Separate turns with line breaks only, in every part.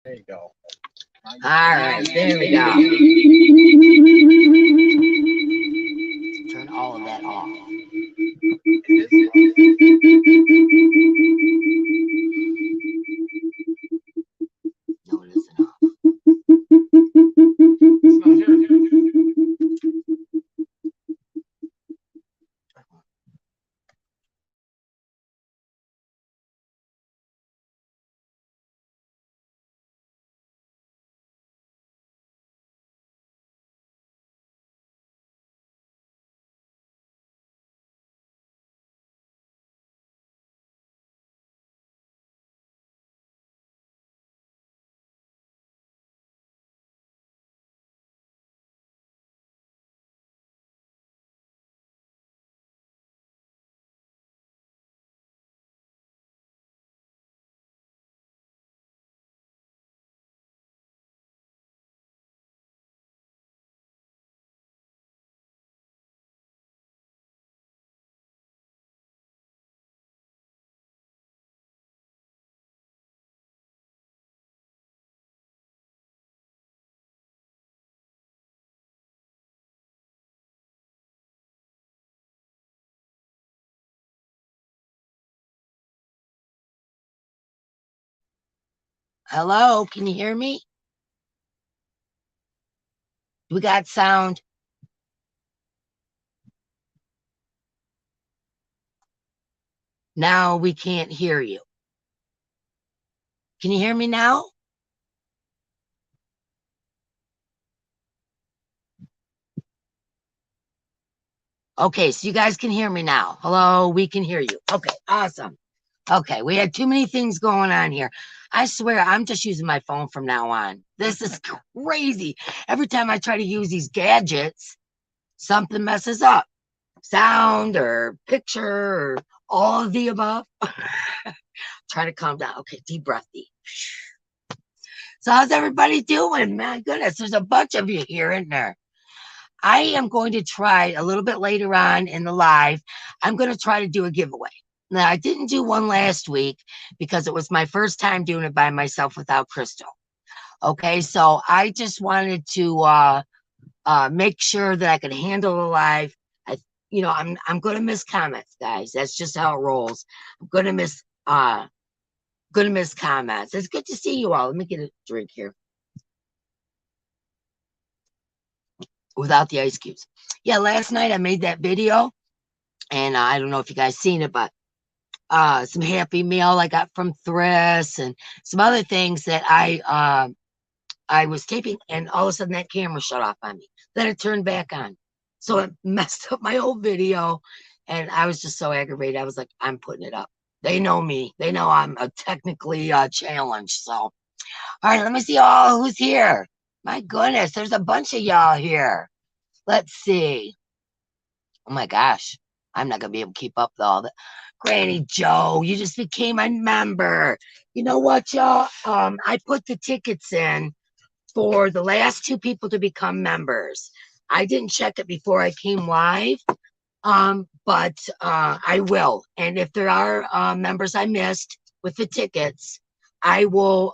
There you go.
All right, there we go. Turn all of that off. No, it isn't off.
It's not here.
Hello, can you hear me? We got sound. Now we can't hear you. Can you hear me now? Okay, so you guys can hear me now. Hello, we can hear you. Okay, awesome. Okay, we had too many things going on here. I swear, I'm just using my phone from now on. This is crazy. Every time I try to use these gadgets, something messes up. Sound or picture or all of the above. Try to calm down. Okay, deep breath. Deep. So how's everybody doing? My goodness, there's a bunch of you here, isn't there? I am going to try a little bit later on in the live. I'm going to try to do a giveaway. Now, I didn't do one last week because it was my first time doing it by myself without Crystal. Okay, so I just wanted to make sure that I could handle the live. I'm going to miss comments, guys. That's just how it rolls. I'm going to miss comments. It's good to see you all. Let me get a drink here without the ice cubes. Yeah, last night I made that video, and I don't know if you guys seen it, but some Happy Meal I got from Thriss and some other things that I was taping, and all of a sudden that camera shut off on me. Then it turned back on. So it messed up my whole video, and I was just so aggravated. I was like, I'm putting it up. They know me. They know I'm technically challenged. So, all right, let me see all who's here. My goodness, there's a bunch of y'all here. Let's see. Oh my gosh, I'm not gonna be able to keep up with all that. Granny Joe, you just became a member. You know what, y'all? I put the tickets in for the last 2 people to become members. I didn't check it before I came live, but I will. And if there are members I missed with the tickets, I will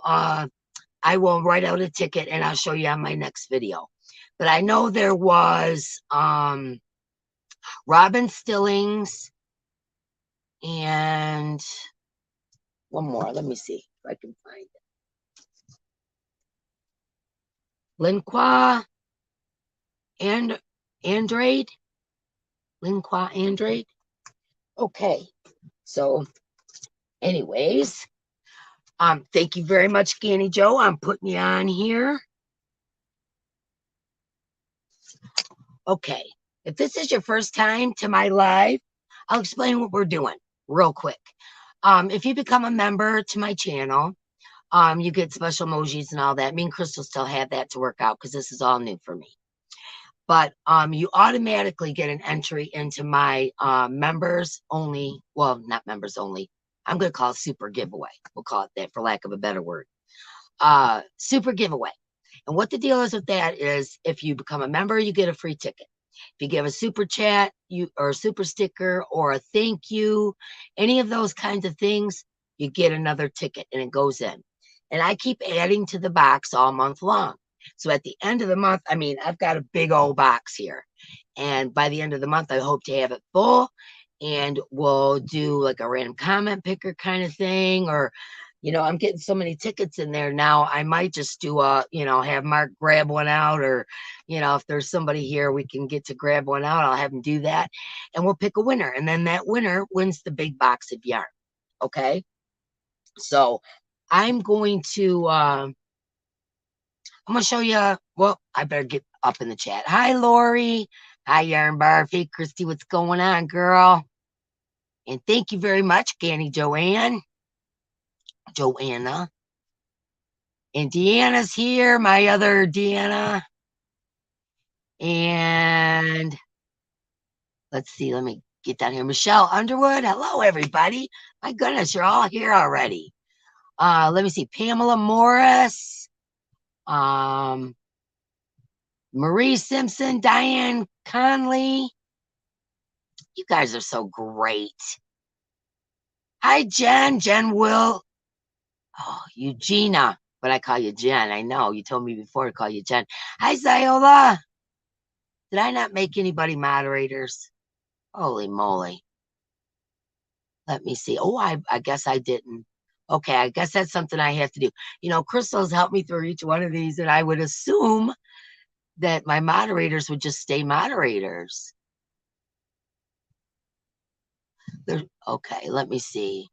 write out a ticket and I'll show you on my next video. But I know there was Robin Stillings and one more. Let me see if I can find it. Linqua and Andrade. Linqua Andrade. Okay. So, anyways, thank you very much, Granny Joe. I'm putting you on here. Okay. If this is your first time to my live, I'll explain what we're doing real quick. If you become a member to my channel, you get special emojis and all that. Me and Crystal still have that to work out because this is all new for me. But you automatically get an entry into my members only. Well, not members only. I'm going to call it super giveaway. We'll call it that for lack of a better word. Super giveaway. And what the deal is with that is if you become a member, you get a free ticket. If you give a super chat or a super sticker or a thank you, any of those kinds of things, you get another ticket and it goes in. And I keep adding to the box all month long. So at the end of the month, I mean, I've got a big old box here. And by the end of the month, I hope to have it full. And we'll do like a random comment picker kind of thing. Or, you know, I'm getting so many tickets in there now. I might just do a, you know, have Mark grab one out. Or, you know, if there's somebody here, we can get to grab one out. I'll have him do that. And we'll pick a winner. And then that winner wins the big box of yarn. Okay. So I'm going to show you. Well, I better get up in the chat. Hi, Lori. Hi, Yarn Barf. Hey, Christy, what's going on, girl? And thank you very much, Ganny Joanna. And Deanna's here, my other Deanna. And let's see, let me get down here. Michelle Underwood. Hello, everybody. My goodness, you're all here already. Let me see. Pamela Morris. Marie Simpson, Diane Conley. You guys are so great. Hi, Jen. Jen Will. Oh, Eugenia. But I call you Jen. I know. You told me before to call you Jen. Hi, Ziola. Did I not make anybody moderators? Holy moly. Let me see. Oh, I guess I didn't. Okay, I guess that's something I have to do. You know, Crystal's helped me through each one of these, and I would assume that my moderators would just stay moderators. Okay, let me see.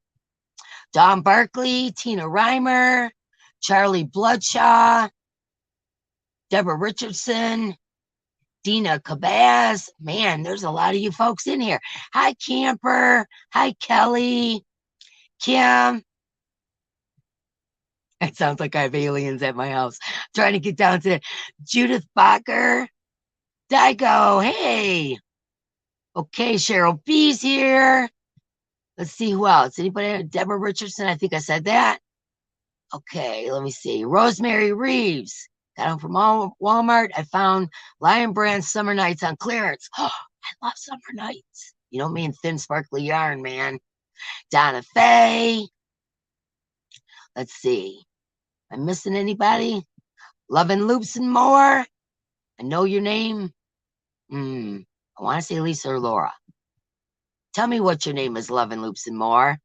Dawn Barkley, Tina Reimer, Charlie Bloodshaw, Deborah Richardson, Dina Cabaz. Man, there's a lot of you folks in here. Hi, Camper. Hi, Kelly. Kim. It sounds like I have aliens at my house. Trying to get down to Judith Bacher. Daigo. Hey. Okay, Cheryl B's here. Let's see who else. Anybody? Deborah Richardson. I think I said that. Okay, let me see. Rosemary Reeves. Got them from Walmart. I found Lion Brand Summer Nights on clearance. Oh, I love summer nights. You know me and thin, sparkly yarn, man. Donna Faye. Let's see. Am I missing anybody? Loving Loops and More. I know your name. I want to say Lisa or Laura. Tell me what your name is, Loving Loops and More.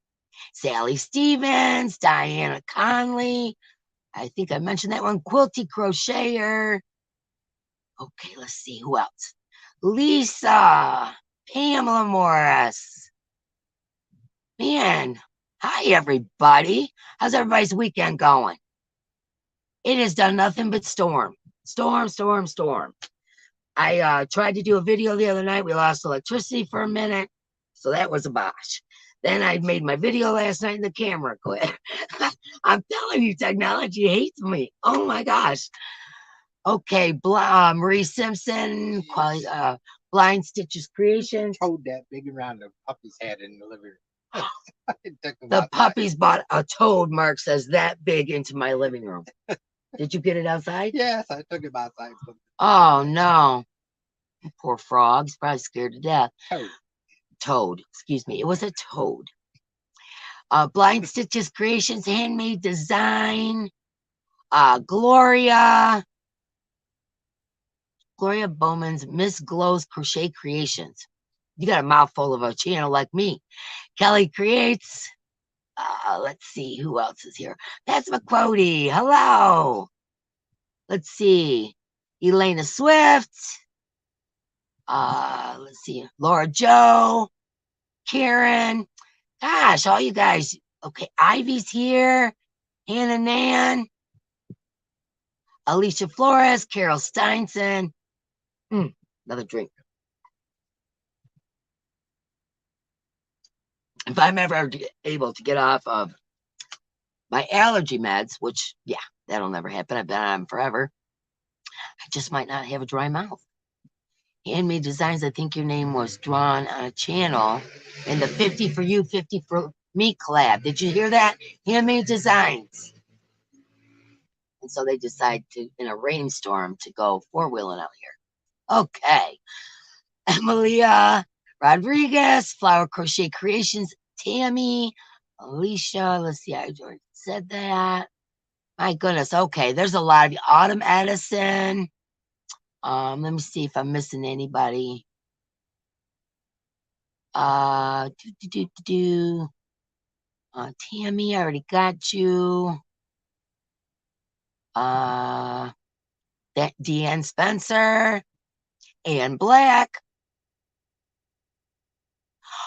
Sally Stevens, Diana Conley. I think I mentioned that one. Quilty Crocheter. Okay, let's see who else. Lisa, Pamela Morris. Man, hi everybody. How's everybody's weekend going? It has done nothing but storm. Storm. I tried to do a video the other night. We lost electricity for a minute, so that was a botch. Then I made my video last night and the camera quit. I'm telling you, technology hates me. Oh my gosh. Okay, Marie Simpson, Blind Stitches Creations.
Toad that big around the puppies had in the living room.
The puppies bought a toad, Mark says, that big into my living room. Did you get it outside?
Yes, I took it outside.
Oh, no. Poor frog. He's probably scared to death. Toad. Excuse me. It was a toad. Blind Stitches Creations, Handmade Design. Gloria Bowman's Miss Glow's Crochet Creations. You got a mouthful of a channel like me. Kelly Creates. Let's see who else is here. That's McQuody. Hello. Let's see. Elena Swift. Let's see. Laura Joe. Karen. Gosh, all you guys. Okay, Ivy's here. Hannah Nan. Alicia Flores. Carol Steinson. Another drink. If I'm ever able to get off of my allergy meds, which, yeah, that'll never happen. I've been on them forever. I just might not have a dry mouth. Handmade Designs, I think your name was drawn on a channel in the 50 for You, 50 for Me collab. Did you hear that? Handmade Designs. And so they decide to, in a rainstorm, to go four-wheeling out here. Okay. Emilia Rodriguez, Flower Crochet Creations, Tammy, Alicia. Let's see, I already said that. My goodness. Okay, there's a lot of you. Autumn Edison. Let me see if I'm missing anybody. Tammy, I already got you. That Deanne Spencer and Black.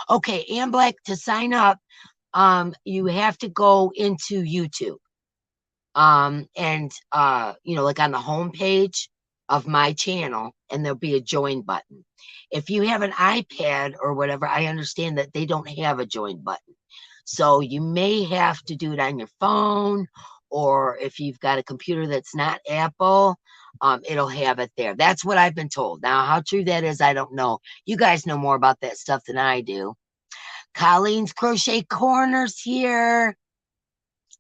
Okay, Ann Black, to sign up, you have to go into YouTube. And you know, like on the home page of my channel, and there'll be a join button. If you have an iPad or whatever, I understand that they don't have a join button. So you may have to do it on your phone, or if you've got a computer that's not Apple, it'll have it there. That's what I've been told. Now, how true that is, I don't know. You guys know more about that stuff than I do. Colleen's Crochet Corners here.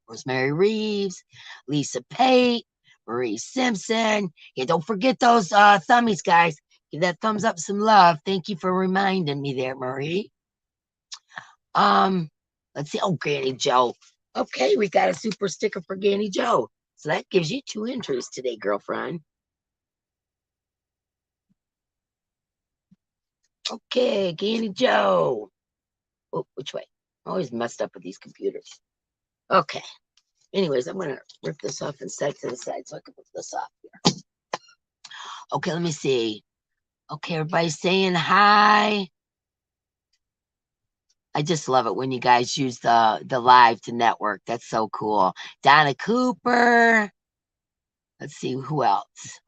Rosemary Reeves, Lisa Pate, Marie Simpson. Yeah, don't forget those thummies, guys. Give that thumbs up some love. Thank you for reminding me there, Marie. Let's see. Oh, Granny Joe. Okay, we got a super sticker for Granny Joe. So that gives you 2 entries today, girlfriend. Okay, Granny Joe. Oh, which way? I'm always messed up with these computers. Okay. Anyways, I'm going to rip this off and set it to the side so I can put this off here. Okay, let me see. Okay, everybody's saying hi. I just love it when you guys use the live to network. That's so cool. Donna Cooper. Let's see who else.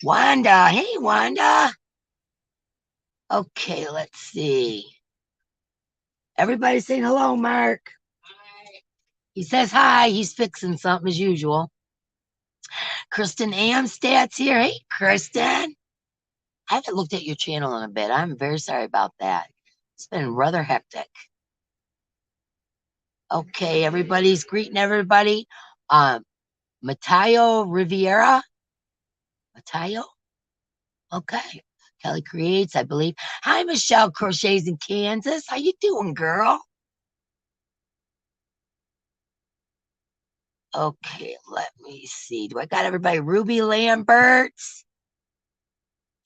Wanda. Hey, Wanda. Okay, let's see. Everybody's saying hello, Mark. Hi. He says hi. He's fixing something as usual. Kristen Amstad's here. Hey, Kristen. I haven't looked at your channel in a bit. I'm very sorry about that. It's been rather hectic. Okay, everybody's greeting everybody. Mateo Riviera. Mateo? Okay. Kelly Creates, I believe. Hi, Michelle Crochets in Kansas. How you doing, girl? Okay, let me see. Do I got everybody? Ruby Lamberts,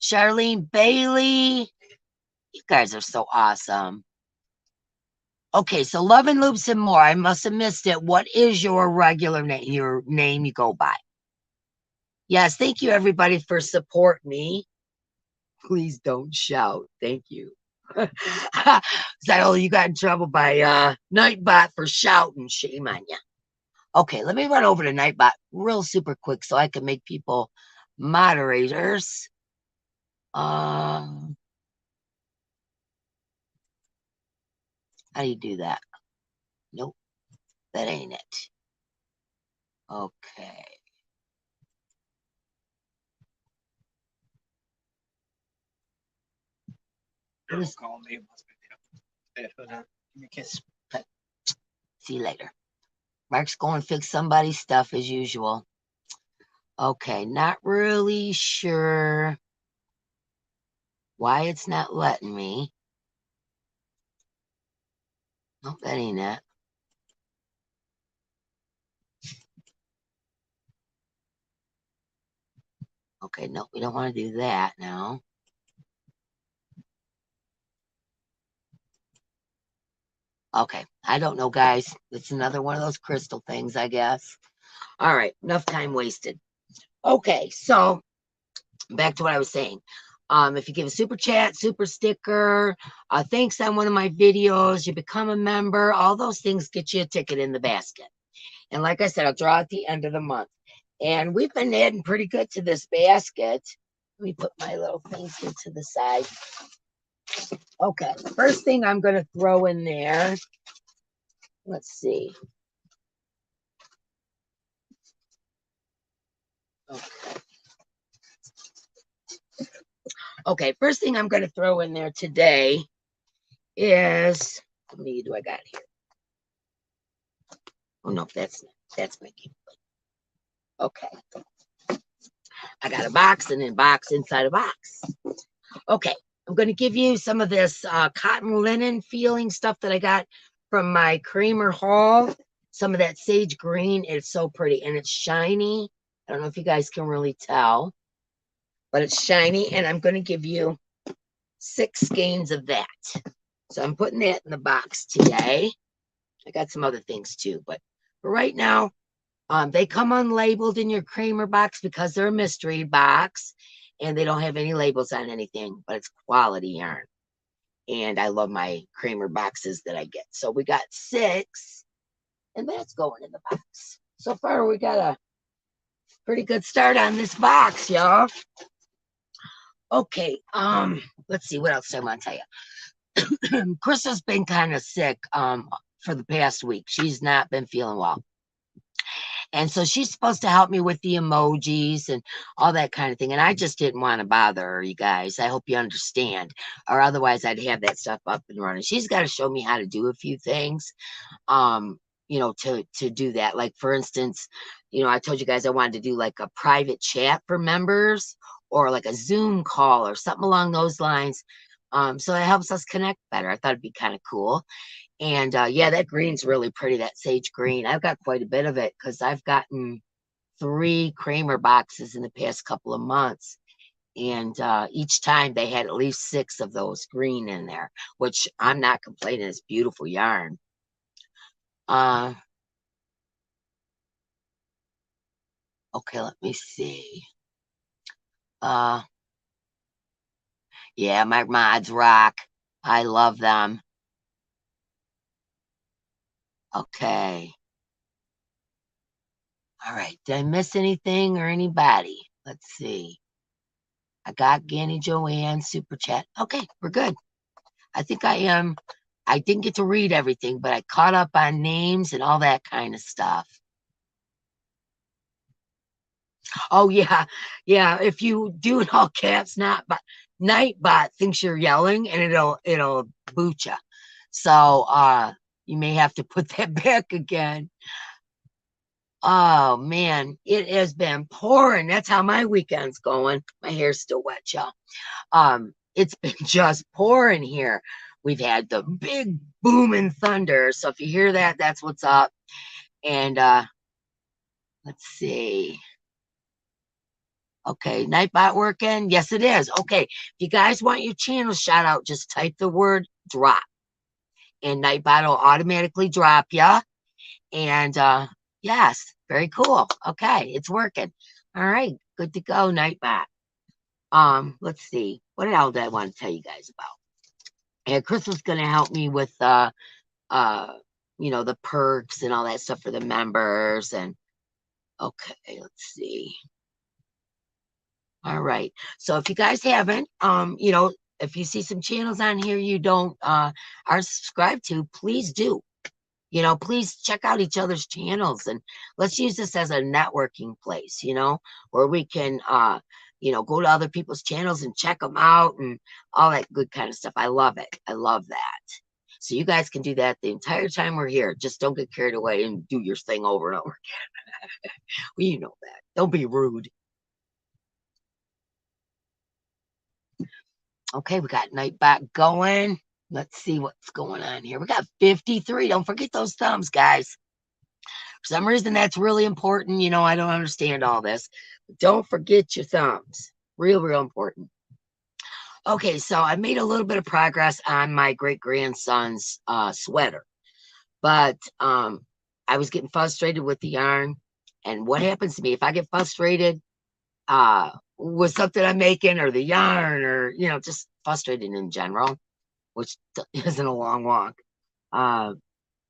Charlene Bailey. You guys are so awesome. Okay, so Love and Loops and More. I must have missed it. What is your regular name? Your name you go by? Yes, thank you everybody for support me. Please don't shout. Thank you. So you got in trouble by Nightbot for shouting. Shame on you. Okay, let me run over to Nightbot real super quick so I can make people moderators. How do you do that? Nope, that ain't it. Okay.
Call me. You kiss.
See you later. Mark's going to fix somebody's stuff as usual. Okay, not really sure why it's not letting me. Nope, that ain't it. Okay, no, we don't want to do that now. Okay, I don't know, guys. It's another one of those crystal things, I guess. All right, enough time wasted. Okay, so back to what I was saying. If you give a super chat, super sticker, thanks on one of my videos, you become a member, all those things get you a ticket in the basket. And like I said, I'll draw at the end of the month. And we've been adding pretty good to this basket. Let me put my little things here to the side. Okay, first thing I'm going to throw in there. Let's see. Okay. Okay, first thing I'm going to throw in there today is, how many do I got here? Oh, no, that's my key. Okay. I got a box and then box inside a box. Okay, I'm going to give you some of this cotton linen feeling stuff that I got from my Kramer haul. some of that sage green. It's so pretty and it's shiny. I don't know if you guys can really tell, but it's shiny. And I'm going to give you 6 skeins of that. So I'm putting that in the box today. I got some other things too, but for right now, they come unlabeled in your Kramer box because they're a mystery box and they don't have any labels on anything, but it's quality yarn. And I love my Kramer boxes that I get. So we got 6 and that's going in the box. So far, we got a pretty good start on this box, y'all. Okay, let's see what else I want to tell you. Krista's been kind of sick for the past week. She's not been feeling well. And so she's supposed to help me with the emojis and all that kind of thing. And I just didn't want to bother her, you guys. I hope you understand. Or otherwise I'd have that stuff up and running. She's got to show me how to do a few things, you know, to do that. Like, for instance, you know, I told you guys I wanted to do like a private chat for members or like a Zoom call or something along those lines. So it helps us connect better. I thought it'd be kind of cool. And yeah, that green's really pretty, that sage green. I've got quite a bit of it because I've gotten 3 Kramer boxes in the past couple of months. And each time they had at least 6 of those green in there, which I'm not complaining. It's beautiful yarn. Okay, let me see. Yeah, my mods rock. I love them. Okay. All right. Did I miss anything or anybody? Let's see. I got Ganny Joanne super chat. Okay, we're good. I think I am. I didn't get to read everything, but I caught up on names and all that kind of stuff. Oh yeah, yeah. If you do in all caps, not but Nightbot thinks you're yelling and it'll boot you. So you may have to put that back again. Oh man, it has been pouring. That's how my weekend's going. My hair's still wet, y'all. It's been just pouring here. We've had the big booming thunder. So if you hear that, that's what's up. And let's see. Okay, Nightbot working? Yes, it is. Okay, if you guys want your channel shout out, just type the word drop. And Nightbot will automatically drop you. And yes, very cool. Okay, it's working. All right, good to go, Nightbot. Let's see. What else did I want to tell you guys about? And Chris was gonna help me with you know, the perks and all that stuff for the members. And okay, let's see. All right. So if you guys haven't, you know, if you see some channels on here you don't are subscribed to, please do. You know, please check out each other's channels and let's use this as a networking place, you know, where we can you know, go to other people's channels and check them out and all that good kind of stuff. I love it. I love that. So you guys can do that the entire time we're here. Just don't get carried away and do your thing over and over again. Well, you know that. Don't be rude. Okay, we got Nightbot going. Let's see what's going on here. We got 53. Don't forget those thumbs, guys. For some reason, that's really important. You know, I don't understand all this. But don't forget your thumbs. Real important. Okay, so I made a little bit of progress on my great-grandson's sweater. But I was getting frustrated with the yarn. And what happens to me if I get frustrated with something I'm making or the yarn or, you know, just frustrated in general, which isn't a long walk,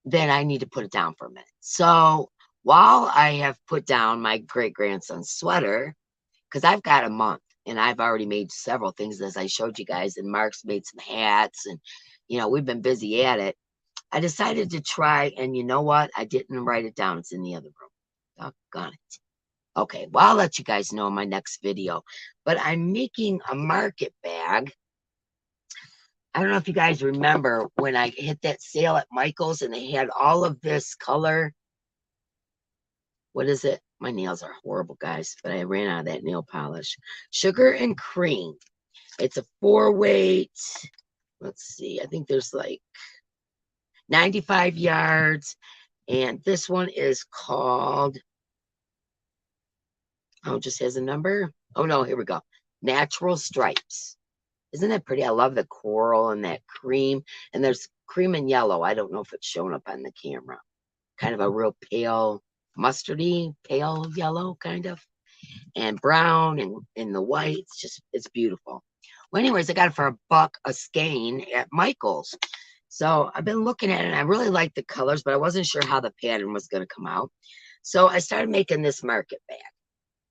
then I need to put it down for a minute. So while I have put down my great-grandson's sweater, because I've got a month and I've already made several things, as I showed you guys, and Mark's made some hats and, you know, we've been busy at it. I decided to try, and you know what? I didn't write it down. It's in the other room. Doggone it. Okay, well, I'll let you guys know in my next video. But I'm making a market bag. I don't know if you guys remember when I hit that sale at Michael's and they had all of this color. What is it? My nails are horrible, guys, but I ran out of that nail polish. Sugar and cream. It's a 4-weight. Let's see. I think there's like 95 yards. And this one is called, oh, it just has a number. Oh no, here we go. Natural Stripes. Isn't that pretty? I love the coral and that cream. And there's cream and yellow. I don't know if it's showing up on the camera. Kind of a real pale, mustardy, pale yellow kind of. And brown and in the white. It's just, it's beautiful. Well, anyways, I got it for $1 a skein at Michael's. So I've been looking at it and I really like the colors, but I wasn't sure how the pattern was going to come out. So I started making this market bag,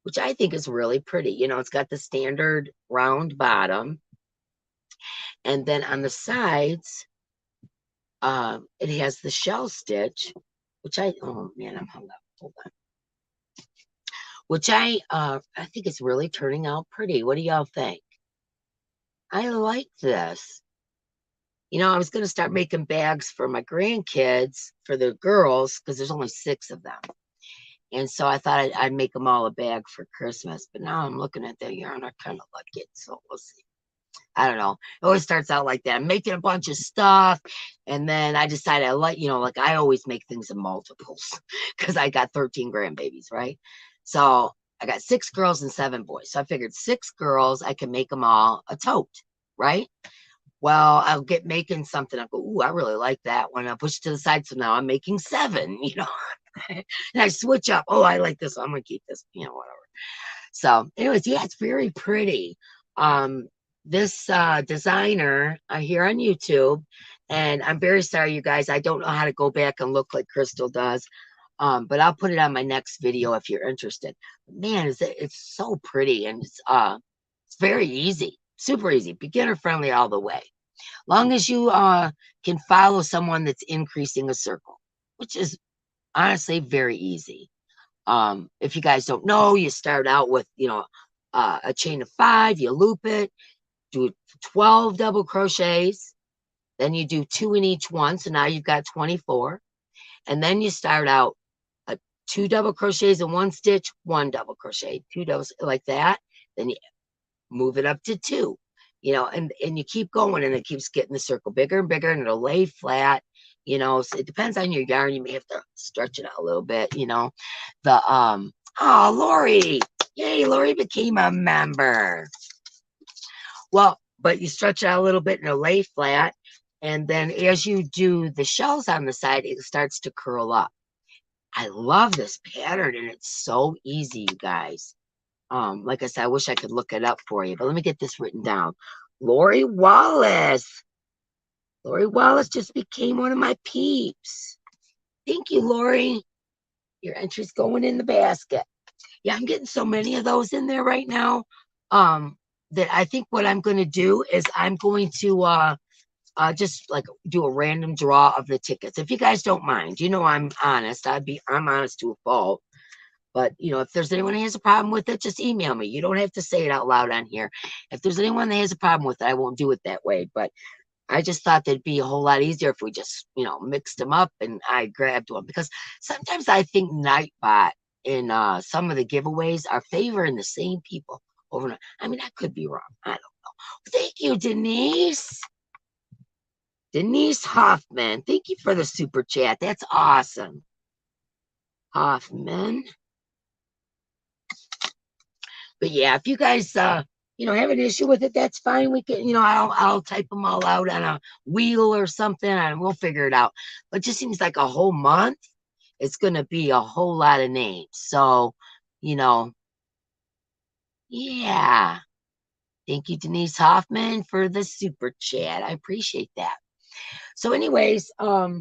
which I think is really pretty. You know, it's got the standard round bottom. And then on the sides, it has the shell stitch, which oh man, I'm hung up. Hold on. Which I think it's really turning out pretty. What do y'all think? I like this. You know, I was going to start making bags for my grandkids, for the girls, because there's only 6 of them. And so I thought I'd make them all a bag for Christmas. But now I'm looking at the yarn, I kind of like it. So we'll see. I don't know. It always starts out like that. I'm making a bunch of stuff. And then I decided I like, you know, like I always make things in multiples because I got 13 grandbabies, right? So I got 6 girls and 7 boys. So I figured 6 girls, I can make them all a tote, right? Well, I'll get making something. I'll go, ooh, I really like that one. I'll push it to the side. So now I'm making 7, you know. And I switch up. Oh, I like this one. I'm going to keep this, you know, whatever. So anyways, yeah, it's very pretty. This designer here on YouTube, and I'm very sorry, you guys, I don't know how to go back and look like Crystal does. But I'll put it on my next video if you're interested. Man, it's so pretty, and it's very easy, super easy, beginner friendly all the way. Long as you can follow someone that's increasing a circle, which is honestly very easy. If you guys don't know, you start out with, you know, a chain of 5, you loop it, do 12 double crochets, then you do 2 in each one, so now you've got 24, and then you start out 2 double crochets in 1 stitch, 1 double crochet, 2 doubles, like that. Then you move it up to 2, you know, and you keep going, and it keeps getting the circle bigger and bigger, and it'll lay flat, you know. So it depends on your yarn. You may have to stretch it out a little bit, you know. The oh, Lori, yay, Lori became a member. Well, but you stretch it out a little bit and it'll lay flat, and then as you do the shells on the side, it starts to curl up. I love this pattern, and it's so easy, you guys. Like I said, I wish I could look it up for you, but let me get this written down. Lori Wallace. Lori Wallace just became one of my peeps. Thank you, Lori. Your entry's going in the basket. Yeah, I'm getting so many of those in there right now. That I think what I'm going to do is I'm going to just like do a random draw of the tickets. If you guys don't mind, you know, I'm honest. I'm honest to a fault. But, you know, if there's anyone who has a problem with it, just email me. You don't have to say it out loud on here. If there's anyone that has a problem with it, I won't do it that way. But I just thought that'd be a whole lot easier if we just, you know, mixed them up and I grabbed one. Because sometimes I think Nightbot in some of the giveaways are favoring the same people over and over. I mean, I could be wrong. I don't know. Thank you, Denise. Denise Hoffman. Thank you for the super chat. That's awesome. Hoffman. But yeah, if you guys, you know, have an issue with it, that's fine. We can, you know, I'll type them all out on a wheel or something, and we'll figure it out. But it just seems like a whole month, it's going to be a whole lot of names. So, you know, yeah. Thank you, Denise Hoffman, for the super chat. I appreciate that. So anyways, let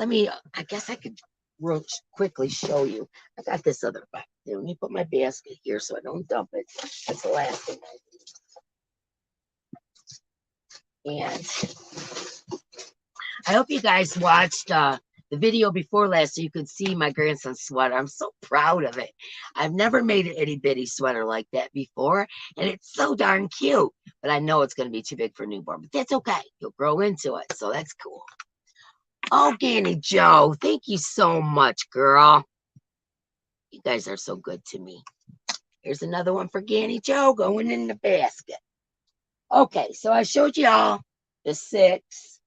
me, I guess I could real quickly show you. I got this other back there. Let me put my basket here so I don't dump it. That's the last thing I do. And I hope you guys watched the video before last so you could see my grandson's sweater. I'm so proud of it. I've never made an itty bitty sweater like that before, and it's so darn cute. But I know it's going to be too big for a newborn, but that's okay. He'll grow into it, so that's cool. Oh, Ganny Joe, thank you so much, girl. You guys are so good to me. Here's another one for Ganny Joe going in the basket. Okay, so I showed y'all the 6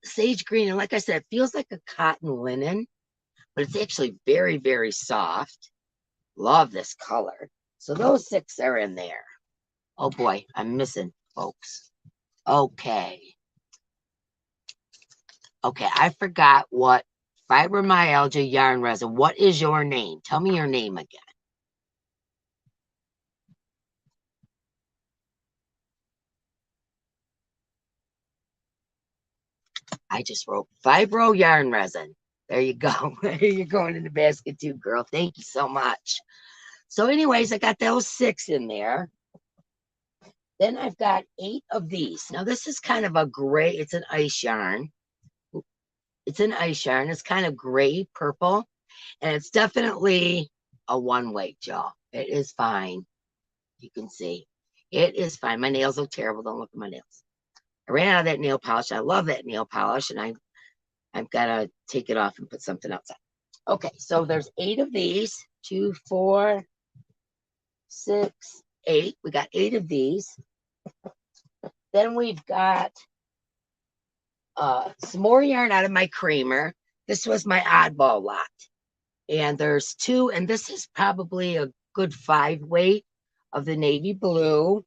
sage green. And like I said, it feels like a cotton linen, but it's actually very, very soft. Love this color. So those 6 are in there. Oh boy, I'm missing, folks. Okay. Okay, I forgot what fibromyalgia yarn resin. What is your name? Tell me your name again. I just wrote fibro yarn resin. There you go. You're going in the basket too, girl. Thank you so much. So anyways, I got those 6 in there. Then I've got 8 of these. Now this is kind of a gray. It's an ice yarn. It's an ice yarn. It's kind of gray purple. And it's definitely a one-weight, y'all. It is fine. You can see. It is fine. My nails look terrible. Don't look at my nails. I ran out of that nail polish. I love that nail polish. And I've got to take it off and put something else on. Okay, so there's 8 of these. 2, 4, 6, 8. We got 8 of these. Then we've got some more yarn out of my creamer. This was my oddball lot. And there's 2, and this is probably a good 5 weight of the navy blue.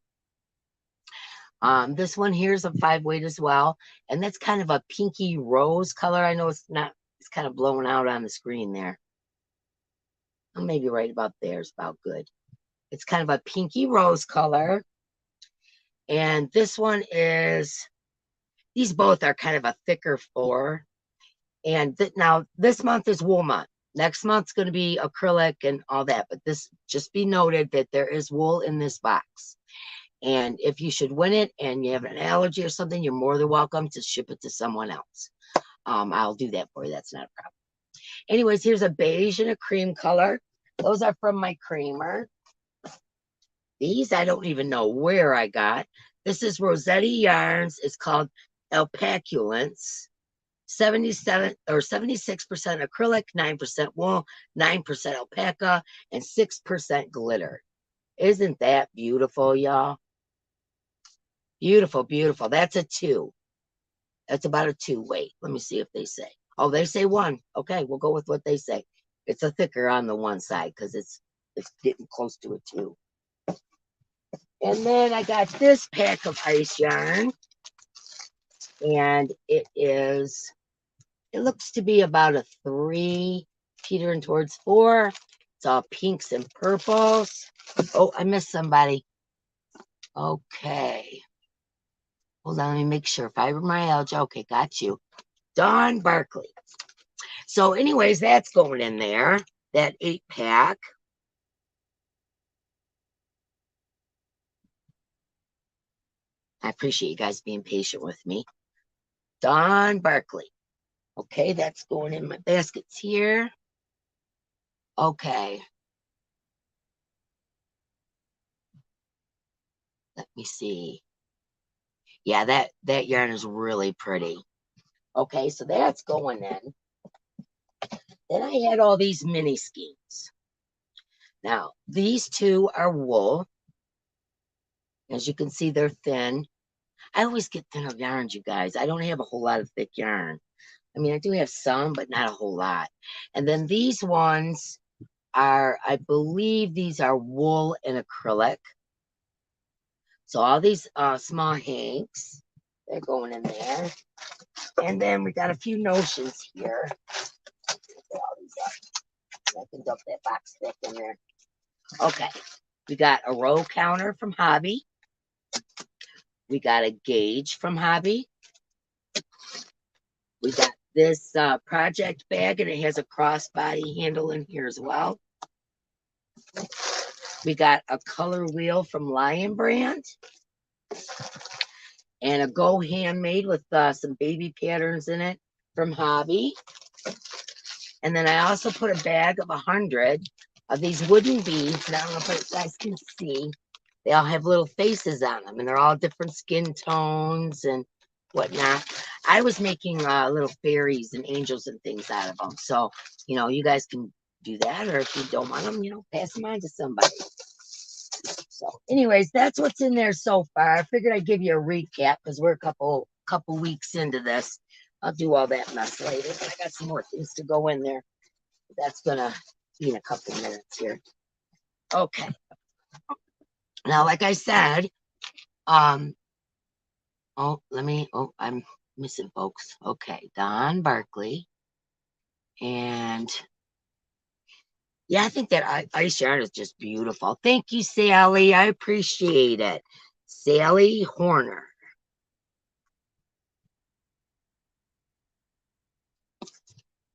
This one here is a 5 weight as well. And that's kind of a pinky rose color. I know it's not, it's kind of blown out on the screen there. I'm maybe right about there is about good. It's kind of a pinky rose color. And this one is, these both are kind of a thicker 4. And now this month is wool month. Next month's going to be acrylic and all that. But this, just be noted that there is wool in this box. And if you should win it and you have an allergy or something, you're more than welcome to ship it to someone else. I'll do that for you. That's not a problem. Anyways, here's a beige and a cream color. Those are from my creamer. These I don't even know where I got. This is Rossetti Yarns. It's called Alpaculence. 77 or 76% acrylic, 9% wool, 9% alpaca, and 6% glitter. Isn't that beautiful, y'all? Beautiful, beautiful. That's a 2. That's about a 2 weight. Let me see if they say. Oh, they say 1. Okay, we'll go with what they say. It's a thicker on the one side because it's getting close to a 2. And then I got this pack of ice yarn. And it looks to be about a 3, teetering towards 4. It's all pinks and purples. Oh, I missed somebody. Okay. Hold on, let me make sure. Fibromyalgia. Okay, got you. Dawn Barkley. So anyways, that's going in there. That 8-pack. I appreciate you guys being patient with me. Dawn Barkley. Okay, that's going in my baskets here. Okay. Let me see. Yeah, that yarn is really pretty. Okay, so that's going in. Then I had all these mini skeins. Now, these 2 are wool. As you can see, they're thin. I always get thin of yarns, you guys. I don't have a whole lot of thick yarn. I mean, I do have some, but not a whole lot. And then these ones are, I believe these are wool and acrylic. So all these small hanks, they're going in there. And then we got a few notions here. I can dump that box back in there. Okay. We got a row counter from HOBBII. We got a gauge from HOBBII. We got this project bag, and it has a crossbody handle in here as well. We got a color wheel from Lion Brand. And a Go Handmade with some baby patterns in it from HOBBII. And then I also put a bag of 100 of these wooden beads. And I don't know if you guys can see. They all have little faces on them. And they're all different skin tones and whatnot. I was making little fairies and angels and things out of them. So, you know, you guys can do that. Or if you don't want them, you know, pass them on to somebody. So anyways, that's what's in there so far. I figured I'd give you a recap because we're a couple couple weeks into this. I'll do all that mess later, but I got some more things to go in there. That's gonna be in a couple minutes here. Okay. Now, like I said, I'm missing folks. Okay, Don Barkley. And yeah, I think that ice yarn is just beautiful. Thank you, Sally. I appreciate it. Sally Horner.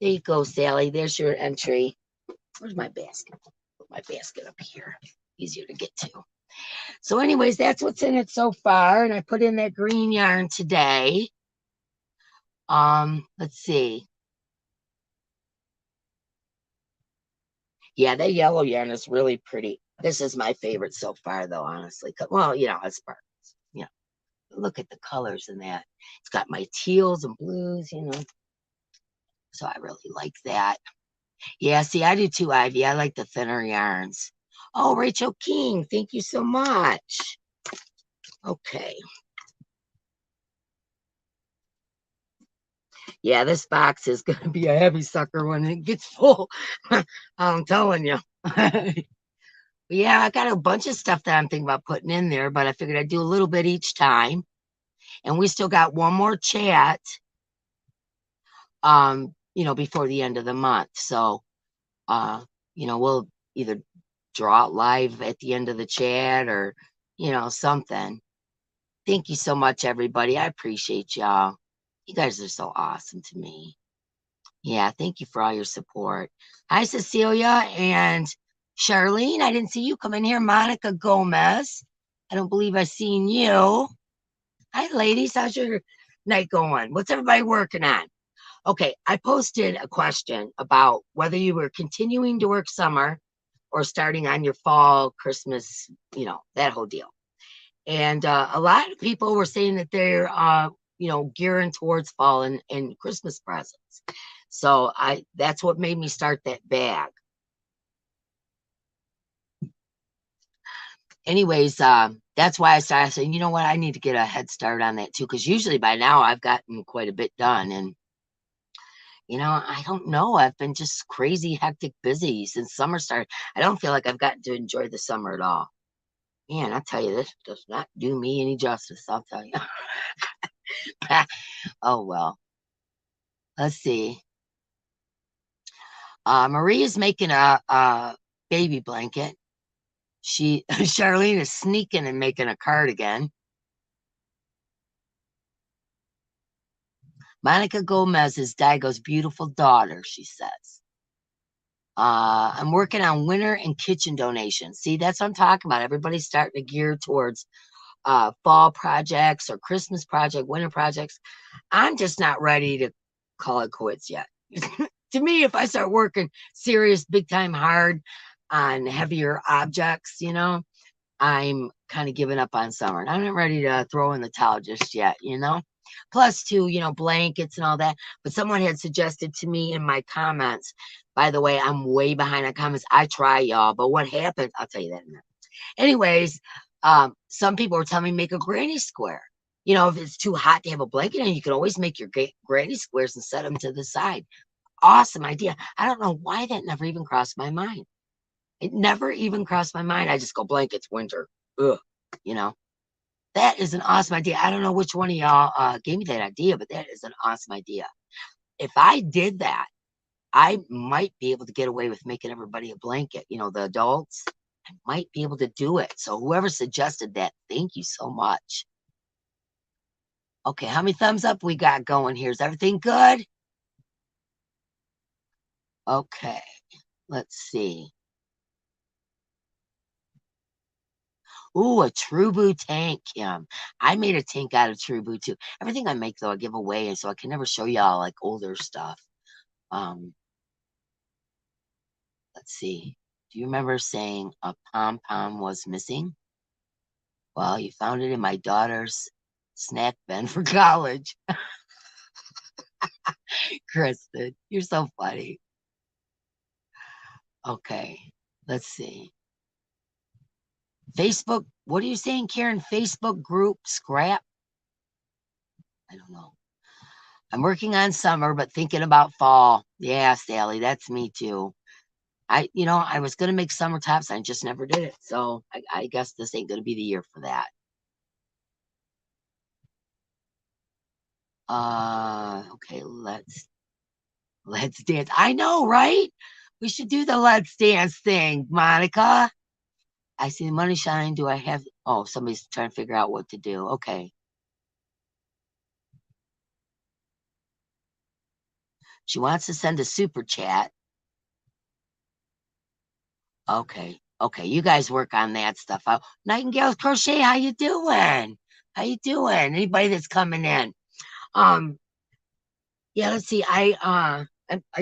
There you go, Sally. There's your entry. Where's my basket? Put my basket up here. Easier to get to. So anyways, that's what's in it so far. And I put in that green yarn today. Let's see. Yeah, that yellow yarn is really pretty. This is my favorite so far, though, honestly. Well, you know, it's sparkles. Yeah. Look at the colors in that. It's got my teals and blues, you know. So I really like that. Yeah, see, I do too, Ivy. I like the thinner yarns. Oh, Rachel King, thank you so much. Okay. Yeah, this box is going to be a heavy sucker when it gets full. I'm telling you. Yeah, I got a bunch of stuff that I'm thinking about putting in there, but I figured I'd do a little bit each time. And we still got one more chat, you know, before the end of the month. So, you know, we'll either draw it live at the end of the chat or, you know, something. Thank you so much, everybody. I appreciate y'all. You guys are so awesome to me. Yeah, thank you for all your support. Hi, Cecilia and Charlene. I didn't see you come in here. Monica Gomez. I don't believe I seen you. Hi, ladies. How's your night going? What's everybody working on? Okay, I posted a question about whether you were continuing to work summer or starting on your fall, Christmas, you know, that whole deal. And a lot of people were saying that they're, you know, gearing towards fall and Christmas presents. So that's what made me start that bag. Anyways, that's why I started saying, you know what, I need to get a head start on that too, because usually by now I've gotten quite a bit done. And, you know, I don't know. I've been just crazy, hectic, busy since summer started. I don't feel like I've gotten to enjoy the summer at all. Man, I tell you, this does not do me any justice, I'll tell you. Oh, well. Let's see. Marie is making a baby blanket. Charlene is sneaking and making a cardigan. Monica Gomez is Daigo's beautiful daughter, she says. I'm working on winter and kitchen donations. See, that's what I'm talking about. Everybody's starting to gear towards fall projects or Christmas project, winter projects. I'm just not ready to call it quits yet. To me, if I start working serious, big time hard on heavier objects, you know, I'm kind of giving up on summer. And I'm not ready to throw in the towel just yet, you know. Plus, too, you know, blankets and all that. But someone had suggested to me in my comments, by the way, I'm way behind on comments. I try, y'all. But what happens, I'll tell you that in a minute. Anyways, some people were telling me make a granny square. You know, if it's too hot to have a blanket in, you can always make your granny squares and set them to the side. Awesome idea. I don't know why that never even crossed my mind. It never even crossed my mind. I just go blankets, winter. Ugh, you know. That is an awesome idea. I don't know which one of y'all gave me that idea, but that is an awesome idea. If I did that, I might be able to get away with making everybody a blanket. You know, the adults, I might be able to do it. So whoever suggested that, thank you so much. Okay, how many thumbs up we got going here? Is everything good? Okay, let's see. Ooh, a Trubu tank, Kim. I made a tank out of Trubu too. Everything I make though, I give away, and so I can never show y'all like older stuff. Let's see. Do you remember saying a pom-pom was missing? Well, you found it in my daughter's snack bin for college. Kristen, you're so funny. Okay, let's see. Facebook, what are you saying, Karen? Facebook group scrap? I don't know. I'm working on summer, but thinking about fall. Yeah, Sally, that's me too. I was gonna make summer tops, I just never did it. So I guess this ain't gonna be the year for that. Okay, let's dance. I know, right? We should do the let's dance thing, Monica. I see the money shine. Do I have? Oh, somebody's trying to figure out what to do. Okay. She wants to send a super chat. Okay. Okay. You guys work on that stuff. Nightingale Crochet, how you doing? How you doing? Anybody that's coming in? Um, yeah, let's see. I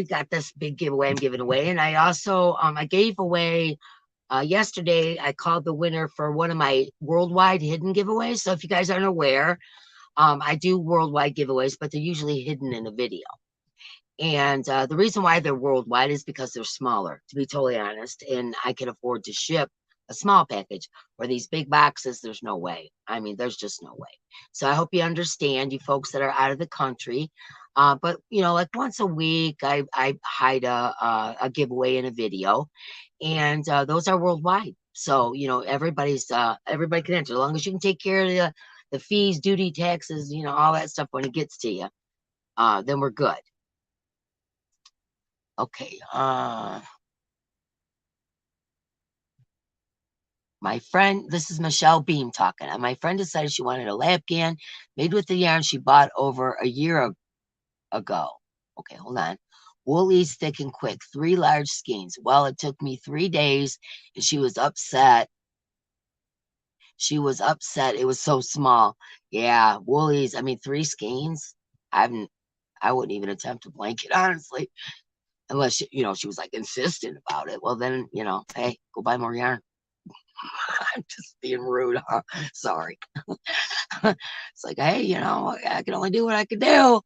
got this big giveaway I'm giving away. And I also I gave away yesterday. I called the winner for one of my worldwide hidden giveaways. So if you guys aren't aware, I do worldwide giveaways, but they're usually hidden in a video. And the reason why they're worldwide is because they're smaller, to be totally honest. And I can afford to ship a small package. Where these big boxes, there's no way. I mean, there's just no way. So I hope you understand, you folks that are out of the country. But like once a week, I hide a giveaway in a video, and those are worldwide. So everybody can enter as long as you can take care of the fees, duty, taxes, all that stuff when it gets to you. Then we're good. Okay. My friend, this is Michelle Beam talking. My friend decided she wanted a Lapgan made with the yarn she bought over a year ago. Okay, hold on. Woolies thick and quick, 3 large skeins. Well, it took me 3 days, and she was upset. She was upset. It was so small. Yeah, Woolies. I mean, 3 skeins. I wouldn't even attempt a blanket, honestly, unless she was like insistent about it. Well, then hey, go buy more yarn. I'm just being rude, huh? Sorry. It's like, hey, I can only do what I can do.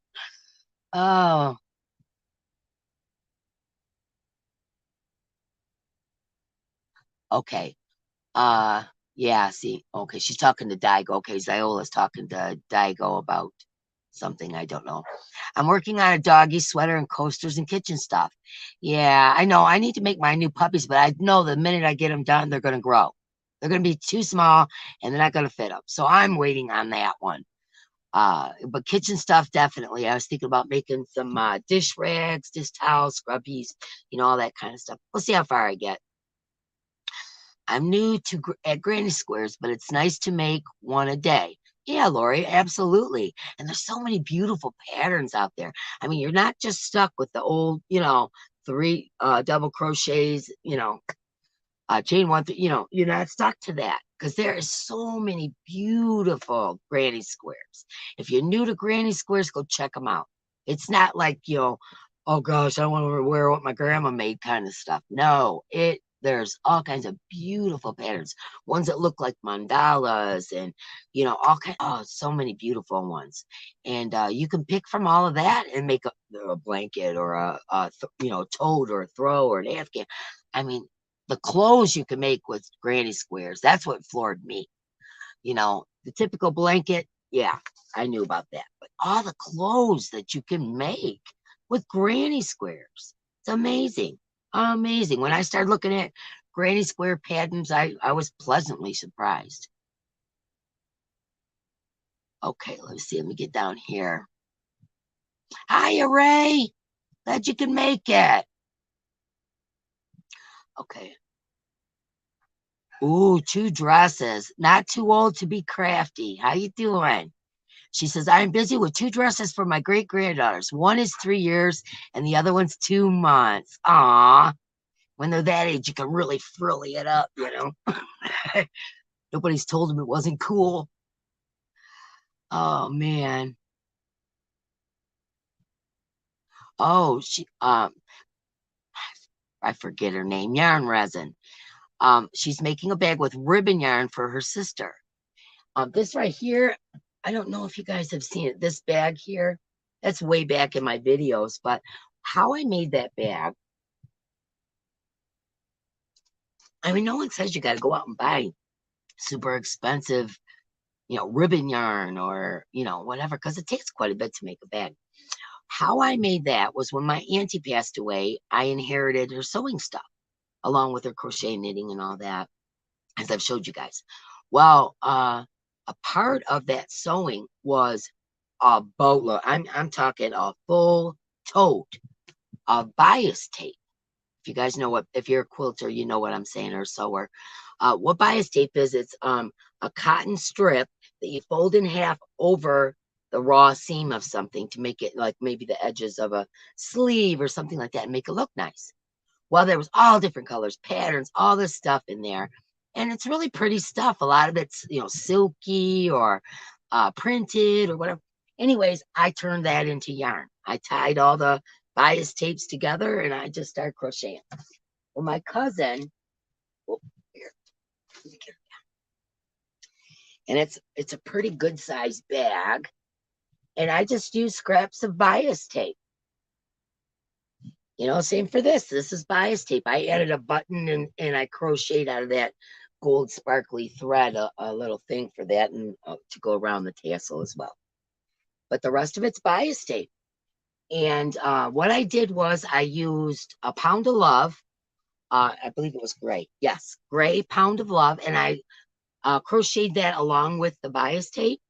Oh, okay. Uh, yeah, see, okay, she's talking to Daigo. Okay, Ziola's talking to Daigo about something I don't know. I'm working on a doggy sweater and coasters and kitchen stuff. Yeah, I know. I need to make my new puppies, but I know the minute I get them done, they're going to grow. They're going to be too small and they're not going to fit them. So I'm waiting on that one. But kitchen stuff, definitely. I was thinking about making some dish rags, dish towels, scrubbies, all that kind of stuff. We'll see how far I get. I'm new to at Granny Squares, but it's nice to make one a day. Yeah, Lori, absolutely. And there's so many beautiful patterns out there. I mean, you're not just stuck with the old, 3 double crochets, chain one, you're not stuck to that because there is so many beautiful granny squares. If you're new to granny squares, go check them out. It's not like, oh gosh, I want to wear what my grandma made kind of stuff. No, there's all kinds of beautiful patterns, ones that look like mandalas and, all kinds, oh, so many beautiful ones. And you can pick from all of that and make a blanket or a tote or a throw or an afghan. I mean, the clothes you can make with granny squares. That's what floored me. The typical blanket, yeah, I knew about that. But all the clothes that you can make with granny squares, it's amazing. Amazing. When I started looking at granny square patterns, I was pleasantly surprised. Okay, let me see. Let me get down here. Hi, Ray. Glad you can make it. Okay. Ooh, 2 dresses. Not too old to be crafty. How you doing? She says, I'm busy with 2 dresses for my great granddaughters. One is 3 years and the other one's 2 months. Aw. When they're that age, you can really frilly it up, Nobody's told them it wasn't cool. Oh man. Oh, I forget her name. Yarn resin. She's making a bag with ribbon yarn for her sister. This right here, I don't know if you guys have seen it. This bag here, that's way back in my videos, but how I made that bag, I mean, no one says you got to go out and buy super expensive you know, ribbon yarn or, you know, whatever, because it takes quite a bit to make a bag. How I made that was when my auntie passed away, I inherited her sewing stuff along with her crochet, knitting, and all that, as I've showed you guys. Well, a part of that sewing was a boatload. I'm talking a full tote of bias tape. If you guys know what, if you're a quilter, you know what I'm saying, or sewer. What bias tape is, it's a cotton strip that you fold in half over the raw seam of something to make it like maybe the edges of a sleeve or something like that and make it look nice. Well, there was all different colors, patterns, all this stuff in there. And it's really pretty stuff. A lot of it's, you know, silky or printed or whatever. Anyways, I turned that into yarn. I tied all the bias tapes together and I just started crocheting. Well, my cousin, oh, here, and it's a pretty good sized bag. And I just used scraps of bias tape. You know, same for this. This is bias tape. I added a button and I crocheted out of that gold sparkly thread a little thing for that and to go around the tassel as well. But the rest of it's bias tape. And what I did was I used a pound of love. I believe it was gray. Yes, gray pound of love. And I crocheted that along with the bias tape.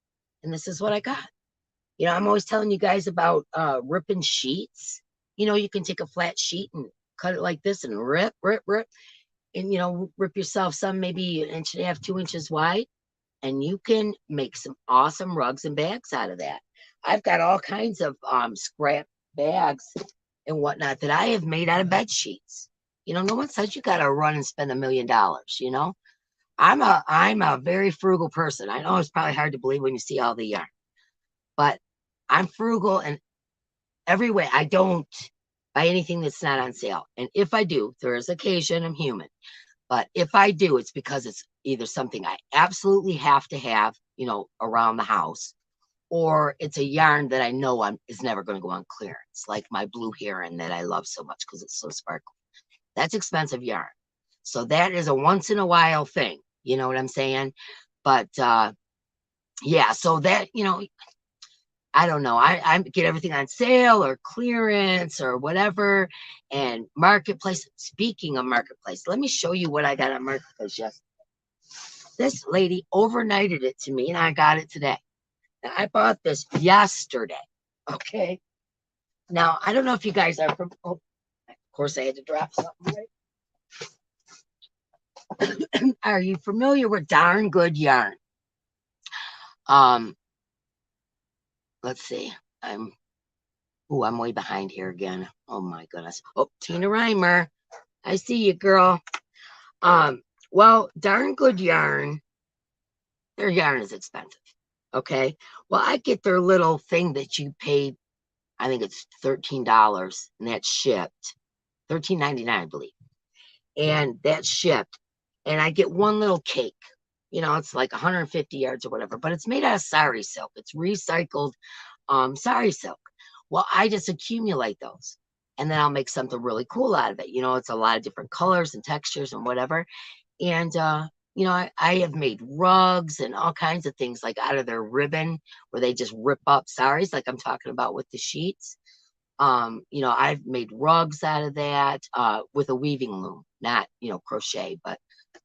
And this is what I got. You know, I'm always telling you guys about ripping sheets. You know, you can take a flat sheet and cut it like this and rip, and, you know, rip yourself some maybe 1.5 to 2 inches wide, and you can make some awesome rugs and bags out of that. I've got all kinds of scrap bags and whatnot that I have made out of bed sheets. You know, no one says you got to run and spend $1 million. You know, I'm a very frugal person. I know it's probably hard to believe when you see all the yarn, but I'm frugal in every way. I don't buy anything that's not on sale. And if I do, there is occasion, I'm human. But if I do, it's because it's either something I absolutely have to have, you know, around the house, or it's a yarn that I know is never going to go on clearance, like my blue heron that I love so much because it's so sparkly. That's expensive yarn. So that is a once in a while thing. You know what I'm saying? But yeah, so that, you know, I don't know. I get everything on sale or clearance or whatever. And Marketplace. Speaking of Marketplace, let me show you what I got on Marketplace yesterday. This lady overnighted it to me and I got it today. Now, I bought this yesterday. Okay. Now, I don't know if you guys are from, oh, of course I had to drop something, right? Are you familiar with Darn Good Yarn? Let's see. I'm way behind here again. Oh my goodness. Oh, Tina Reimer. I see you, girl. Well, Darn Good Yarn, their yarn is expensive. Okay. Well, I get their little thing that you paid, I think it's $13, and that's shipped. $13.99, I believe. And that's shipped. And I get one little cake. You know, it's like 150 yards or whatever, but it's made out of sari silk. It's recycled sari silk. Well, I just accumulate those and then I'll make something really cool out of it. You know, it's a lot of different colors and textures and whatever. And, you know, I have made rugs and all kinds of things like out of their ribbon where they just rip up saris, like I'm talking about with the sheets. You know, I've made rugs out of that with a weaving loom, not, you know, crochet, but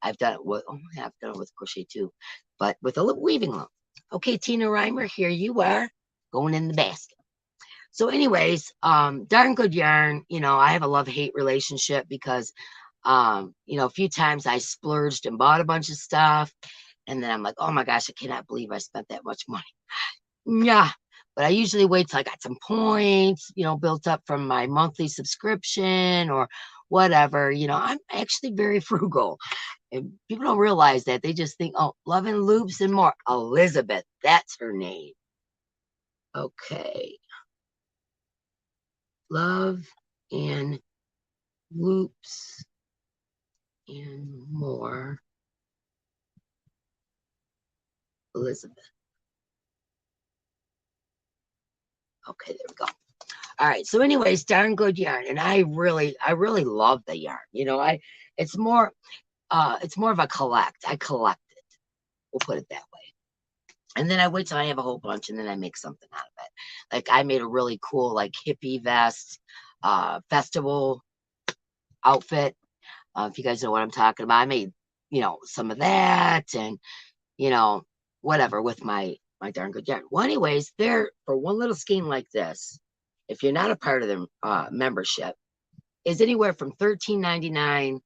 I've done it with, I've done it with crochet too, but with a weaving loom. Okay, Tina Reimer, here you are going in the basket. So anyways, Darn Good Yarn, you know, I have a love-hate relationship because, you know, a few times I splurged and bought a bunch of stuff. And then I'm like, oh my gosh, I cannot believe I spent that much money. Yeah. But I usually wait till I got some points, you know, built up from my monthly subscription or whatever. You know, I'm actually very frugal. And people don't realize that. They just think, oh, Love and Loops and more. Elizabeth, that's her name. Okay. Love and Loops and more. Elizabeth. Okay, there we go. All right. So anyways, Darn Good Yarn. And I really love the yarn. You know, it's more of a collect. I collect it. We'll put it that way. And then I wait till I have a whole bunch and then I make something out of it. Like I made a really cool like hippie vest, festival outfit. If you guys know what I'm talking about, I made, some of that and, whatever with my darn good yarn. Well, anyways, there for one little scheme like this, if you're not a part of the membership, is anywhere from $13.99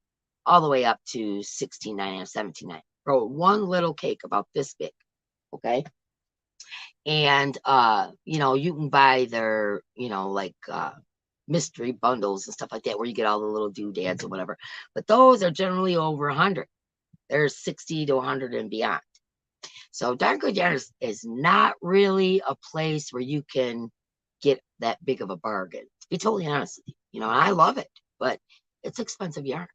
all the way up to $16.99 or $17.99 for one little cake about this big. Okay. And you can buy their, mystery bundles and stuff like that where you get all the little doodads or whatever. But those are generally over 100. There's 60 to 100 and beyond. So Darn Good Yarn is not really a place where you can get that big of a bargain. To be totally honest with you, I love it, but it's expensive yarn.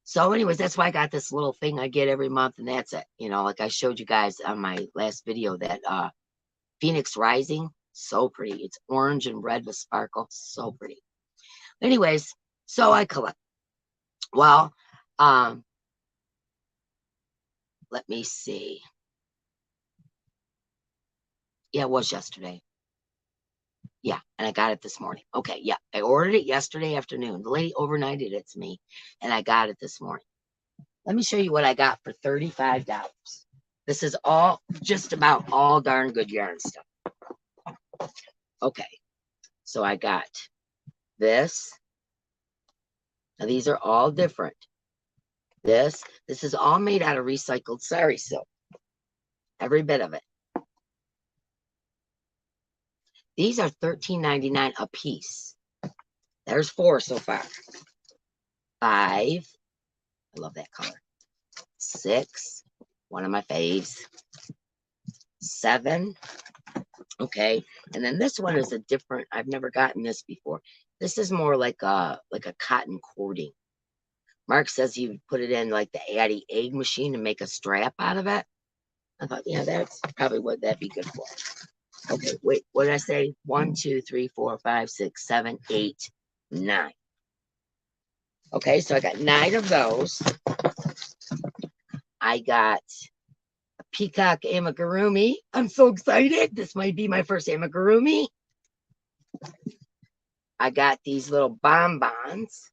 So anyways, that's why I got this little thing I get every month, and that's it. Like I showed you guys on my last video, that Phoenix Rising, so pretty. It's orange and red with sparkle, so pretty. Anyways, so I collect. Well, let me see. Yeah, it was yesterday. Yeah, and I got it this morning. Okay, yeah, I ordered it yesterday afternoon. The lady overnighted it to me, and I got it this morning. Let me show you what I got for $35. This is just about all Darn Good Yarn stuff. Okay, so I got this. Now these are all different. This is all made out of recycled sari silk. Every bit of it. These are $13.99 a piece. There's 4 so far. 5. I love that color. 6. One of my faves. 7. Okay. And then this one is a different. I've never gotten this before. This is more like a cotton cording. Mark says he would put it in like the Addie egg machine and make a strap out of it. I thought, yeah, that's probably what that'd be good for. Okay, wait, what did I say? 1, 2, 3, 4, 5, 6, 7, 8, 9. Okay, so I got 9 of those. I got a peacock amigurumi. I'm so excited. This might be my first amigurumi. I got these little bonbons.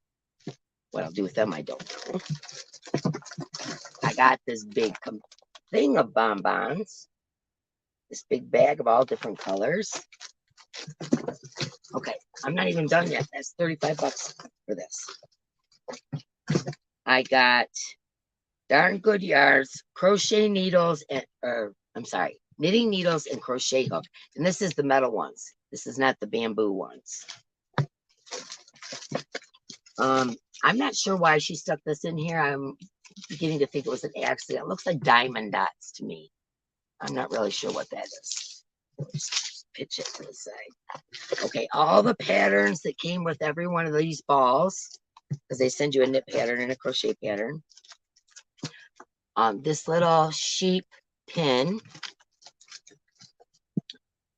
What I'll do with them, I don't know. I got this big thing of bonbons. This big bag of all different colors. Okay, I'm not even done yet. That's $35 for this. I got Darn Good Yarns, crochet needles, and knitting needles and crochet hook. And this is the metal ones. This is not the bamboo ones. I'm not sure why she stuck this in here. I'm beginning to think it was an accident. It looks like diamond dots to me. I'm not really sure what that is. Just pitch it to the side. Okay, all the patterns that came with every one of these balls, because they send you a knit pattern and a crochet pattern. This little sheep pin.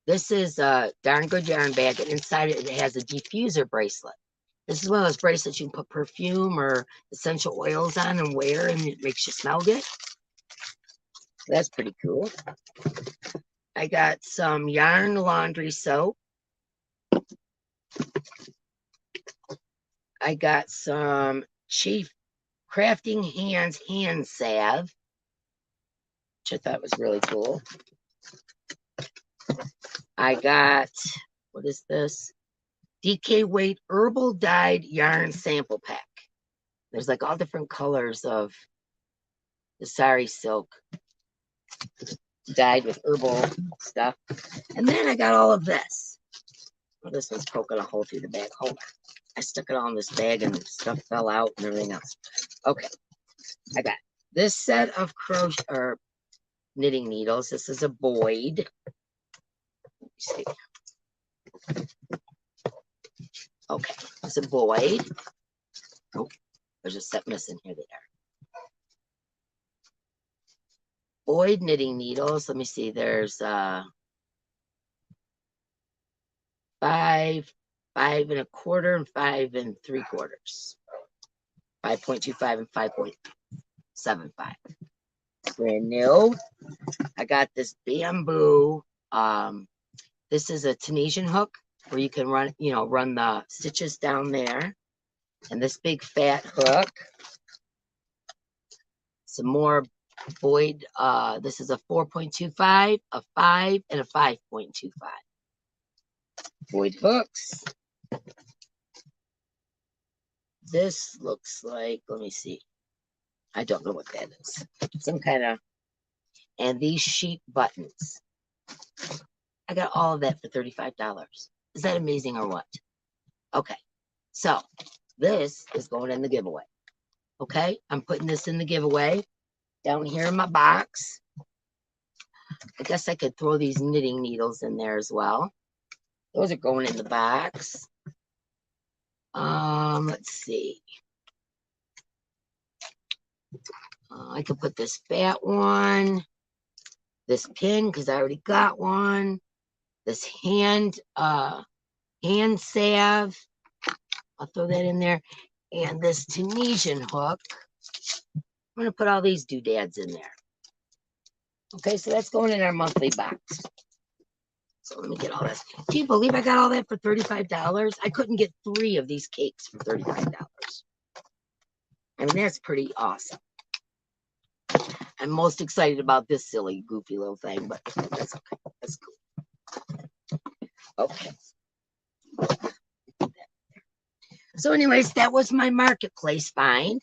This is a Darn Good Yarn bag, and inside it has a diffuser bracelet. This is one of those bracelets you can put perfume or essential oils on and wear, and it makes you smell good. That's pretty cool. I got some yarn laundry soap. I got some Chief Crafting Hands hand salve, which I thought was really cool. I got, what is this? DK Weight Herbal Dyed Yarn Sample Pack. There's like all different colors of the sari silk dyed with herbal stuff. And then I got all of this. Well, this one's poking a hole through the bag. Hold on. I stuck it all in this bag and stuff fell out and everything else. Okay. I got this set of crochet or knitting needles. This is a Boyd. Let me see. Okay. It's a Boyd. Oh, there's a set missing here. They are. Boyd knitting needles. Let me see. There's 5, 5 1/4, and 5 3/4. 5.25 and 5.75. brand new. I got this bamboo. This is a Tunisian hook where you can run, run the stitches down there. And this big fat hook. Some more void. This is a 4.25, a 5, and a 5.25. Void hooks. This looks like, let me see. I don't know what that is. Some kind of, and these sheep buttons. I got all of that for $35. Is that amazing or what? Okay. So this is going in the giveaway. Okay. I'm putting this in the giveaway down here in my box. I guess I could throw these knitting needles in there as well. Those are going in the box. Let's see. I could put this fat one, this pin, because I already got one. This hand salve. I'll throw that in there. And this Tunisian hook. I'm going to put all these doodads in there. Okay, so that's going in our monthly box. So let me get all this. Can you believe I got all that for $35? I couldn't get 3 of these cakes for $35. I mean, that's pretty awesome. I'm most excited about this silly, goofy little thing, but that's okay. That's cool. Okay. So anyways, that was my marketplace find.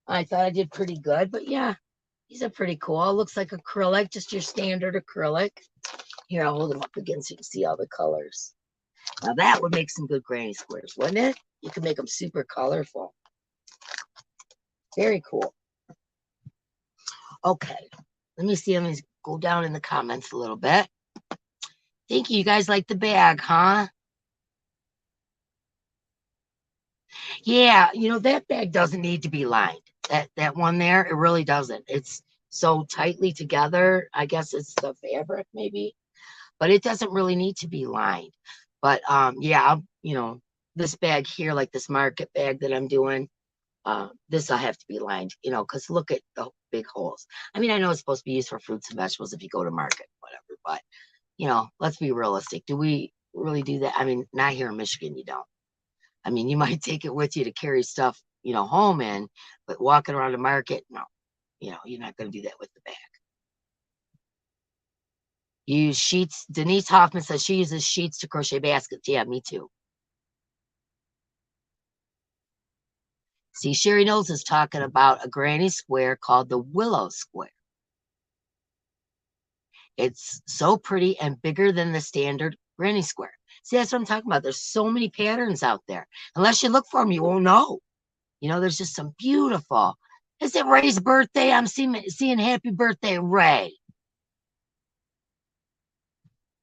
I thought I did pretty good, but yeah, these are pretty cool. It looks like acrylic, just your standard acrylic. Here, I'll hold them up again so you can see all the colors. Now that would make some good granny squares, wouldn't it? You could make them super colorful. Very cool. Okay, let me see. Let me go down in the comments a little bit. Thank you. You guys like the bag, huh? Yeah, that bag doesn't need to be lined. That one there, it really doesn't. It's so tightly together. I guess it's the fabric maybe, but it doesn't really need to be lined. But yeah, this bag here, like this market bag that I'm doing, this will have to be lined, because look at the big holes. I mean, I know it's supposed to be used for fruits and vegetables if you go to market, whatever, but let's be realistic. Do we really do that? I mean, not here in Michigan, you don't. I mean, you might take it with you to carry stuff, home in, but walking around the market, no, you're not going to do that with the bag. Use sheets. Denise Hoffman says she uses sheets to crochet baskets. Yeah, me too. See, Sherry Knowles is talking about a granny square called the Willow Square. It's so pretty and bigger than the standard granny square. See, that's what I'm talking about. There's so many patterns out there. Unless you look for them, you won't know. There's just some beautiful. Is it Ray's birthday? I'm seeing happy birthday, Ray.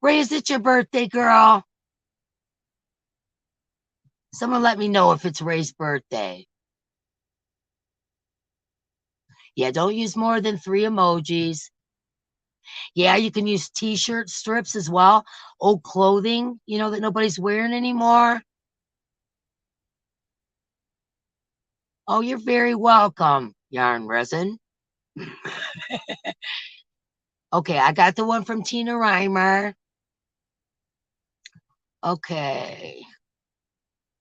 Ray, is it your birthday, girl? Someone let me know if it's Ray's birthday. Yeah, don't use more than 3 emojis. Yeah, you can use t-shirt strips as well. Old clothing, that nobody's wearing anymore. Oh, you're very welcome, Yarn Resin. Okay, I got the one from Tina Reimer. Okay.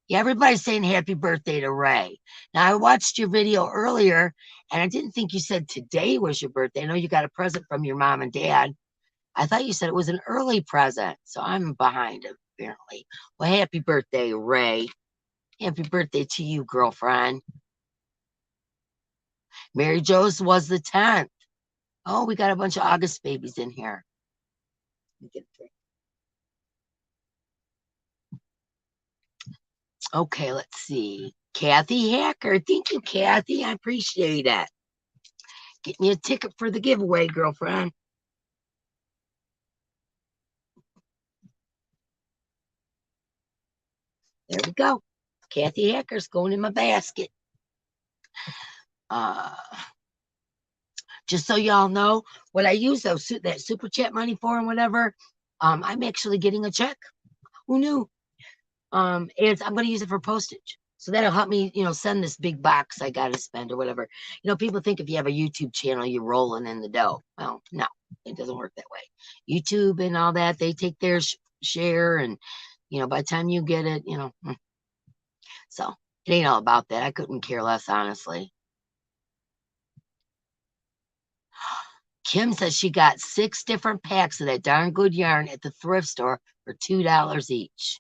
Yeah, everybody's saying happy birthday to Ray. Now, I watched your video earlier, and I didn't think you said today was your birthday. I know you got a present from your mom and dad. I thought you said it was an early present, so I'm behind, apparently. Well, happy birthday, Ray. Happy birthday to you, girlfriend. Mary Jo's was the 10th. Oh, we got a bunch of August babies in here. Okay, let's see. Kathy Hacker. Thank you, Kathy. I appreciate it. Get me a ticket for the giveaway, girlfriend. There we go. Kathy Hacker's going in my basket. Just so y'all know, what I use that super chat money for and whatever, I'm actually getting a check. Who knew? I'm going to use it for postage. So that'll help me, send this big box I got to spend or whatever. People think if you have a YouTube channel, you're rolling in the dough. Well, no, it doesn't work that way. YouTube and all that, they take their share, and, by the time you get it, so it ain't all about that. I couldn't care less, honestly. Kim says she got 6 different packs of that darn good yarn at the thrift store for $2 each.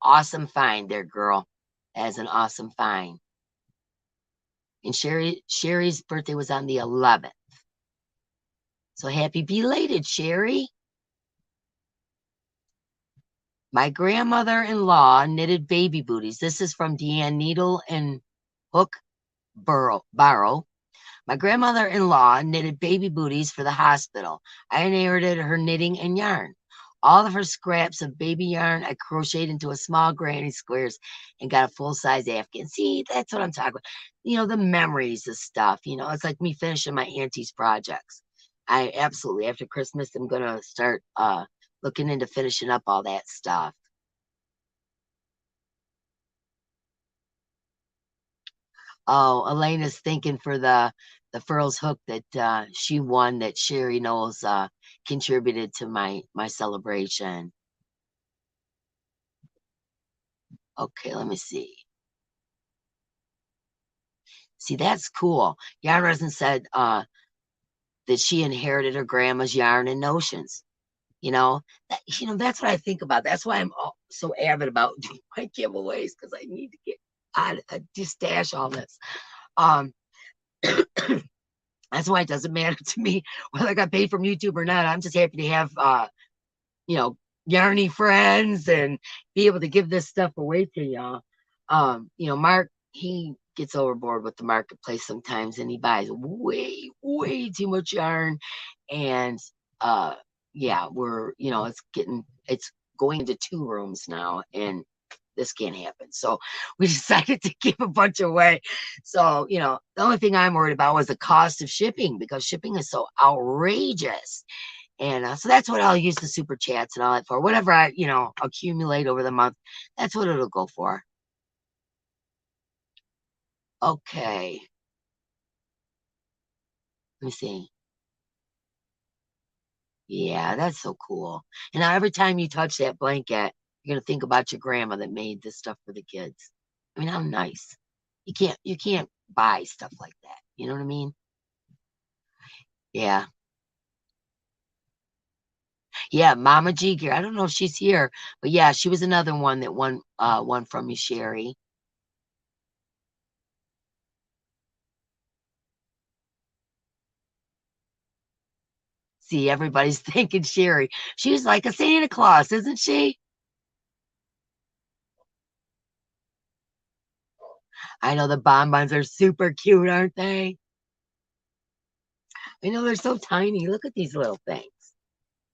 Awesome find there, girl. That is an awesome find. And Sherry's birthday was on the 11th. So happy belated, Sherry. My grandmother-in-law knitted baby booties. This is from Deanne Needle and Hook Barrow. My grandmother-in-law knitted baby booties for the hospital. I inherited her knitting and yarn. All of her scraps of baby yarn I crocheted into a small granny squares and got a full-size Afghan. See, that's what I'm talking about. The memories of stuff. It's like me finishing my auntie's projects. I absolutely, after Christmas, I'm going to start looking into finishing up all that stuff. Oh, Elena's thinking for the Furls hook that she won, that Sherry knows contributed to my celebration. Okay, let me see. See, that's cool. Yarn Resin said that she inherited her grandma's yarn and notions. That's what I think about. That's why I'm so avid about doing my giveaways, because I need to get to stash all this. That's why it doesn't matter to me whether I got paid from YouTube or not. I'm just happy to have yarny friends and be able to give this stuff away to y'all. Mark, he gets overboard with the marketplace sometimes, and he buys way too much yarn, and yeah, it's going into 2 rooms now, and this can't happen. So we decided to give a bunch away. So, the only thing I'm worried about was the cost of shipping, because shipping is so outrageous. And so that's what I'll use the super chats and all that for. Whatever I, accumulate over the month, that's what it'll go for. Okay. Let me see. Yeah, that's so cool. And now every time you touch that blanket, you're gonna think about your grandma that made this stuff for the kids. I mean, how nice. You can't buy stuff like that. You know what I mean? Yeah. Yeah, Mama G Gear. I don't know if she's here, but yeah, she was another one that won one from you, Sherry. See, everybody's thinking Sherry. She's like a Santa Claus, isn't she? I know the bonbons are super cute, aren't they? I know they're so tiny. Look at these little things.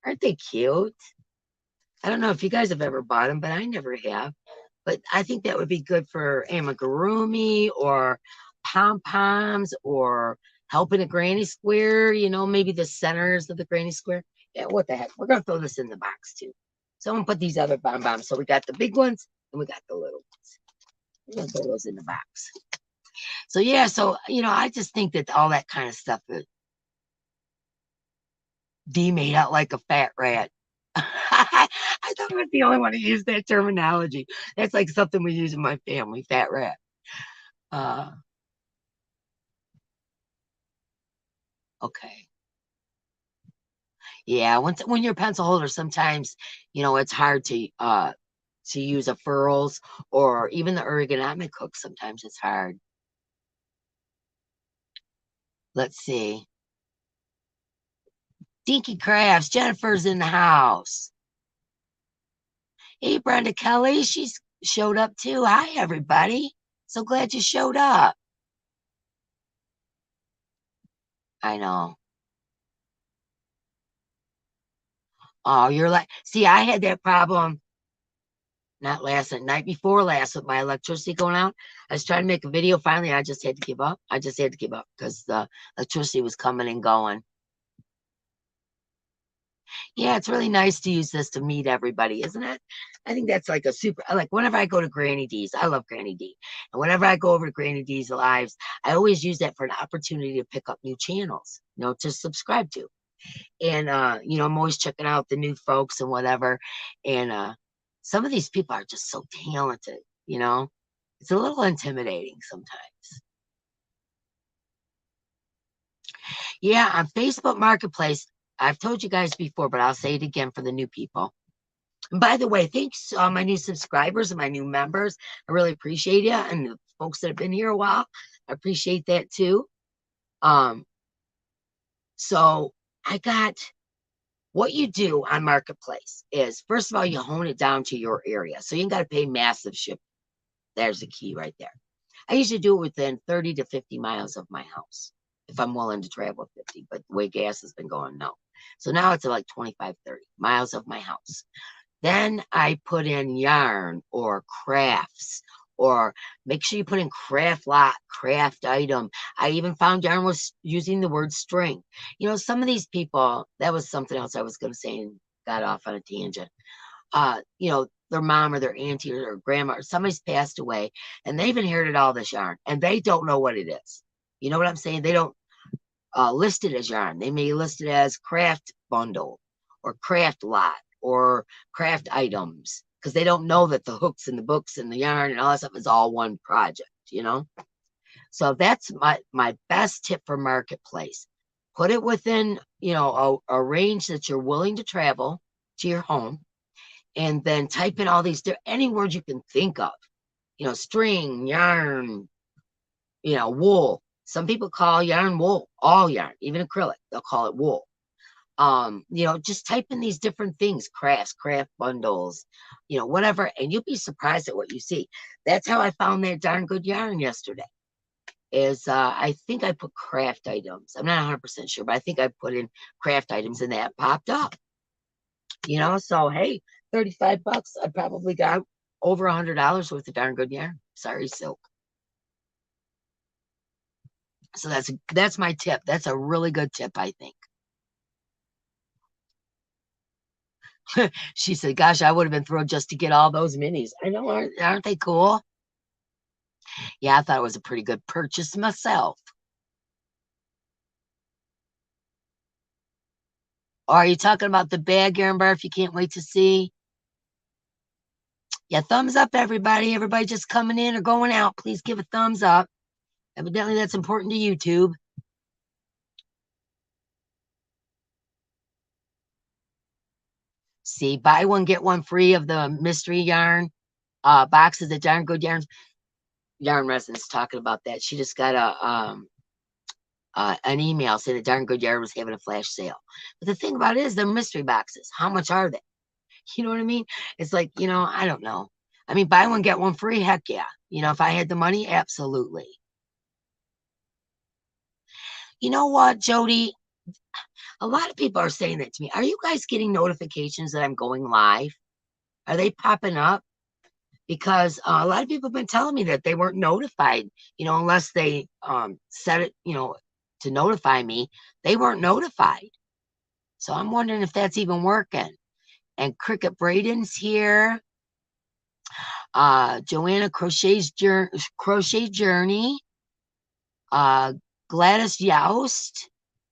Aren't they cute? I don't know if you guys have ever bought them, but I never have. But I think that would be good for amigurumi or pom-poms or helping a granny square, maybe the centers of the granny square. Yeah, what the heck? We're going to throw this in the box too. So I'm going to put these other bonbons. So we got the big ones and we got the little ones. We're going to throw those in the box. So yeah, so, I just think that all that kind of stuff, D made out like a fat rat. I thought I was the only one to use that terminology. That's like something we use in my family, fat rat. Okay. Yeah, when you're a pencil holder, sometimes it's hard to use a furls or even the ergonomic hook. Sometimes it's hard. Let's see. Dinky Crafts, Jennifer's in the house. Hey, Brenda Kelly, she's showed up too. Hi, everybody. So glad you showed up. I know. Oh, you're like, see, I had that problem not last night before last with my electricity going out. I was trying to make a video. Finally, I just had to give up. I just had to give up because the electricity was coming and going. Yeah, it's really nice to use this to meet everybody, isn't it? I think that's like a super, like whenever I go to Granny D's, I love Granny D. And whenever I go over to Granny D's Lives, I always use that for an opportunity to pick up new channels, to subscribe to. And, I'm always checking out the new folks and whatever. And some of these people are just so talented, it's a little intimidating sometimes. Yeah, on Facebook Marketplace, I've told you guys before, but I'll say it again for the new people. And by the way, thanks my new subscribers and my new members. I really appreciate you. And the folks that have been here a while, I appreciate that too. So I got what you do on Marketplace is, first of all, you hone it down to your area. So you ain't got to pay massive shipping. There's the key right there. I usually do it within 30 to 50 miles of my house if I'm willing to travel 50, but the way gas has been going, no. So now it's like 25, 30 miles of my house. Then I put in yarn or crafts, or make sure you put in craft lot, craft item. I even found yarn was using the word string. Some of these people, that was something else I was going to say and got off on a tangent. Their mom or their auntie or their grandma or somebody's passed away and they've inherited all this yarn and they don't know what it is. You know what I'm saying? They don't list it as yarn. They may list it as craft bundle or craft lot or craft items because they don't know that the hooks and the books and the yarn and all that stuff is all one project, So that's my best tip for Marketplace. Put it within, a range that you're willing to travel to your home, and then type in all these, any words you can think of, string, yarn, wool. Some people call yarn wool, all yarn, even acrylic, they'll call it wool. Just type in these different things, crafts, craft bundles, whatever, and you'll be surprised at what you see. That's how I found that darn good yarn yesterday. I think I put craft items. I'm not 100% sure, but I think I put in craft items and that popped up. So hey, $35, I probably got over $100 worth of darn good yarn. Sorry, silk. So that's my tip. That's a really good tip, I think. She said, gosh, I would have been thrilled just to get all those minis. I know, aren't they cool? Yeah, I thought it was a pretty good purchase myself. Or are you talking about the bag, Aaron Bar, if you can't wait to see? Yeah, thumbs up, everybody. Everybody just coming in or going out, please give a thumbs up. Evidently, that's important to YouTube. See, buy one, get one free of the mystery yarn boxes at Darn Good Yarns. Yarn Residence talking about that. She just got an email saying that Darn Good Yarn was having a flash sale. But the thing about it is they're mystery boxes. How much are they? You know what I mean? It's like, I don't know. I mean, buy one, get one free. Heck yeah. If I had the money, absolutely. You know what, Jody? A lot of people are saying that to me. Are you guys getting notifications that I'm going live? Are they popping up? Because a lot of people have been telling me that they weren't notified, unless they set it, to notify me. They weren't notified. So I'm wondering if that's even working. And Cricket Braden's here. Joanna Crochet Journey. Gladys Youst.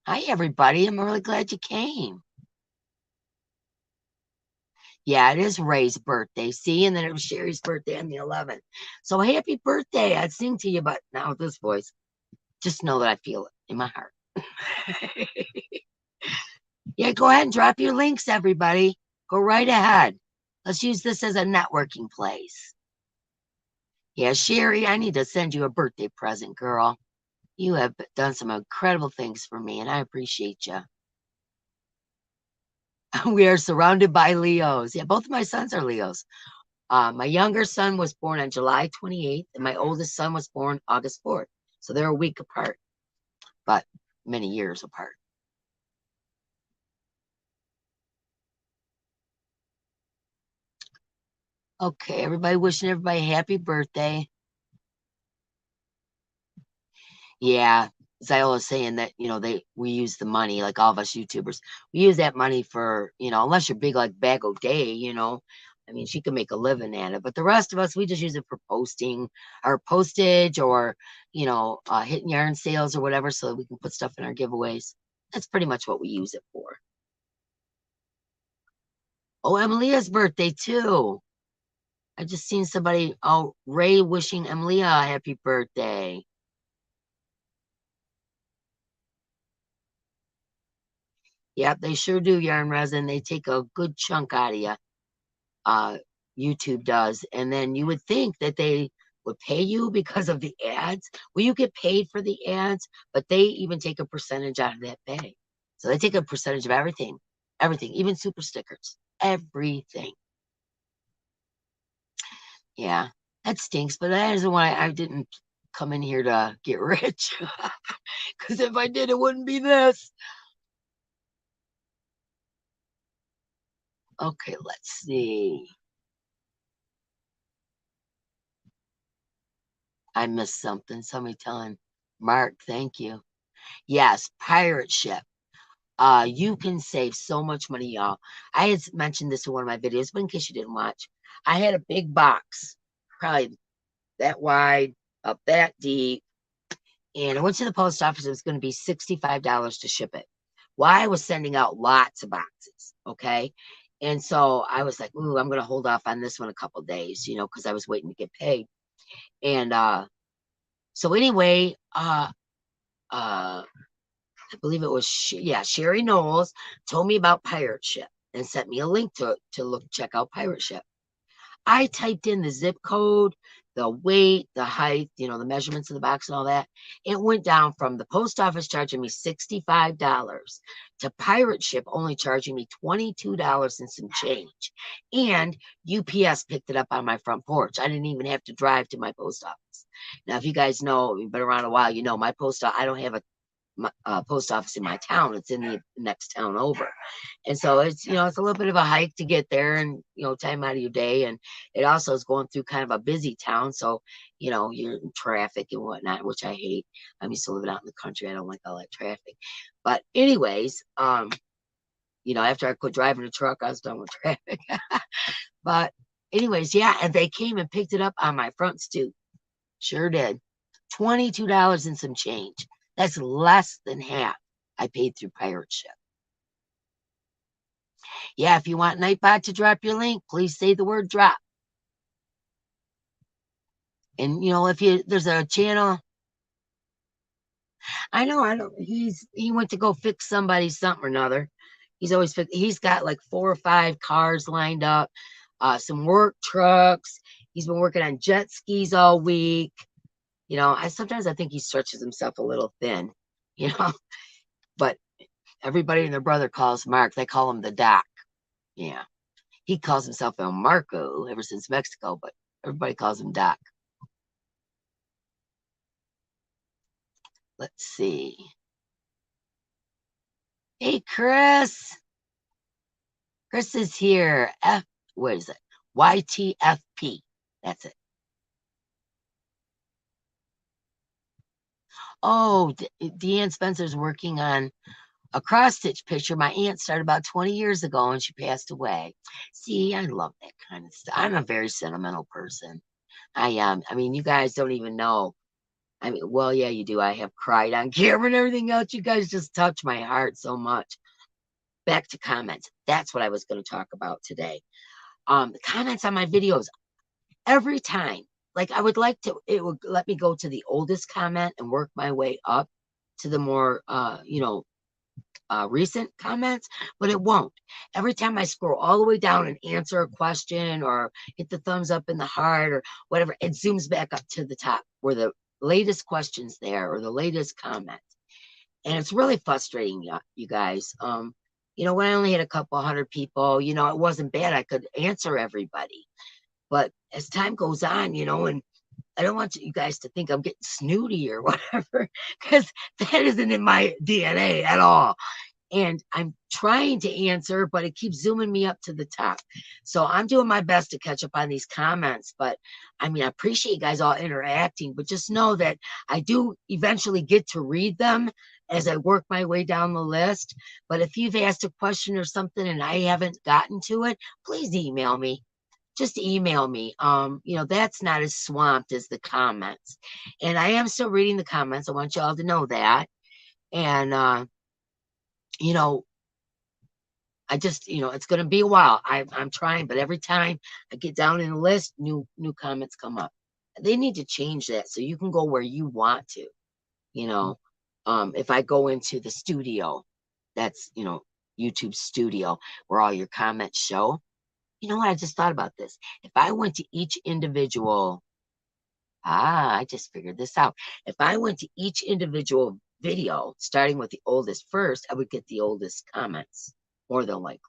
Hi, everybody. I'm really glad you came. Yeah, it is Ray's birthday. See, and then it was Sherry's birthday on the 11th. So happy birthday. I'd sing to you, but now with this voice, just know that I feel it in my heart. Yeah, go ahead and drop your links, everybody. Go right ahead. Let's use this as a networking place. Yeah, Sherry, I need to send you a birthday present, girl. You have done some incredible things for me, and I appreciate you. We are surrounded by Leos. Yeah, both of my sons are Leos. My younger son was born on July 28th, and my oldest son was born August 4th. So they're a week apart, but many years apart. Okay, everybody wishing everybody happy birthday. Yeah, Ziola's saying that, you know, we use the money, like all of us YouTubers, we use that money for, you know, unless you're big like Bag O' Day, you know, I mean, she can make a living at it, but the rest of us, we just use it for posting our postage or, you know, hitting yarn sales or whatever, so that we can put stuff in our giveaways. That's pretty much what we use it for. Oh, Emilia's birthday too. I just seen somebody, oh, Ray wishing Emilia a happy birthday. Yep, they sure do, yarn resin. They take a good chunk out of you. YouTube does. And then you would think that they would pay you because of the ads. Well, you get paid for the ads, but they even take a percentage out of that pay. So they take a percentage of everything, even super stickers, everything. Yeah, that stinks. But that is why I didn't come in here to get rich. Because if I did, it wouldn't be this. Okay, let's see. I missed something. Somebody telling Mark, thank you. Yes, pirate ship. You can save so much money, y'all. I had mentioned this in one of my videos, but in case you didn't watch, I had a big box, probably that wide, up that deep, and I went to the post office. It was going to be $65 to ship it. Why I was sending out lots of boxes, okay? And so I was like, ooh, I'm going to hold off on this one a couple days, you know, because I was waiting to get paid. And so anyway, I believe it was, Sherry Knowles told me about Pirate Ship and sent me a link to check out Pirate Ship. I typed in the zip code, the weight, the height, you know, the measurements of the box and all that. It went down from the post office charging me $65 to Pirate Ship only charging me $22 and some change. And UPS picked it up on my front porch. I didn't even have to drive to my post office. Now, if you guys know, you've been around a while, you know, my I don't have a post office in my town. It's in the next town over. And so it's, you know, it's a little bit of a hike to get there and, you know, time out of your day. And it also is going through kind of a busy town. So, you know, you're in traffic and whatnot, which I hate. I'm used to living out in the country. I don't like all that traffic. But anyways, you know, after I quit driving a truck, I was done with traffic. But anyways, yeah, and they came and picked it up on my front stoop. Sure did. $22 and some change. That's less than half I paid through Pirate Ship. Yeah, if you want Nightbot to drop your link, please say the word drop. And you know, if there's a channel, I don't. He went to go fix somebody's something or another. He's got like 4 or 5 cars lined up, some work trucks. He's been working on jet skis all week. You know, sometimes I think he stretches himself a little thin, you know, but everybody and their brother calls Mark. They call him the Doc. Yeah. He calls himself El Marco ever since Mexico, but everybody calls him Doc. Let's see. Hey, Chris. Chris is here. What is it? YTFP. That's it. Oh, Deanne Spencer's working on a cross stitch picture my aunt started about 20 years ago and she passed away. See, I love that kind of stuff. I'm a very sentimental person. I am. I mean, you guys don't even know. I mean, well, yeah, you do. I have cried on camera and everything else. You guys just touch my heart so much. Back to comments. That's what I was going to talk about today. The comments on my videos. Every time, like I would like to, it would let me go to the oldest comment and work my way up to the more, recent comments, but it won't. Every time I scroll all the way down and answer a question or hit the thumbs up in the heart or whatever, it zooms back up to the top where the latest questions there or the latest comments. And it's really frustrating, you guys. You know, when I only had a couple 100 people, you know, it wasn't bad. I could answer everybody. But as time goes on, you know, and I don't want you guys to think I'm getting snooty or whatever, because that isn't in my DNA at all. and I'm trying to answer, but it keeps zooming me up to the top. So I'm doing my best to catch up on these comments. But I mean, I appreciate you guys all interacting, but just know that I do eventually get to read them as I work my way down the list. But if you've asked a question or something and I haven't gotten to it, please email me. Just email me. That's not as swamped as the comments. And I am still reading the comments. I want y'all to know that. And you know, I just, it's going to be a while. I'm trying, but every time I get down in the list, new comments come up. They need to change that so you can go where you want to. If I go into the studio, that's YouTube studio where all your comments show. You know what? I just thought about this. If I went to each individual, I just figured this out. If I went to each individual video, starting with the oldest first, I would get the oldest comments more than likely,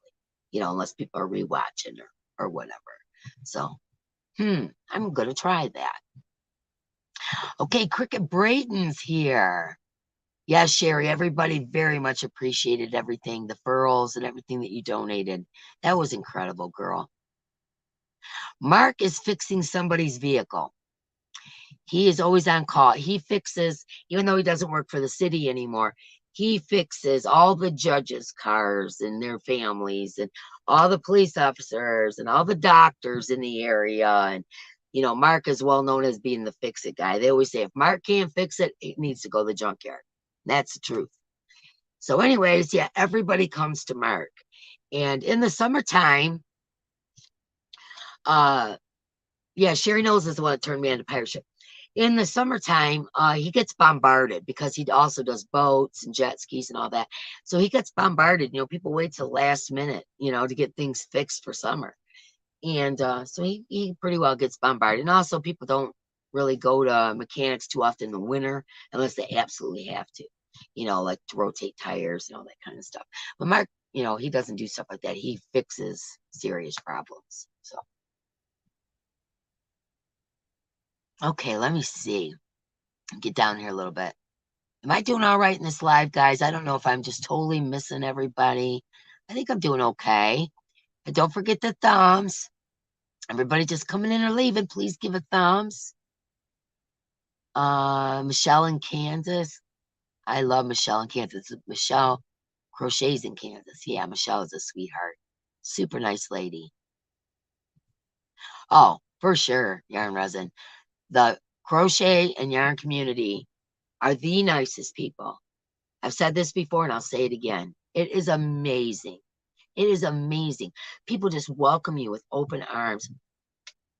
unless people are rewatching or whatever. So, I'm going to try that. Okay, Cricket Braden's here. Yes, Sherry, everybody very much appreciated everything, the furls and everything that you donated. That was incredible, girl. Mark is fixing somebody's vehicle. He is always on call. He fixes, even though he doesn't work for the city anymore, he fixes all the judges' cars and their families and all the police officers and all the doctors in the area. And, Mark is well known as being the fix-it guy. They always say, if Mark can't fix it, it needs to go to the junkyard. That's the truth. So anyways, yeah, everybody comes to Mark. And in the summertime, Sherry knows is the one that turned me into pirate ship. In the summertime, he gets bombarded because he also does boats and jet skis and all that. So he gets bombarded. People wait till the last minute, to get things fixed for summer. And so he pretty well gets bombarded. And also people don't really go to mechanics too often in the winter unless they absolutely have to, like to rotate tires and all that kind of stuff. But Mark, he doesn't do stuff like that. He fixes serious problems. So. Okay, let me see. Get down here a little bit. Am I doing all right in this live, guys? I don't know if I'm just totally missing everybody. I think I'm doing okay. But don't forget the thumbs. Everybody just coming in or leaving, please give a thumbs. Michelle in Kansas. I love Michelle in Kansas. Michelle crochets in Kansas. Yeah, Michelle is a sweetheart. Super nice lady. Oh, for sure, Yarn Resin. The crochet and yarn community are the nicest people. I've said this before and I'll say it again. It is amazing. It is amazing. People just welcome you with open arms,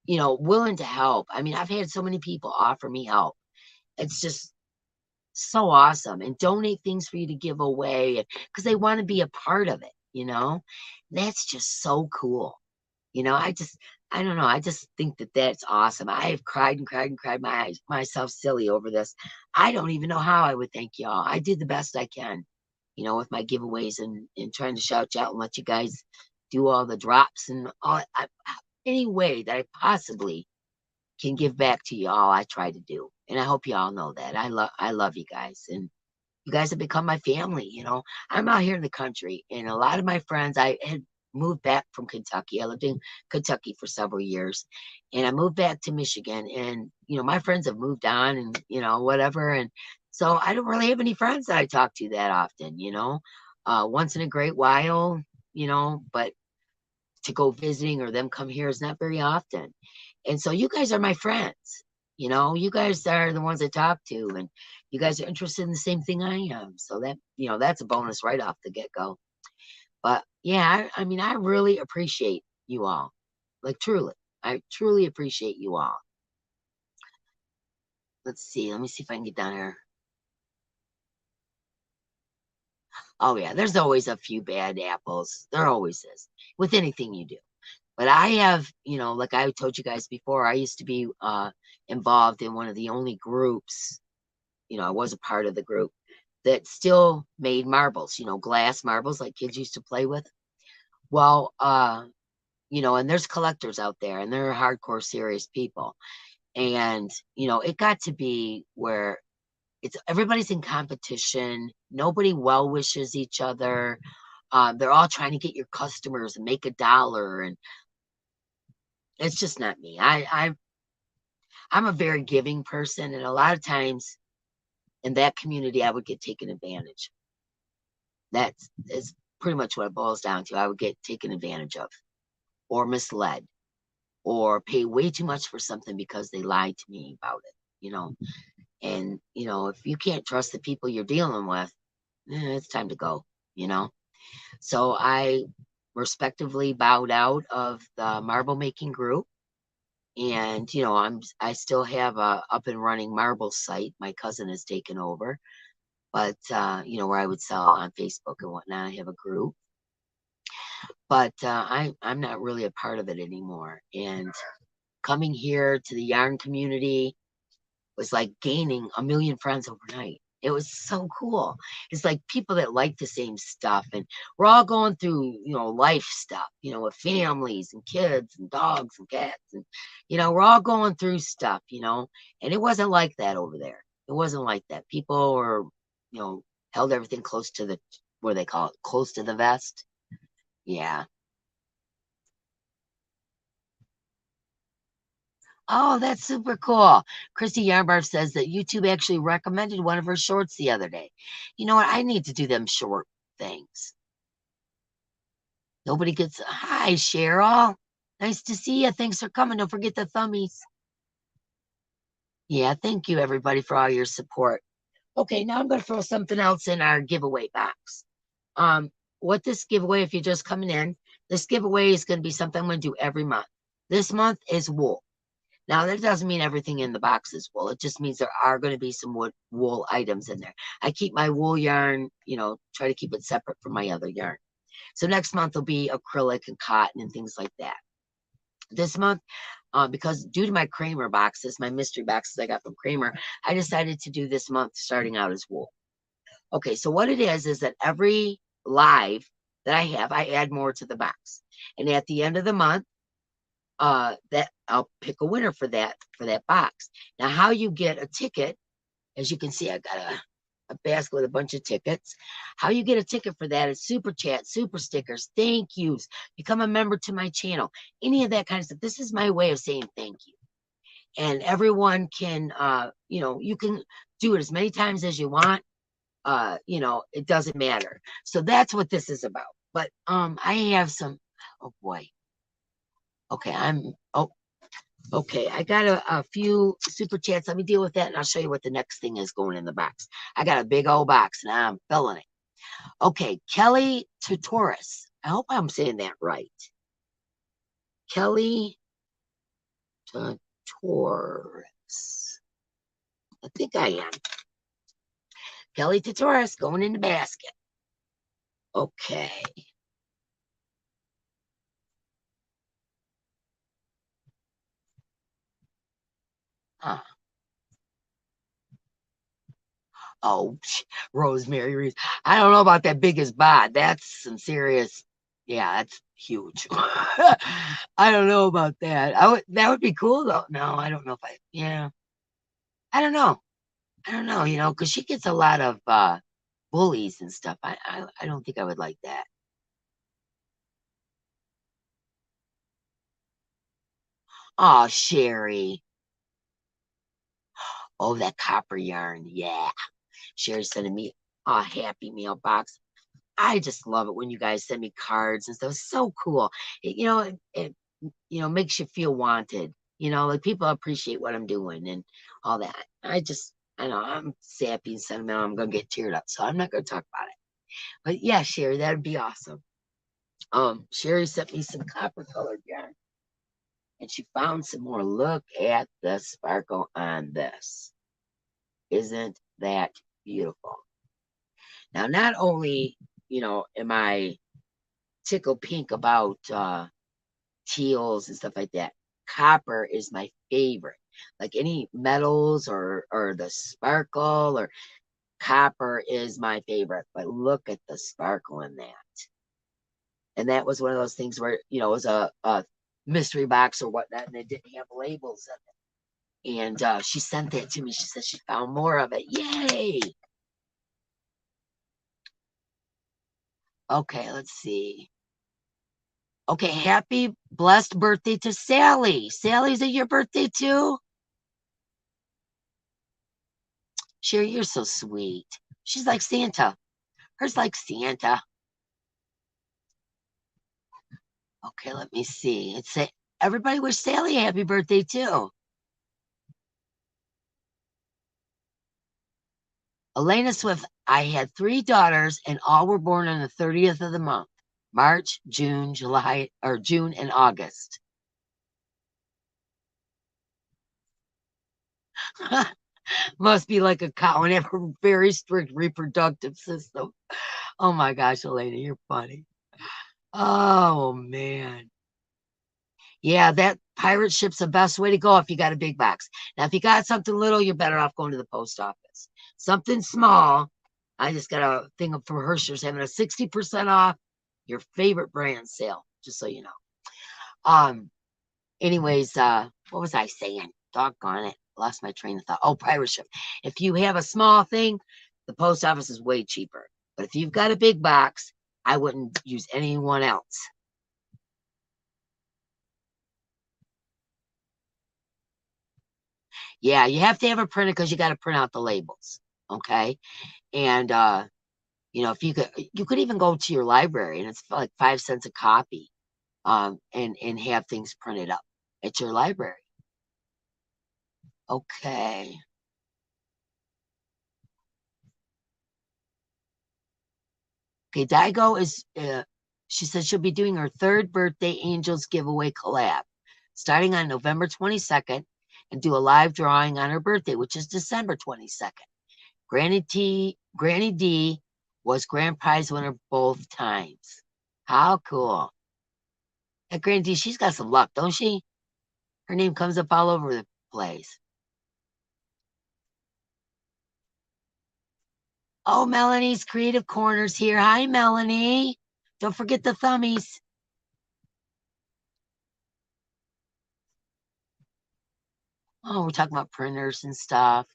willing to help. I mean, I've had so many people offer me help. It's just so awesome, and donate things for you to give away because they want to be a part of it. That's just so cool. I don't know. I just think that that's awesome. I have cried and cried and cried myself silly over this. I don't even know how I would thank y'all. I did the best I can, with my giveaways and trying to shout you out and let you guys do all the drops and all any way that I possibly can give back to y'all. I try to do, and I hope y'all know that I love you guys, and you guys have become my family. I'm out here in the country, and a lot of my friends, I had moved back from Kentucky. I lived in Kentucky for several years, and I moved back to Michigan, and my friends have moved on and whatever, and so I don't really have any friends that I talk to that often. Once in a great while, but to go visiting or them come here is not very often. And so you guys are my friends. You guys are the ones I talk to, and you guys are interested in the same thing I am. So that, that's a bonus right off the get-go. But yeah, I mean, I really appreciate you all. Like, truly. I truly appreciate you all. Let's see. Let me see if I can get down here. Oh, yeah. There's always a few bad apples. There always is. With anything you do. But I have, like I told you guys before, I used to be involved in one of the only groups. I was a part of the group that still made marbles, glass marbles like kids used to play with. Well, and there's collectors out there, and they're hardcore serious people. And, it got to be where everybody's in competition Nobody well wishes each other. They're all trying to get your customers and make $1, and it's just not me. I'm a very giving person, and a lot of times in that community, I would get taken advantage. Is pretty much what it boils down to. I would get taken advantage of, or misled, or pay way too much for something because they lied to me about it. And if you can't trust the people you're dealing with, it's time to go. So I respectively bowed out of the marble making group. And I still have a up and running marble site my cousin has taken over, but where I would sell on Facebook and whatnot. I have a group, but I'm not really a part of it anymore. And coming here to the yarn community was like gaining 1 million friends overnight. It was so cool. It's like people that like the same stuff, and we're all going through, life stuff, with families and kids and dogs and cats, and we're all going through stuff, and it wasn't like that over there. It wasn't like that. People were, held everything close to the, what do they call it, close to the vest. Yeah. Oh, that's super cool. Christy Yarnbarf says that YouTube actually recommended one of her shorts the other day. You know what? I need to do them short things. Nobody gets. Hi, Cheryl. Nice to see you. Thanks for coming. Don't forget the thummies. Yeah, thank you, everybody, for all your support. Okay, now I'm going to throw something else in our giveaway box. What this giveaway, if you're just coming in, this giveaway is going to be something I'm going to do every month. This month is wool. Now, that doesn't mean everything in the box is wool. It just means there are going to be some wool items in there. I keep my wool yarn, try to keep it separate from my other yarn. So next month will be acrylic and cotton and things like that. This month, because due to my Kramer boxes, my mystery boxes I got from Kramer, I decided to do this month starting out as wool. Okay, so what it is that every live that I have, I add more to the box. And at the end of the month, that I'll pick a winner for that box. Now, how you get a ticket, as you can see, I got a basket with a bunch of tickets. How you get a ticket for that is super chat, super stickers, thank yous, become a member to my channel, any of that kind of stuff. This is my way of saying thank you. And everyone can, you can do it as many times as you want. It doesn't matter. So that's what this is about. But I have some, oh boy. Okay, okay. I got a few super chats. Let me deal with that, and I'll show you what the next thing is going in the box. I got a big old box, and I'm filling it. Okay, Kelly Tutoris. I hope I'm saying that right. Kelly Tutoris. I think I am. Kelly Tutoris going in the basket. Okay. Huh. Oh, Rosemary Reeves. I don't know about that biggest bod. That's some serious. Yeah, that's huge. I don't know about that. That would be cool though. No, I don't know if yeah. I don't know. I don't know, because she gets a lot of bullies and stuff. I don't think I would like that. Oh, Sherry. Oh, that copper yarn. Yeah. Sherry sending me a happy mail box. I just love it when you guys send me cards and stuff. It's so cool. It makes you feel wanted. Like people appreciate what I'm doing and all that. I know I'm sappy and sentimental. I'm gonna get teared up, so I'm not gonna talk about it. But yeah, Sherry, that'd be awesome. Sherry sent me some copper colored yarn, and she found some more. Look at the sparkle on this. Isn't that beautiful? Now, not only am I tickled pink about teals and stuff like that. Copper is my favorite. Like any metals or the sparkle or copper is my favorite. But look at the sparkle in that. And that was one of those things where, it was a mystery box or whatnot, and it didn't have labels in it. And she sent that to me. She said she found more of it. Yay! Okay, let's see. Okay, happy blessed birthday to Sally. Sally, is it your birthday too? Sherry, you're so sweet. She's like Santa. Hers like Santa. Okay, let me see. It's a, everybody wish Sally a happy birthday too. Elena Swift, I had 3 daughters and all were born on the 30th of the month. March, June, July, or June and August. Must be like a cow and have a very strict reproductive system. Oh my gosh, Elena, you're funny. Oh man. Yeah, that pirate ship's the best way to go if you got a big box. Now, if you got something little, you're better off going to the post office. Something small, I just got a thing from Hershey's having a 60% off your favorite brand sale, just so you know. Anyways, what was I saying? Doggone it. Lost my train of thought. Oh, pirate ship. If you have a small thing, the post office is way cheaper. But if you've got a big box, I wouldn't use anyone else. Yeah, you have to have a printer because you got to print out the labels. Okay. And you know, if you could even go to your library and it's like 5 cents a copy, and have things printed up at your library. Okay. Okay, Daigo is she says she'll be doing her 3rd birthday Angels giveaway collab starting on November 22nd and do a live drawing on her birthday, which is December 22nd. Granny D was grand prize winner both times. How cool. That Granny D, she's got some luck, don't she? Her name comes up all over the place. Oh, Melanie's Creative Corners here. Hi, Melanie. Don't forget the thummies. Oh, we're talking about printers and stuff.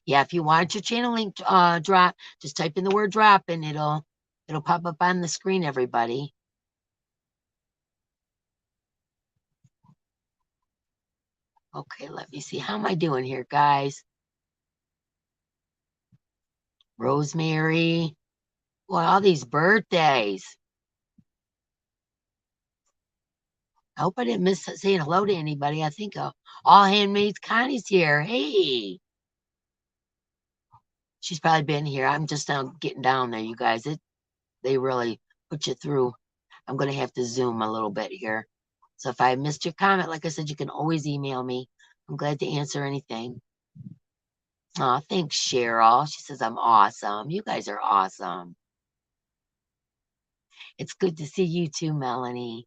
Yeah, if you want your channel link drop, just type in the word drop and it'll pop up on the screen, everybody. Okay, let me see. How am I doing here, guys? Rosemary. Well, all these birthdays. I hope I didn't miss saying hello to anybody. I think all handmaids Connie's here. Hey. She's probably been here. I'm just now getting down there, you guys. They really put you through. I'm gonna have to zoom a little bit here. So if I missed your comment, like I said, you can always email me. I'm glad to answer anything. Oh, thanks, Cheryl. She says I'm awesome. You guys are awesome. It's good to see you too, Melanie.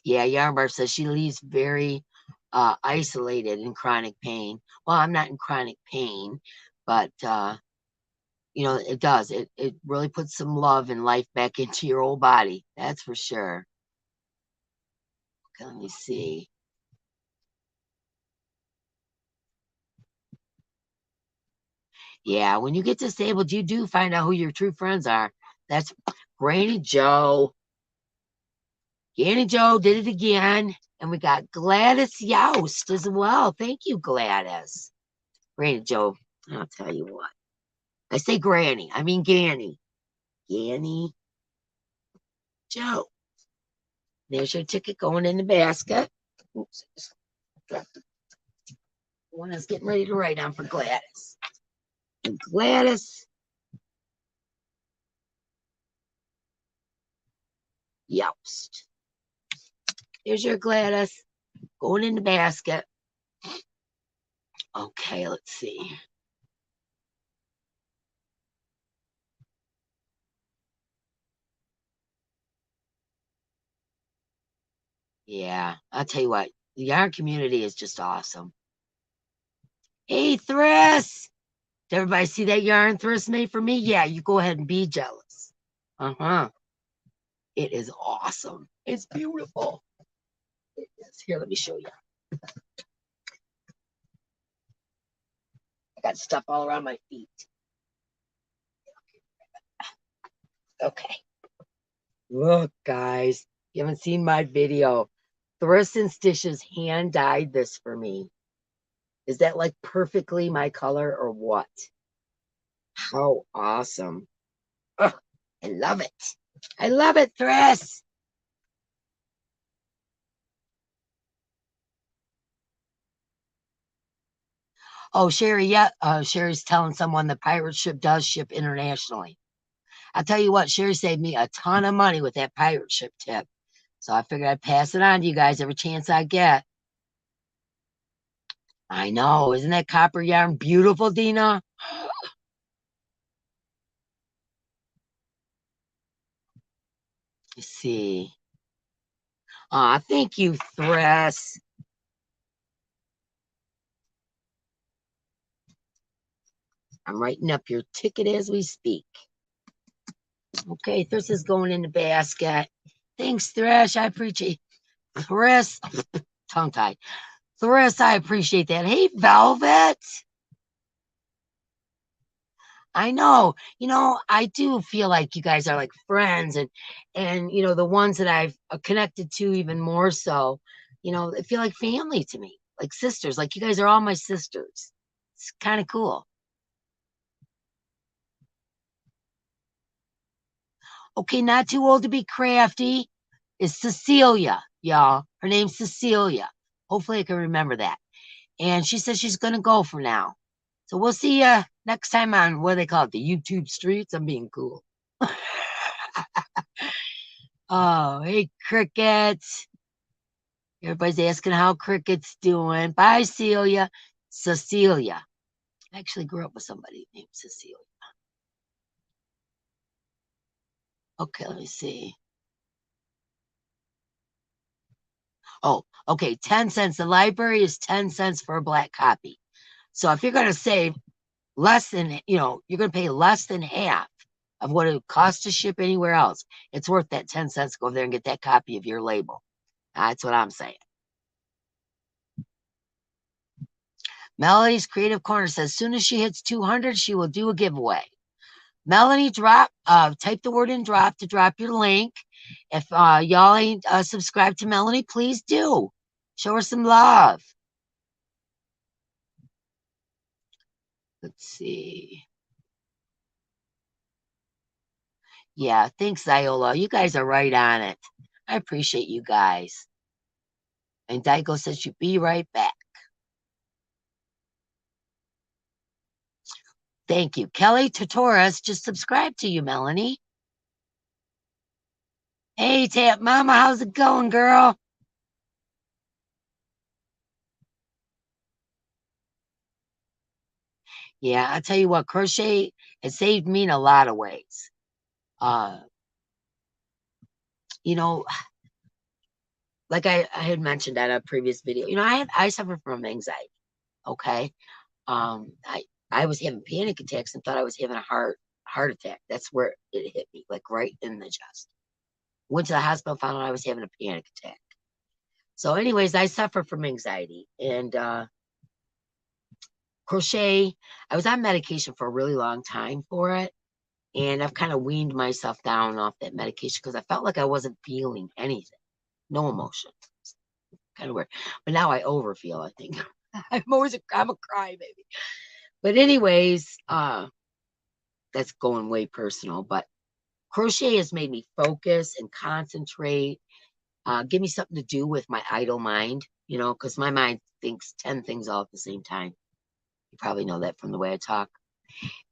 Yeah, Yarnbar says she leaves very isolated in chronic pain. Well, I'm not in chronic pain, but you know, it does. It really puts some love and life back into your old body. That's for sure. Okay, let me see. Yeah, when you get disabled, you do find out who your true friends are. That's Granny Joe. Granny Joe did it again. And we got Gladys Youst as well. Thank you, Gladys. Granny Joe, I'll tell you what. I say Granny, I mean Ganny. Ganny Joe. There's your ticket going in the basket. Oops. Dropped the one I was getting ready to write on for Gladys. And Gladys Youst. Here's your Gladys going in the basket. Okay, let's see. Yeah, I'll tell you what, the yarn community is just awesome. Hey, Thriss! Did everybody see that yarn Thriss made for me? Yeah, you go ahead and be jealous. Uh-huh. It is awesome. It's beautiful. It is. Here, let me show you. I got stuff all around my feet. Okay. Look, guys, you haven't seen my video. Thriss and Stitches hand dyed this for me. Is that like perfectly my color or what? How awesome. Oh, I love it. I love it, Thriss. Oh, Sherry, yeah. Sherry's telling someone the pirate ship does ship internationally. I'll tell you what, Sherry saved me a ton of money with that pirate ship tip. So I figured I'd pass it on to you guys every chance I get. I know. Isn't that copper yarn beautiful, Dina? Let's see. Aw, thank you, Thriss. I'm writing up your ticket as we speak. Okay, Thriss is going in the basket. Thanks, Thriss. I appreciate Thriss. Tongue tied. Thriss, I appreciate that. Hey, Velvet. I know. I do feel like you guys are like friends and the ones that I've connected to even more so, they feel like family to me, like sisters. Like you guys are all my sisters. It's kind of cool. Okay, not too old to be crafty. Is Cecilia, y'all. Her name's Cecilia. Hopefully I can remember that. And she says she's gonna go for now. So we'll see you next time on what do they call it? The YouTube streets. I'm being cool. Oh, hey, Cricket. Everybody's asking how Cricket's doing. Bye, Celia. Cecilia. I actually grew up with somebody named Cecilia. Okay, let me see. Oh, okay, 10 cents. The library is 10 cents for a black copy. So if you're going to save less than, you're going to pay less than half of what it would cost to ship anywhere else, it's worth that 10 cents. Go there and get that copy of your label. That's what I'm saying. Melody's Creative Corner says, as soon as she hits 200, she will do a giveaway. Melanie, type the word in drop to drop your link. If y'all ain't subscribed to Melanie, please do. Show her some love. Let's see. Yeah, thanks, Iola. You guys are right on it. I appreciate you guys. And Daiko says she'll be right back. Thank you. Kelly Torres just subscribed to you, Melanie. Hey, Tap Mama, how's it going, girl? Yeah, I tell you what, crochet has saved me in a lot of ways. Uh, you know, like I had mentioned at a previous video, I suffer from anxiety. Okay. I was having panic attacks and thought I was having a heart attack. That's where it hit me, like right in the chest. Went to the hospital, found out I was having a panic attack. So, anyways, I suffer from anxiety and crochet. I was on medication for a really long time for it. And I've kind of weaned myself down off that medication because I felt like I wasn't feeling anything, no emotion. Kind of weird. But now I overfeel, I think. I'm a crybaby. But anyways, that's going way personal. But crochet has made me focus and concentrate. Give me something to do with my idle mind, because my mind thinks 10 things all at the same time. You probably know that from the way I talk.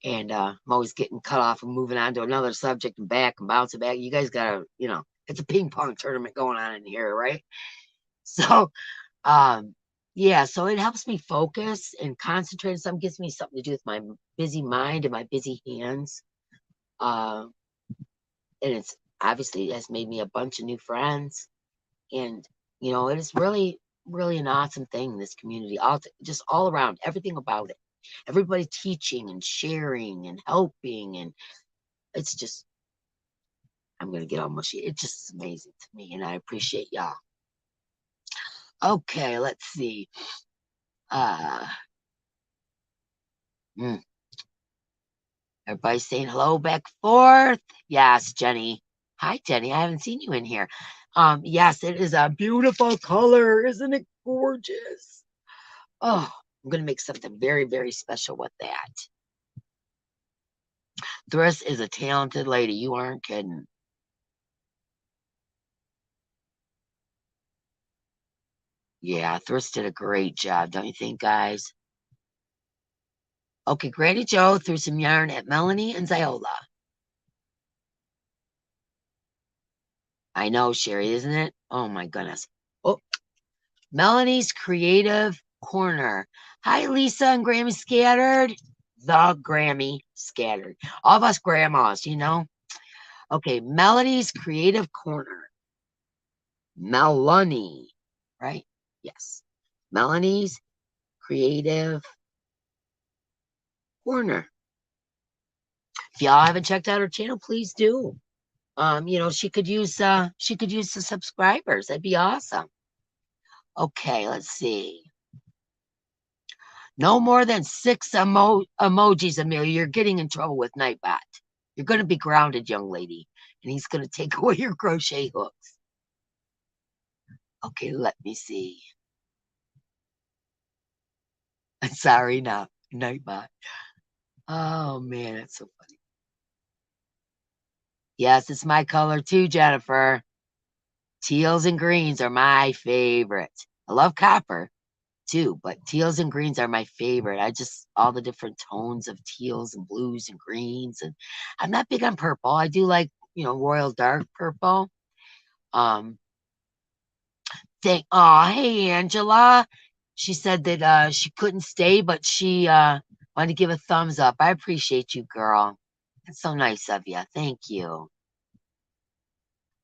And I'm always getting cut off and moving on to another subject and back and bouncing back. You guys gotta, it's a ping pong tournament going on in here, right? So, yeah, so it helps me focus and concentrate. Some gives me something to do with my busy mind and my busy hands. And it's obviously has made me a bunch of new friends. And, it is really, really an awesome thing, this community, just all around, everything about it. Everybody teaching and sharing and helping. And it's just, I'm going to get all mushy. It's just amazing to me. And I appreciate y'all. Okay, let's see. Mm. Everybody's saying hello back forth. Yes, Jenny. Hi, Jenny. I haven't seen you in here. Yes, it is a beautiful color. Isn't it gorgeous? Oh, I'm going to make something very, very special with that. Thriss is a talented lady. You aren't kidding. Yeah, Thriss did a great job, don't you think, guys? Okay, Granny Joe threw some yarn at Melanie and Ziola. I know, Sherry, isn't it? Oh, my goodness. Oh, Melanie's Creative Corner. Hi, Lisa and Grammy Scattered. The Grammy Scattered. All of us grandmas, you know? Okay, Melody's Creative Corner. Melanie, right? Yes. Melanie's Creative Corner. If y'all haven't checked out her channel, please do. You know, she could use the subscribers. That'd be awesome. Okay, let's see. No more than 6 emojis, Amelia. You're getting in trouble with Nightbot. You're going to be grounded, young lady, and he's going to take away your crochet hooks. Okay, let me see. I'm sorry, no, Nightbot. Oh man, that's so funny. Yes, it's my color too, Jennifer. Teals and greens are my favorite. I love copper too, but teals and greens are my favorite. I just all the different tones of teals and blues and greens, and I'm not big on purple. I do like, you know, royal dark purple. Um, oh, hey Angela. She said that she couldn't stay, but she wanted to give a thumbs up. I appreciate you, girl. That's so nice of you. Thank you.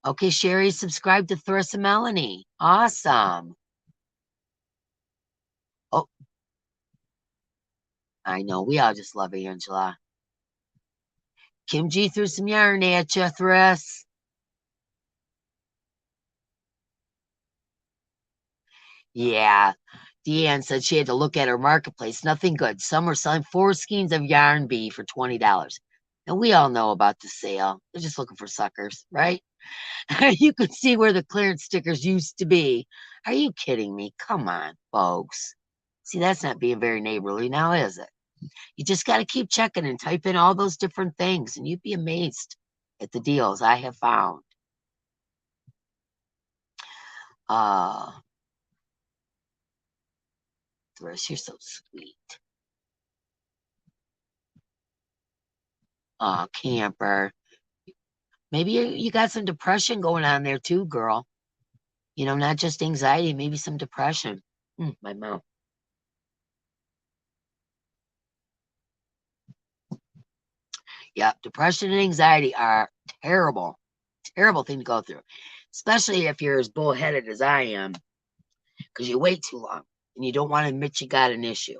Okay, Sherry, subscribe to Thriss and Melanie. Awesome. Oh, I know. We all just love Angela. Kim G threw some yarn at you, Thriss. Yeah. Deanne said she had to look at her marketplace. Nothing good. Some were selling 4 skeins of yarn bee for $20. And we all know about the sale. They're just looking for suckers, right? You could see where the clearance stickers used to be. Are you kidding me? Come on, folks. See, that's not being very neighborly now, is it? You just got to keep checking and type in all those different things, and you'd be amazed at the deals I have found. Thriss, you're so sweet. Camper. Maybe you got some depression going on there too, girl. You know, not just anxiety, maybe some depression. My mouth. Yeah, depression and anxiety are terrible, terrible thing to go through, especially if you're as bullheaded as I am, because you wait too long and you don't want to admit you got an issue.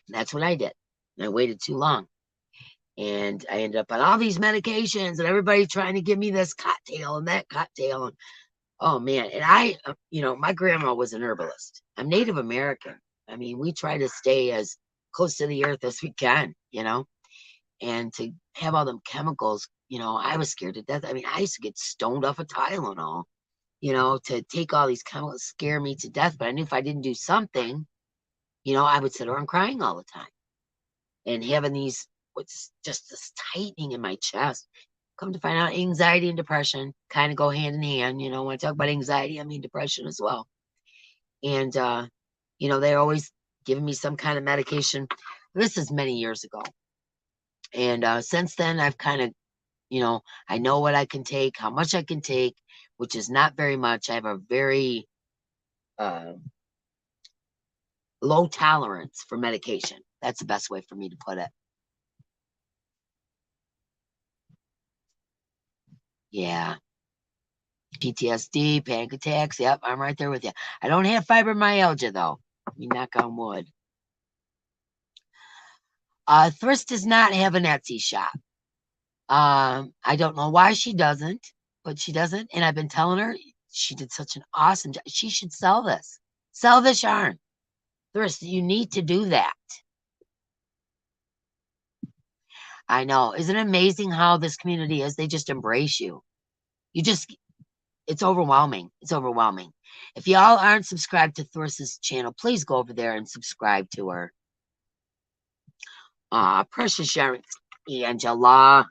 And that's what I did. I waited too long. And I ended up on all these medications and everybody trying to give me this cocktail and that cocktail. And oh man. And I, you know, my grandma was an herbalist. I'm Native American. I mean, we try to stay as close to the earth as we can, you know, and to have all them chemicals, you know, I was scared to death. I mean, I used to get stoned off of Tylenol, you know, to take all these chemicals scare me to death. But I knew if I didn't do something, you know, I would sit around crying all the time and having these, what's just this tightening in my chest. Come to find out, anxiety and depression kind of go hand in hand. You know, when I talk about anxiety, I mean depression as well. And, you know, they're always giving me some kind of medication. This is many years ago. And since then, I've kind of, you know, I know what I can take, how much I can take, which is not very much. I have a very low tolerance for medication. That's the best way for me to put it. Yeah. PTSD, panic attacks. Yep, I'm right there with you. I don't have fibromyalgia, though. We knock on wood. Thriss does not have an Etsy shop. I don't know why she doesn't, but she doesn't. And I've been telling her she did such an awesome job. She should sell this. Sell this yarn. Thriss, you need to do that. I know. Isn't it amazing how this community is? They just embrace you. It's overwhelming. It's overwhelming. If y'all aren't subscribed to Thris's channel, please go over there and subscribe to her. Precious Sharon, Angela.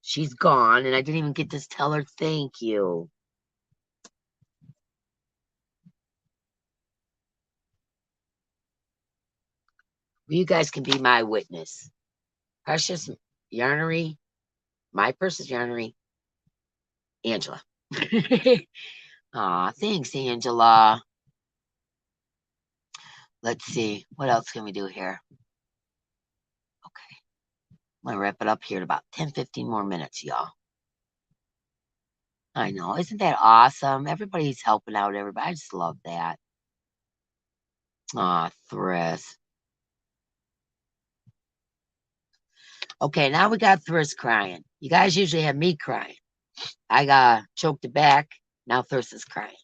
She's gone, and I didn't even get to tell her thank you. You guys can be my witness. Precious Yarnery, my Precious Yarnery, Angela. Aw, thanks, Angela. Let's see. What else can we do here? Okay. I'm going to wrap it up here in about 10, 15 more minutes, y'all. I know. Isn't that awesome? Everybody's helping out everybody. I just love that. Aw, Thriss. Okay, now we got Thriss crying. You guys usually have me crying. I got choked it back. Now Thriss is crying.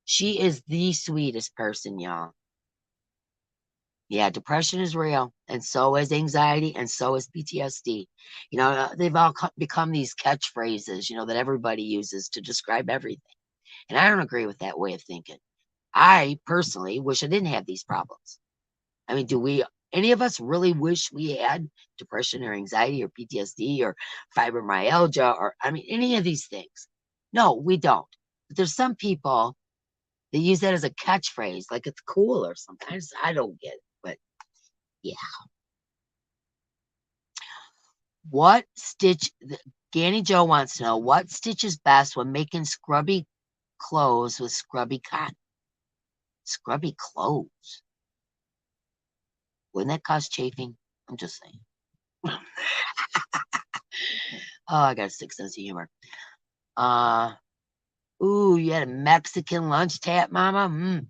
She is the sweetest person, y'all. Yeah, depression is real, and so is anxiety, and so is PTSD. You know, they've all become these catchphrases, you know, that everybody uses to describe everything. And I don't agree with that way of thinking. I personally wish I didn't have these problems. I mean, do any of us really wish we had depression or anxiety or PTSD or fibromyalgia or, I mean, any of these things? No, we don't. But there's some people that use that as a catchphrase, like it's cool or something. I don't get it, but yeah. What stitch, Danny Joe wants to know, what stitch is best when making scrubby clothes with scrubby cotton? Scrubby clothes? Wouldn't that cause chafing? I'm just saying. Oh, I got a sick sense of humor. Ooh, you had a Mexican lunch tap, Mama?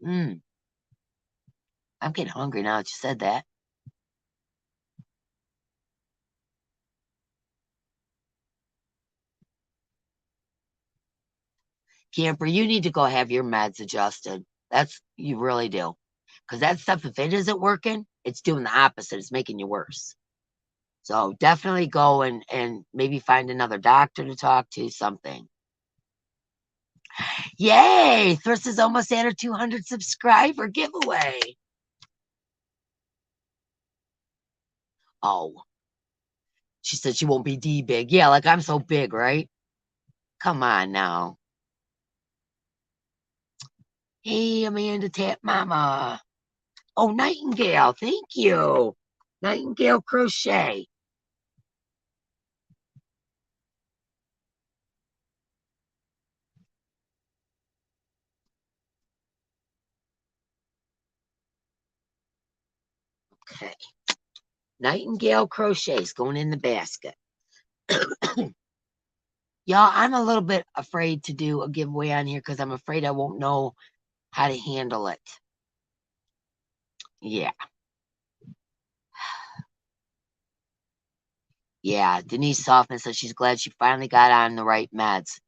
I'm getting hungry now that you said that. Camper, you need to go have your meds adjusted. You really do. Because that stuff, if it isn't working, it's doing the opposite. It's making you worse. So definitely go and maybe find another doctor to talk to, something. Yay! Thriss is almost at her 200 subscriber giveaway. Oh. She said she won't be D big. Yeah, like I'm so big, right? Come on now. Hey, Amanda Tap Mama. Oh, Nightingale. Thank you. Nightingale Crochet. Okay. Nightingale Crochets going in the basket. Y'all, I'm a little bit afraid to do a giveaway on here because I'm afraid I won't know how to handle it. Yeah. Yeah. Denise Softman says she's glad she finally got on the right meds.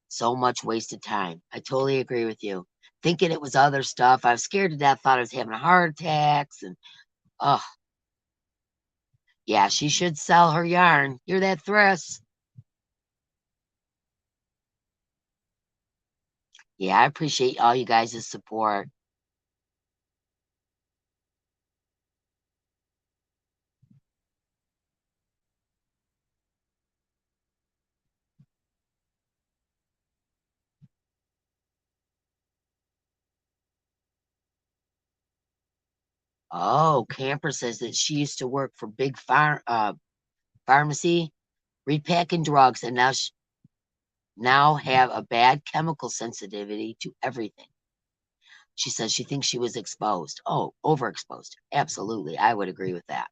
So much wasted time. I totally agree with you. Thinking it was other stuff. I was scared to death, thought I was having heart attacks and oh. Yeah, she should sell her yarn. Hear that, Thriss? Yeah, I appreciate all you guys' support. Oh, Camper says that she used to work for big pharmacy, repacking drugs, and now have a bad chemical sensitivity to everything. She says she thinks she was exposed. Oh, overexposed. Absolutely. I would agree with that.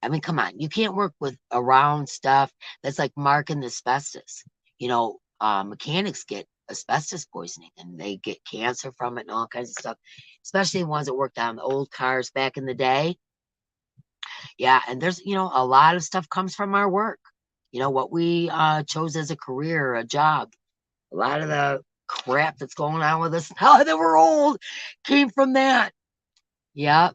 I mean, come on. You can't work with around stuff that's like marking the asbestos. You know, mechanics get asbestos poisoning and they get cancer from it and all kinds of stuff, especially the ones that worked on the old cars back in the day. Yeah, and there's, you know, a lot of stuff comes from our work. You know, what we chose as a career, a job. A lot of the crap that's going on with us now that we're old came from that. Yep.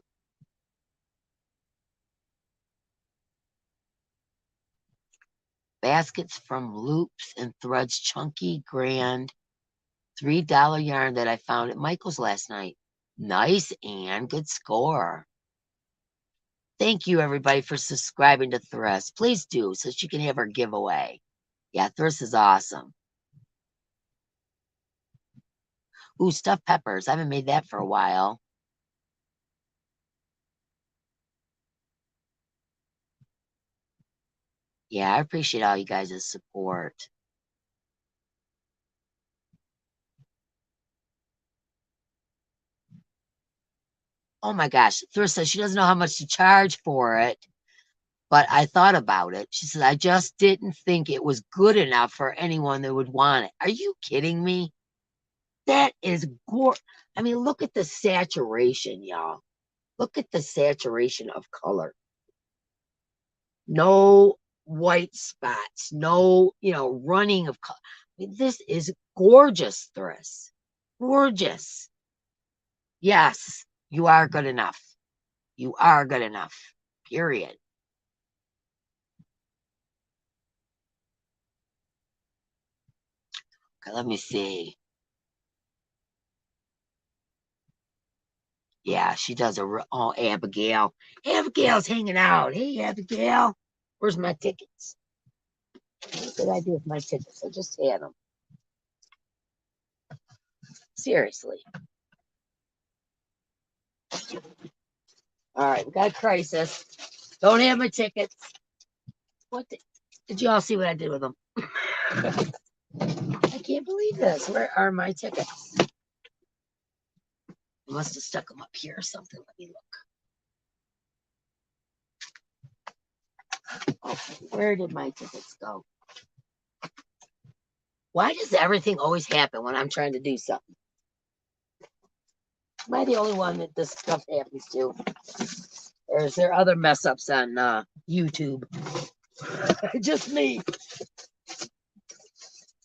Baskets from Loops and Threads, chunky, grand, $3 yarn that I found at Michael's last night. Nice, Anne. Good score. Thank you, everybody, for subscribing to Thriss. Please do, so she can have her giveaway. Yeah, Thriss is awesome. Ooh, stuffed peppers. I haven't made that for a while. Yeah, I appreciate all you guys' support. Oh my gosh. Thriss says she doesn't know how much to charge for it, but I thought about it. She says, I just didn't think it was good enough for anyone that would want it. Are you kidding me? That is gorgeous. I mean, look at the saturation, y'all. Look at the saturation of color. No white spots, no, running of color. I mean, this is gorgeous, Thriss. Gorgeous. Yes, you are good enough. You are good enough. Period. Okay, let me see. Yeah, she does oh, Abigail. Abigail's hanging out. Hey, Abigail. Where's my tickets? What did I do with my tickets? I just had them. Seriously. All right, we got a crisis. Don't have my tickets. What did you all see what I did with them? I can't believe this. Where are my tickets? I must have stuck them up here or something. Let me look. Okay, where did my tickets go? Why does everything always happen when I'm trying to do something? Am I the only one that this stuff happens to? Or is there other mess ups on YouTube? Just me.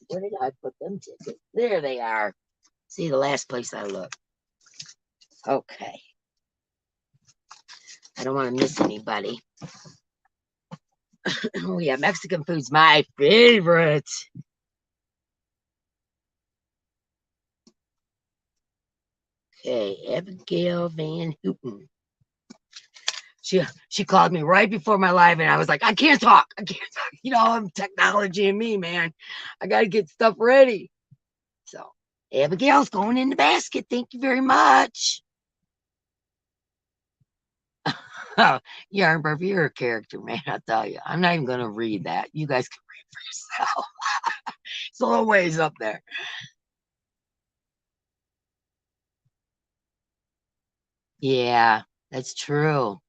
Where did I put them tickets? There they are. See, the last place I looked. Okay. I don't want to miss anybody. Oh, yeah, Mexican food's my favorite. Okay, Abigail Van Houten. She called me right before my live, and I was like, I can't talk. I can't talk. I'm technology and me, man. I got to get stuff ready. So, Abigail's going in the basket. Thank you very much. Oh, Yarnberg, you're a character, man. I'll tell you. I'm not even going to read that. You guys can read for yourself. It's a little ways up there. Yeah, that's true.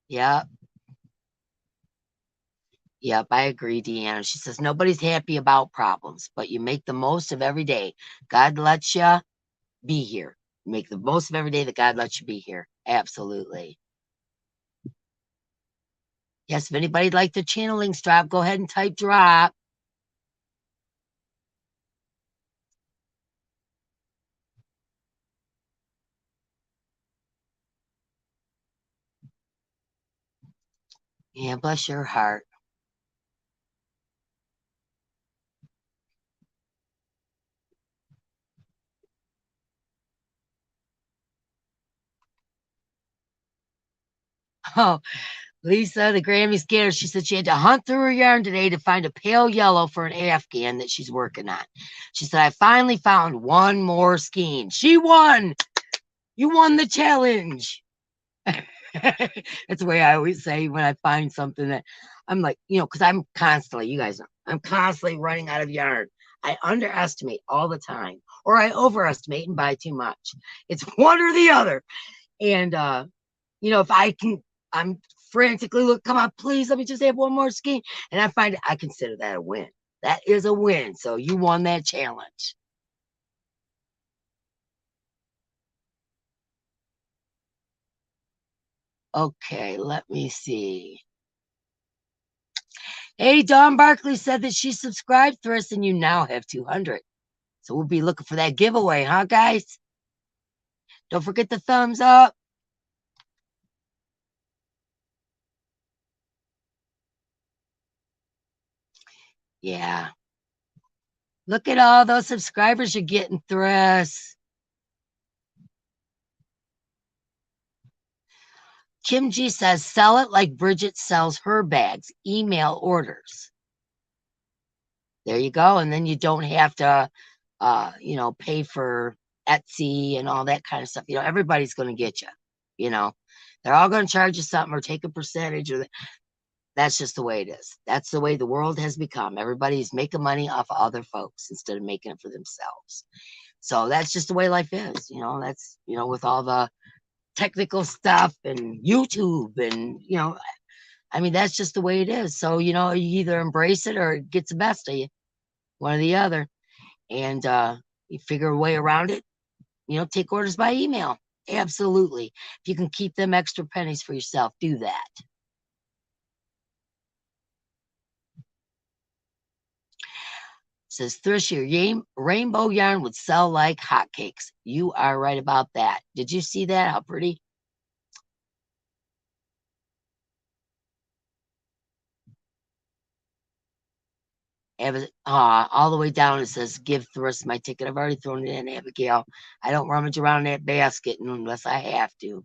Yep. Yep, I agree, Deanna. She says nobody's happy about problems, but you make the most of every day. God lets you be here. Make the most of every day that God lets you be here. Absolutely. Yes, if anybody'd like the channeling strap, go ahead and type drop. Yeah, bless your heart. Oh, Lisa, the Grammy scared. She said she had to hunt through her yarn today to find a pale yellow for an Afghan that she's working on. She said, I finally found one more skein. She won. You won the challenge. That's the way I always say when I find something that I'm like, because I'm constantly, you guys know, I'm constantly running out of yarn. I underestimate all the time, or I overestimate and buy too much. It's one or the other. And if I'm frantically look, come on, please let me just have one more skein. And I consider that a win. That is a win. So you won that challenge. Okay, let me see. Hey, Dawn Barkley said that she subscribed for us and you now have 200. So we'll be looking for that giveaway, huh, guys? Don't forget the thumbs up. Yeah. Look at all those subscribers you're getting, Thris. Kim G says, sell it like Bridget sells her bags. Email orders. There you go. And then you don't have to, pay for Etsy and all that kind of stuff. Everybody's going to get you. They're all going to charge you something or take a percentage. That's just the way it is. That's the way the world has become. Everybody's making money off of other folks instead of making it for themselves. So that's just the way life is. That's, with all the technical stuff and YouTube and, that's just the way it is. So, you either embrace it or it gets the best of you, one or the other. And you figure a way around it, take orders by email. Absolutely. If you can keep them extra pennies for yourself, do that. Says Thrish, your rainbow yarn would sell like hotcakes. You are right about that. Did you see that? How pretty? All the way down it says, give Thrish my ticket. I've already thrown it in, Abigail. I don't rummage around that basket unless I have to.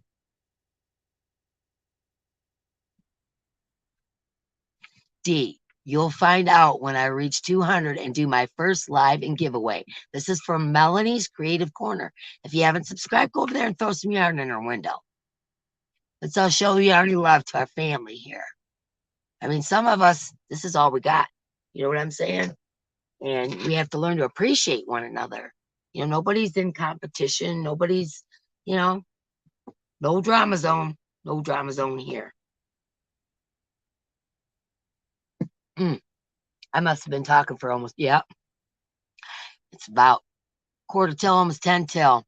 D, you'll find out when I reach 200 and do my first live and giveaway. This is from Melanie's Creative Corner. If you haven't subscribed, go over there and throw some yarn in her window. Let's all show yarny love to our family here. I mean, some of us, this is all we got. You know what I'm saying? And we have to learn to appreciate one another. Nobody's in competition. Nobody's, no drama zone. No drama zone here. I must have been talking for almost, it's about 1/4 till, almost 10 till.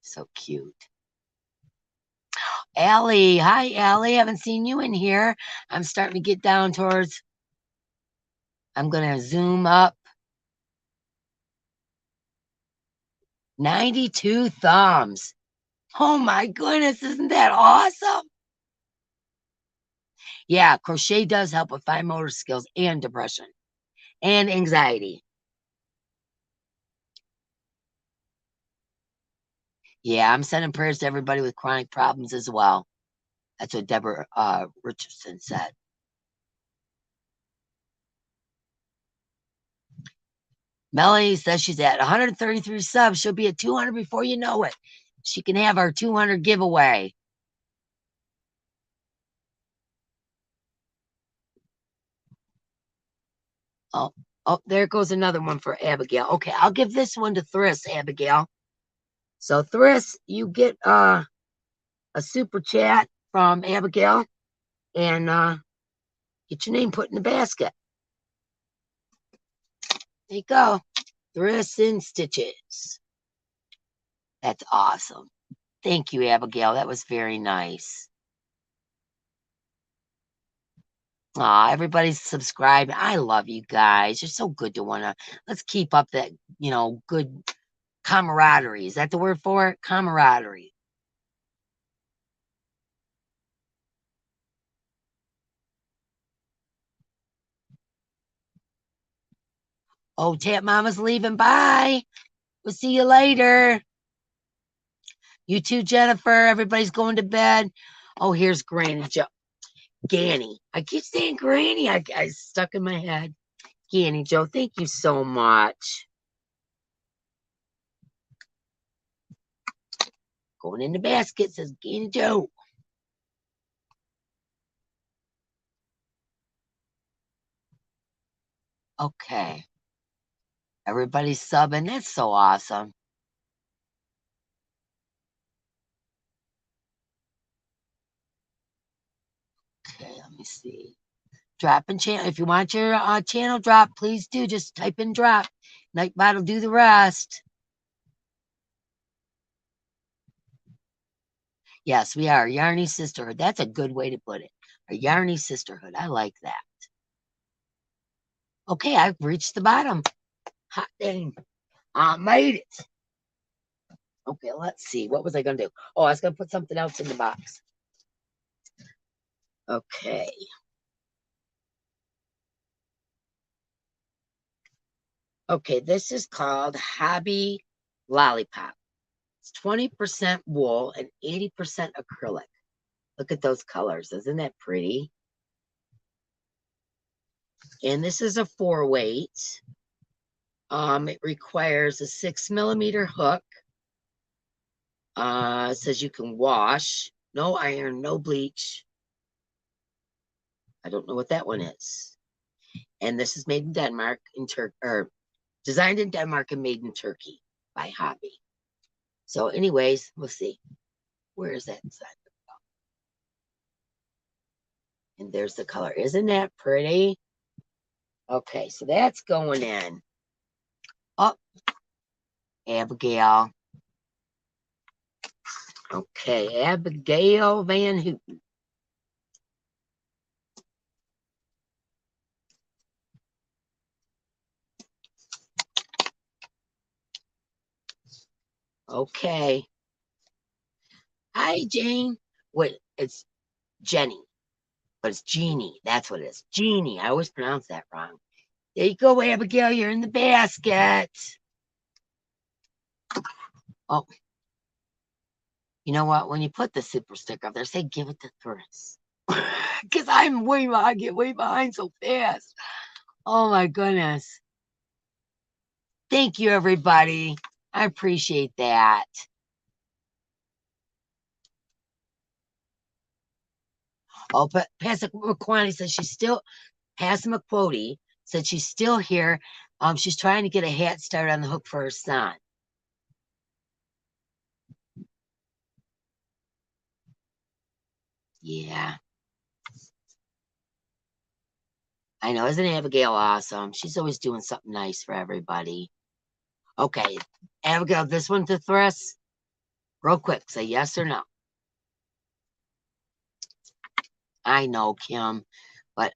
So cute. Allie, hi Allie, haven't seen you in here. I'm starting to get down towards, I'm going to zoom up. 92 thumbs. Oh my goodness, isn't that awesome? Yeah, crochet does help with fine motor skills and depression and anxiety. Yeah, I'm sending prayers to everybody with chronic problems as well. That's what Deborah Richardson said. Melanie says she's at 133 subs. She'll be at 200 before you know it. She can have our 200 giveaway. Oh, there goes another one for Abigail. Okay, I'll give this one to Thriss, Abigail. So Thriss, you get a super chat from Abigail and get your name put in the basket. There you go. Thriss in Stitches. That's awesome. Thank you, Abigail. That was very nice. Everybody's subscribed. I love you guys. You're so good to let's keep up that, good camaraderie. Is that the word for it? Camaraderie. Oh, Tap Mama's leaving. Bye. We'll see you later. You too, Jennifer. Everybody's going to bed. Oh, here's Granny Joe. Ganny. I keep saying Granny. I stuck in my head. Ganny Joe, thank you so much. Going in the basket, says Ganny Joe. Okay. Everybody's subbing. That's so awesome. Okay, let me see. Drop in channel. If you want your channel drop, please do. Just type in drop. Nightbot will do the rest. Yes, we are a Yarny sisterhood. That's a good way to put it. A Yarny sisterhood. I like that. Okay, I've reached the bottom. Hot dang. I made it. Okay, let's see. What was I going to do? Oh, I was going to put something else in the box. Okay. Okay, this is called HOBBII Lollipop. It's 20% wool and 80% acrylic. Look at those colors. Isn't that pretty? And this is a 4-weight. It requires a 6mm hook. It says you can wash. No iron, no bleach. I don't know what that one is. And this is made in Denmark, or designed in Denmark and made in Turkey by HOBBII. So anyways, we'll see. Where is that inside? And there's the color. Isn't that pretty? Okay, so that's going in. Oh, Abigail. Okay, Abigail Van Houten. Okay. Hi, Jane. Wait, it's Jenny, but it's Jeannie. That's what it is. Jeannie. I always pronounce that wrong. There you go, Abigail. You're in the basket. Oh, you know what? When you put the super sticker up there, say give it to Chris. Because I get way behind so fast. Oh my goodness. Thank you, everybody. I appreciate that. Oh, but Pastor McQuani says she's still, Pastor McQuody said she's still here. She's trying to get a hat started on the hook for her son. Yeah. I know. Isn't Abigail awesome? She's always doing something nice for everybody. Okay. Abigail, this one to Thris? Real quick. Say yes or no. I know, Kim. But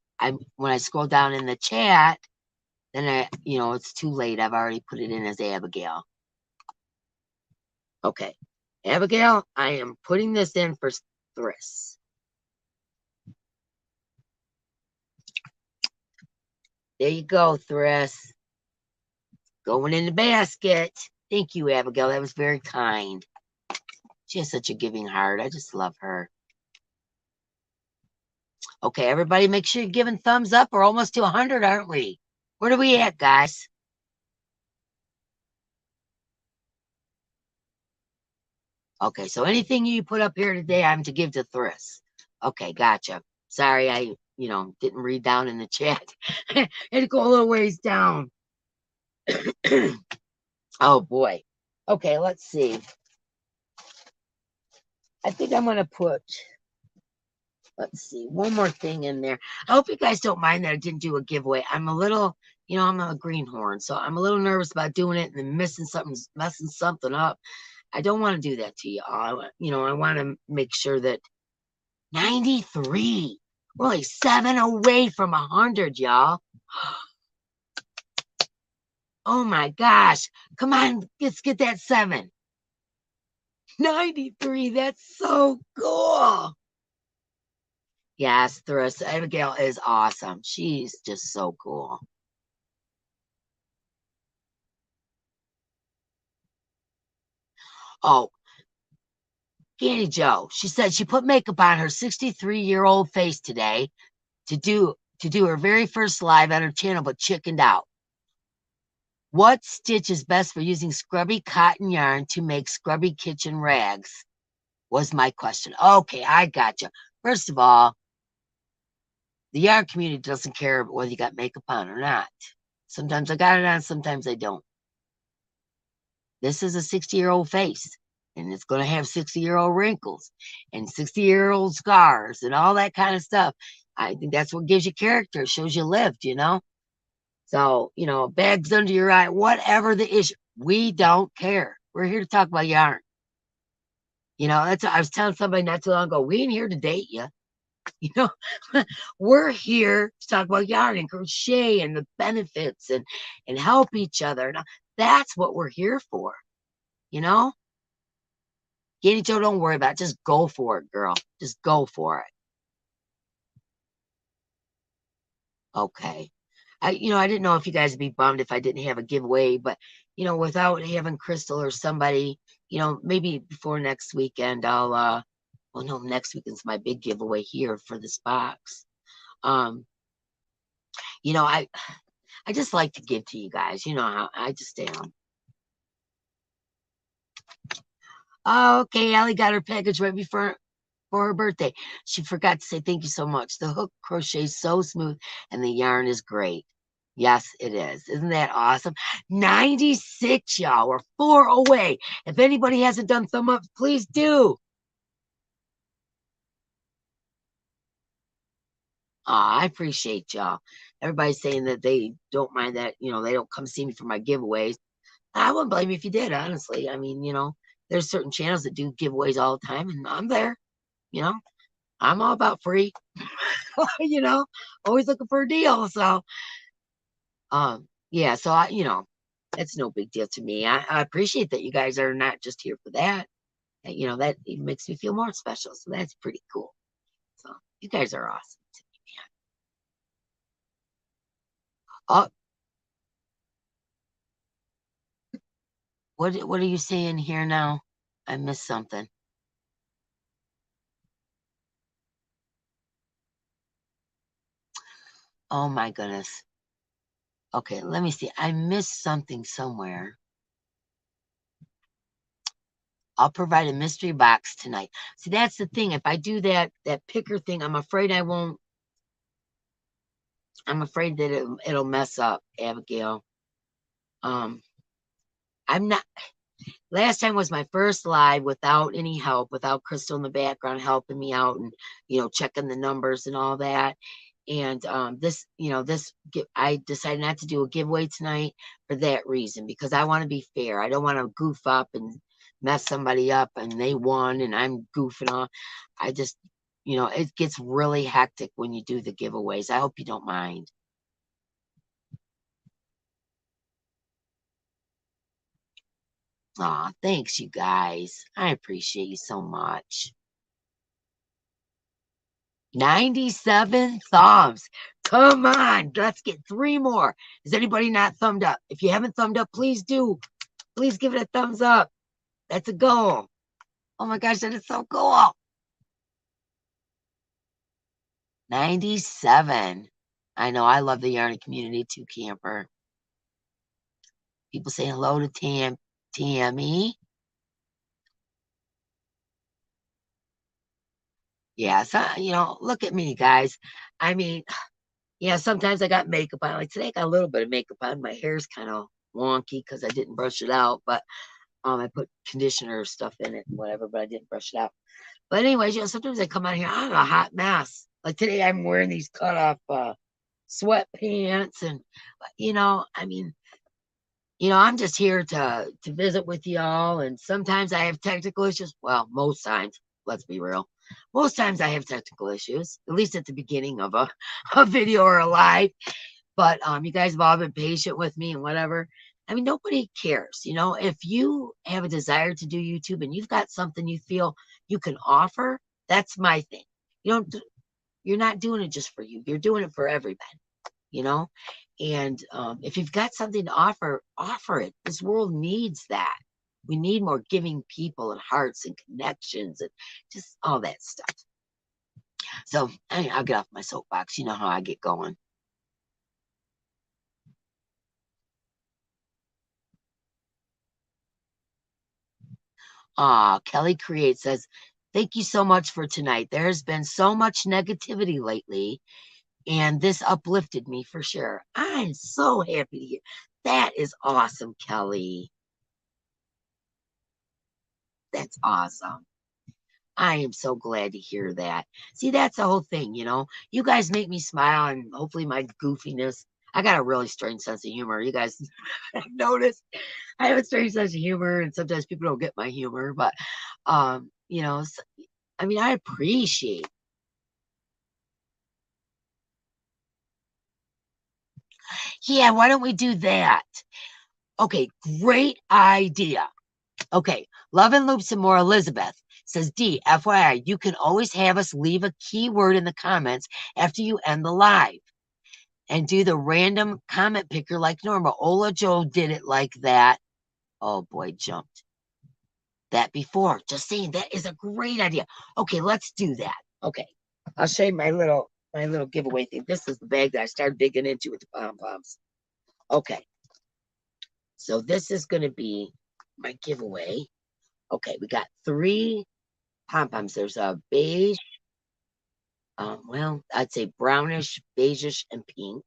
when I scroll down in the chat, then it's too late. I've already put it in as Abigail. Okay. Abigail, I am putting this in for Thris. There you go, Thris. Going in the basket. Thank you, Abigail. That was very kind. She has such a giving heart. I just love her. Okay, everybody, make sure you're giving thumbs up. We're almost to 100, aren't we? Where are we at, guys? Okay, so anything you put up here today, I'm to give to Thris. Okay, gotcha. Sorry, I didn't read down in the chat. Had to go a little ways down. Oh boy. Okay, let's see. I think I'm gonna put, let's see, one more thing in there. I hope you guys don't mind that I didn't do a giveaway. I'm a little, I'm a greenhorn, so I'm a little nervous about doing it and then messing something up. I don't want to do that to y'all. I want to make sure that 93. We're only 7 away from 100, y'all. Oh my gosh. Come on, let's get that 7. 93. That's so cool. Yes, Thris. Abigail is awesome. She's just so cool. Oh, Candy Joe. She said she put makeup on her 63-year-old face today to do her very first live on her channel, but chickened out. What stitch is best for using scrubby cotton yarn to make scrubby kitchen rags? Was my question. Okay, I gotcha. First of all, the yarn community doesn't care whether you got makeup on or not. Sometimes I got it on, sometimes I don't. This is a 60-year-old face, and it's going to have 60-year-old wrinkles and 60-year-old scars and all that kind of stuff. I think that's what gives you character. It shows you lived, So, bags under your eye, whatever the issue, we don't care. We're here to talk about yarn. That's what I was telling somebody not too long ago. We ain't here to date you. You know, we're here to talk about yarn and crochet and the benefits and help each other. Now, that's what we're here for. You know, Katie Joe, don't worry about it. Just go for it, girl. Just go for it. Okay. I didn't know if you guys would be bummed if I didn't have a giveaway, but without having Crystal or somebody, maybe before next weekend, well, no, next weekend's my big giveaway here for this box. Um, I just like to give to you guys. You know how I just am. Oh, okay, Allie got her package right before for her birthday. She forgot to say thank you so much. The hook crochet is so smooth and the yarn is great. Yes, it is. Isn't that awesome? 96, y'all. We're 4 away. If anybody hasn't done thumb ups, please do. I appreciate y'all. Everybody's saying that they don't mind that, they don't come see me for my giveaways. I wouldn't blame you if you did, honestly. I mean, there's certain channels that do giveaways all the time, and I'm there. You know, I'm all about free. Always looking for a deal. So, yeah. So it's no big deal to me. I appreciate that you guys are not just here for that. That even makes me feel more special. So that's pretty cool. So you guys are awesome to me, man. Oh, what are you saying here now? I missed something. Oh my goodness. Okay, let me see. I missed something somewhere. I'll provide a mystery box tonight. See, that's the thing. If I do that picker thing, I'm afraid I won't. I'm afraid that it'll mess up, Abigail. Um, I'm not. Last time was my first live without any help, without Crystal in the background helping me out and checking the numbers and all that. And I decided not to do a giveaway tonight for that reason, because I want to be fair. I don't want to goof up and mess somebody up and they won and I'm goofing off. I just, it gets really hectic when you do the giveaways. I hope you don't mind. Aw, thanks, you guys. I appreciate you so much. 97 thumbs. Come on, let's get 3 more. Is anybody not thumbed up? If you haven't thumbed up, please do. Please give it a thumbs up. That's a goal. Oh my gosh, that is so cool. 97. I know, I love the yarn community too, Camper. People say hello to Tammy. Yeah, so, look at me, guys. I mean, yeah, sometimes I got makeup on. Like today, I got a little bit of makeup on. My hair's kind of wonky because I didn't brush it out, but I put conditioner stuff in it and whatever, but I didn't brush it out. But anyways, sometimes I come out here, I'm a hot mess. Like today, I'm wearing these cut off sweatpants, and I mean, I'm just here to visit with y'all. And sometimes I have technical issues. Well, most times, let's be real. Most times I have technical issues, at least at the beginning of a video or a live. But you guys have all been patient with me and whatever. I mean, nobody cares. If you have a desire to do YouTube and you've got something you feel you can offer, that's my thing. You're not doing it just for you. You're doing it for everybody, you know? And if you've got something to offer it. This world needs that. We need more giving people and hearts and connections and just all that stuff. So I'll get off my soapbox. You know how I get going. Kelly Create says, thank you so much for tonight. There has been so much negativity lately, and this uplifted me for sure. I'm so happy to hear. That is awesome, Kelly. That's awesome. I am so glad to hear that. See, that's the whole thing, You guys make me smile, and hopefully my goofiness. I got a really strange sense of humor. You guys have noticed I have a strange sense of humor, and sometimes people don't get my humor, but I mean, I appreciate Yeah, why don't we do that? Okay, great idea. Okay, Love and Loops and More Elizabeth says, D, FYI, you can always have us leave a keyword in the comments after you end the live and do the random comment picker like normal. Ola Joe did it like that. Oh boy, jumped that before. Just saying, that is a great idea. Okay, let's do that. Okay, I'll show you my little giveaway thing. This is the bag that I started digging into with the pom-poms. Okay, so this is going to be my giveaway. Okay, we got 3 pom-poms. There's a beige, well, I'd say brownish, beigeish, and pink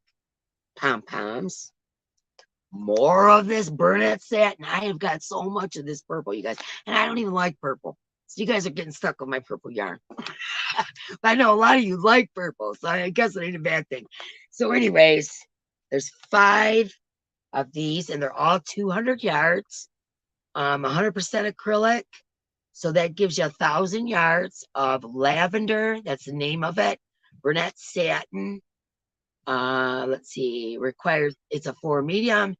pom-poms. More of this Burnett satin. I have got so much of this purple, you guys, and I don't even like purple. So you guys are getting stuck on my purple yarn. But I know a lot of you like purple, so I guess it ain't a bad thing. So anyways, there's 5 of these, and they're all 200 yards, 100% acrylic. So that gives you 1,000 yards of lavender. That's the name of it. Burnett satin. Let's see. Requires, it's a 4 medium.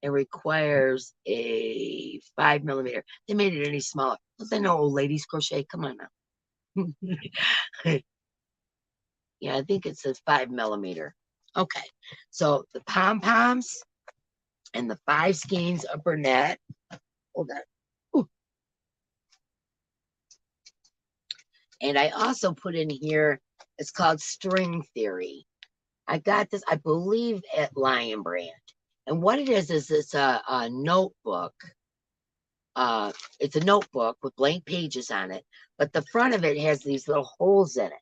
It requires a 5 millimeter. They made it any smaller. Don't they know old ladies crochet? Come on now. Yeah, I think it says 5 millimeter. Okay. So the pom-poms and the 5 skeins of Burnett. Hold on. Ooh. And I also put in here, it's called String Theory. I got this, I believe, at Lion Brand. And what it is it's a notebook. It's a notebook with blank pages on it, but the front of it has these little holes in it.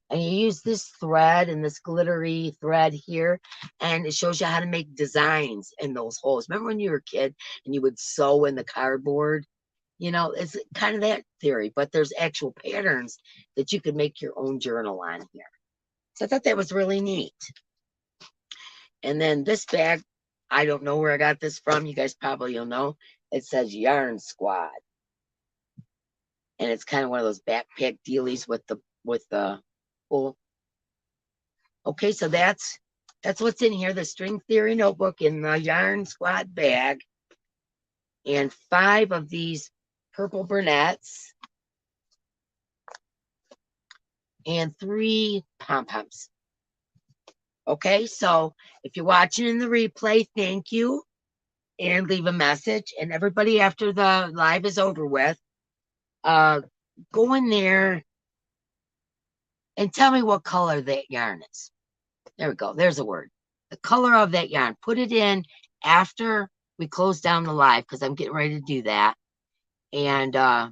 And you use this thread and this glittery thread here, and it shows you how to make designs in those holes. Remember when you were a kid and you would sew in the cardboard? You know, it's kind of that theory, but there's actual patterns that you could make your own journal on here. So I thought that was really neat. And then this bag, I don't know where I got this from. You guys probably will know. It says Yarn Squad. And it's kind of one of those backpack dealies with the pull. Okay, so that's what's in here. The String Theory notebook in the Yarn Squad bag. And 5 of these purple Burnett's. And 3 pom-poms. Okay, so if you're watching in the replay, thank you. And leave a message. And everybody, after the live is over with, go in there and tell me what color that yarn is. There we go. There's a word. The color of that yarn. Put it in after we close down the live, because I'm getting ready to do that. And that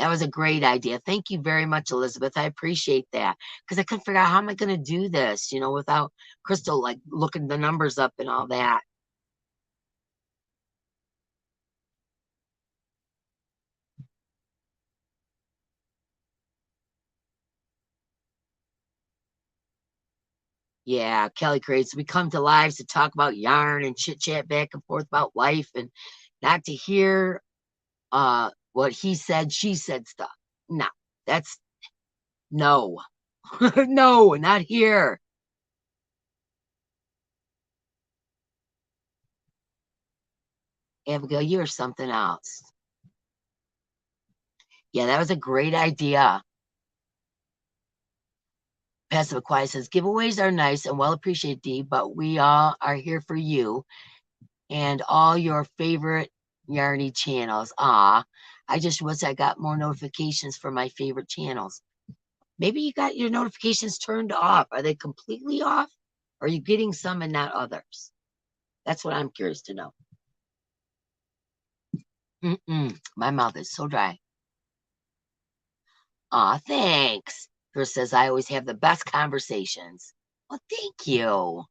was a great idea. Thank you very much, Elizabeth. I appreciate that, because I couldn't figure out how am I going to do this, you know, without Crystal like looking the numbers up and all that. Yeah, Kelly creates. We come to lives to talk about yarn and chit chat back and forth about life, and not to hear what he said, she said stuff. No, that's no. No, not here. Abigail, you're something else. Yeah, that was a great idea. Passive Quiet says giveaways are nice and well appreciated, Dee, but we all are here for you and all your favorite yarny channels. I just wish I got more notifications for my favorite channels. Maybe you got your notifications turned off. Are they completely off? Or are you getting some and not others? That's what I'm curious to know. My mouth is so dry. Thanks. Chris says I always have the best conversations. Well, thank you.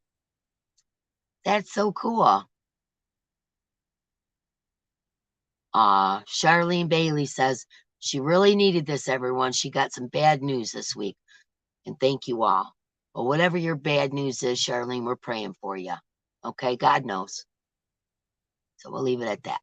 That's so cool. Charlene Bailey says she really needed this, everyone. She got some bad news this week. And thank you all. Well, whatever your bad news is, Charlene, we're praying for you. Okay, God knows. So we'll leave it at that.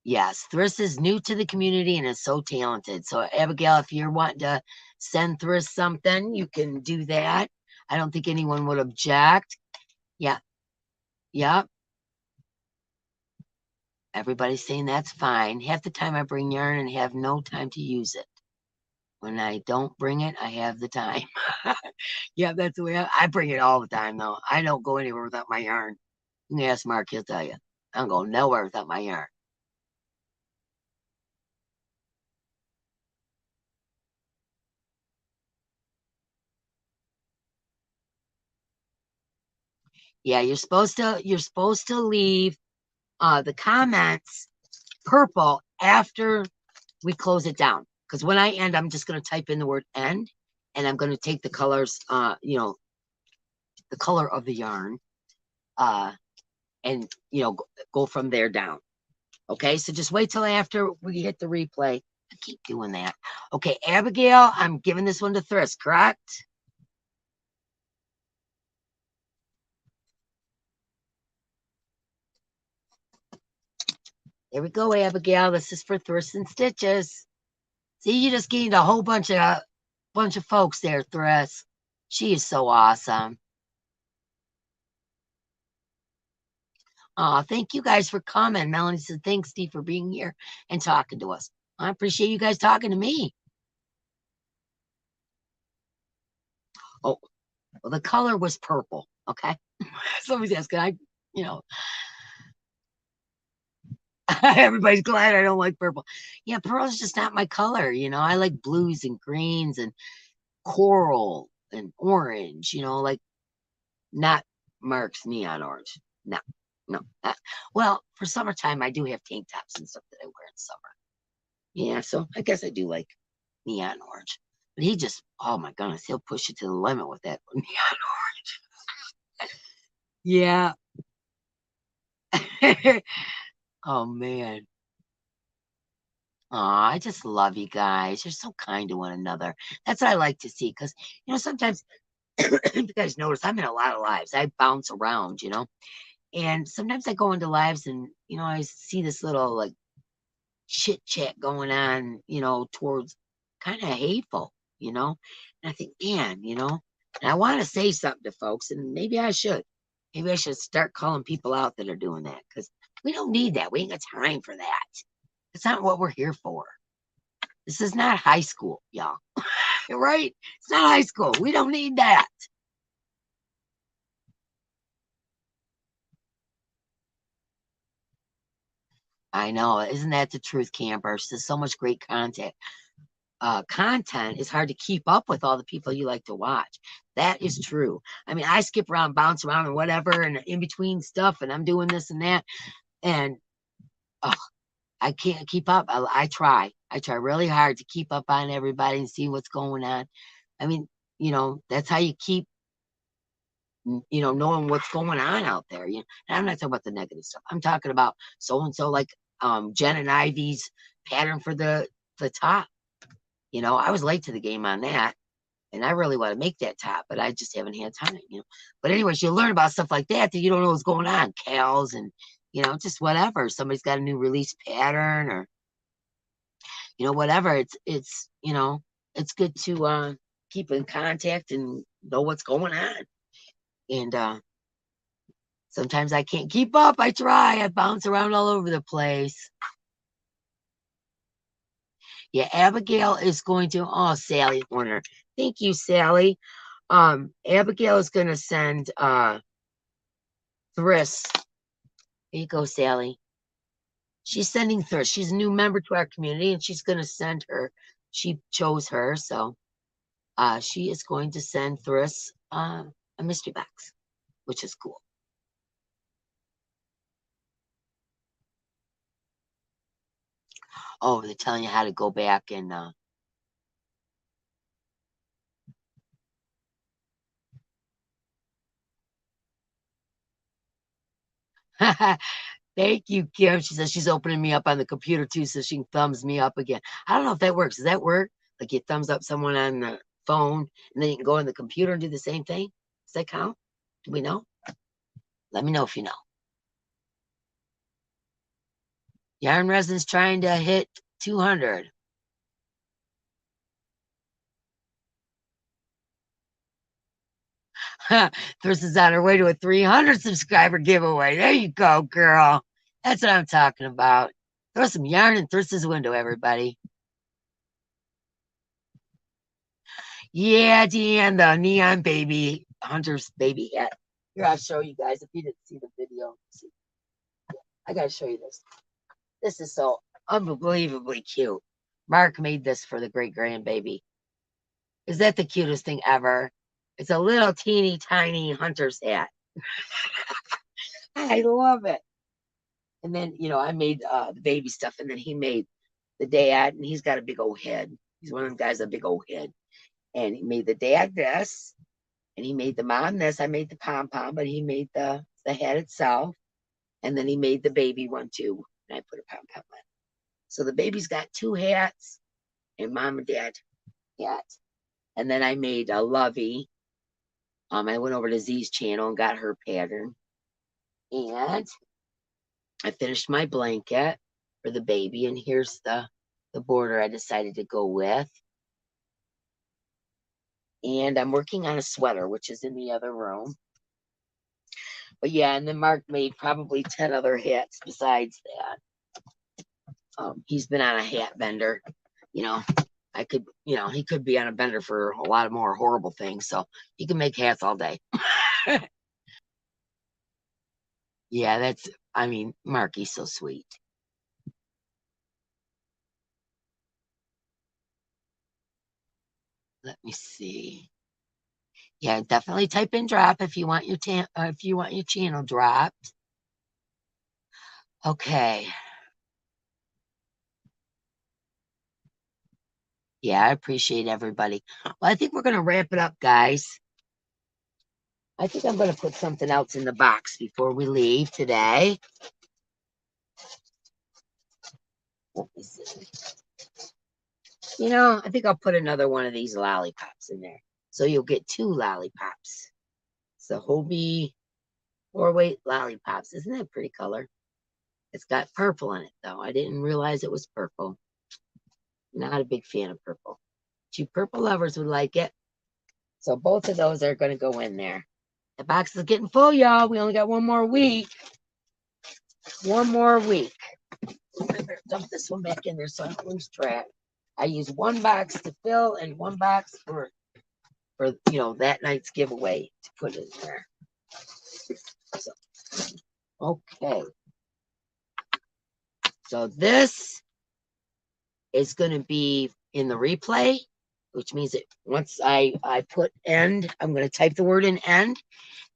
Yes, Thriss is new to the community and is so talented. So Abigail, if you're wanting to send Thriss something, you can do that. I don't think anyone would object. Yeah. Yep. Everybody's saying that's fine. Half the time I bring yarn and have no time to use it. When I don't bring it, I have the time. Yeah, that's the way I bring it all the time, though. I don't go anywhere without my yarn. You can ask Mark, he'll tell you. I don't go nowhere without my yarn. Yeah, you're supposed to leave the comments purple after we close it down. Because when I end, I'm just going to type in the word end, and I'm going to take the colors, the color of the yarn, uh, and go from there down. Okay, so just wait till after we hit the replay. I keep doing that. Okay, Abigail, I'm giving this one to Thriss, correct? There we go, Abigail. This is for Thriss and Stitches. See, you just gained a whole bunch of folks there, Thriss. She is so awesome. Thank you guys for coming. Melanie said, thanks, Steve, for being here and talking to us. I appreciate you guys talking to me. Oh, well, the color was purple. Okay. Somebody's asking, everybody's glad I don't like purple. Yeah, pearl's just not my color. I like blues and greens and coral and orange, like not Mark's neon orange. No, no. Well, for summertime, I do have tank tops and stuff that I wear in summer. Yeah, so I guess I do like neon orange. But he just, oh my goodness, he'll push it to the limit with that neon orange. Yeah. Oh man. Oh, I just love you guys. You're so kind to one another. That's what I like to see because, sometimes you guys notice I'm in a lot of lives. I bounce around, and sometimes I go into lives and, I see this little like chit chat going on, towards kind of hateful, and I think, man, and I want to say something to folks, and maybe I should. Maybe I should start calling people out that are doing that because we don't need that. We ain't got time for that. It's not what we're here for. This is not high school, y'all. Right? It's not high school. We don't need that. I know. Isn't that the truth, campers? There's so much great content is hard to keep up with all the people you like to watch. That is true. I mean, I skip around, bounce around, and whatever, and in between stuff, and I'm doing this and that, and oh, I can't keep up. I try. I try really hard to keep up on everybody and see what's going on. I mean, that's how you keep, knowing what's going on out there. And I'm not talking about the negative stuff. I'm talking about so and so, like Jen and Ivy's pattern for the top. I was late to the game on that, and I really want to make that top, but I just haven't had time. But anyways, you learn about stuff like that you don't know what's going on, Cal's and just whatever. Somebody's got a new release pattern or whatever. It's good to keep in contact and know what's going on. And sometimes I can't keep up. I try. I bounce around all over the place. Yeah, Abigail is going to. Oh, Sally Warner. Thank you, Sally. Abigail is going to send Thriss. Here you go, Sally. She's sending Thriss. She's a new member to our community, and she's going to send her. She chose her, so she is going to send Thriss a mystery box, which is cool. Oh, they're telling you how to go back and thank you, Kim. She says she's opening me up on the computer too, so she can thumbs me up again. I don't know if that works. Does that work? Like you thumbs up someone on the phone and then you can go on the computer and do the same thing? Does that count? Do we know? Let me know if you know. Yarn Resin's trying to hit 200. Thriss is on her way to a 300 subscriber giveaway. There you go, girl. That's what I'm talking about. Throw some yarn in Thriss's window, everybody. Yeah, Deanne, the neon baby, Hunter's baby hat. Here, I'll show you guys if you didn't see the video. See. I gotta show you this. This is so unbelievably cute. Mark made this for the great grandbaby. Is that the cutest thing ever? It's a little teeny tiny hunter's hat. I love it. And then, you know, I made the baby stuff, and then he made the dad, and he's got a big old head. He's one of them guys, a big old head. And he made the dad this, and he made the mom this. I made the pom-pom, but he made the head itself. And then he made the baby one too. And I put a pom-pom on. So the baby's got two hats, and mom and dad hat. And then I made a Lovey. I went over to Z's channel and got her pattern. And I finished my blanket for the baby. And here's the border I decided to go with. And I'm working on a sweater, which is in the other room. But yeah, and then Mark made probably 10 other hats besides that. He's been on a hat bender. You know, he could be on a bender for a lot of more horrible things. So he can make hats all day. Yeah, Mark, he's so sweet. Let me see. Yeah, definitely type in drop if you want your channel dropped. Okay. Yeah, I appreciate everybody. Well, I think we're going to wrap it up, guys. I think I'm going to put something else in the box before we leave today. Let me see. You know, I think I'll put another one of these lollipops in there. So you'll get 2 lollipops. It's the HOBBII 4-weight lollipops. Isn't that a pretty color? It's got purple in it, though. I didn't realize it was purple. Not a big fan of purple. 2 purple lovers would like it. So both of those are going to go in there. The box is getting full, y'all. We only got 1 more week. 1 more week. I better dump this one back in there so I don't lose track. I use 1 box to fill and 1 box for that night's giveaway to put in there. So, okay. So this is going to be in the replay, which means that once I put end, I'm going to type the word in end.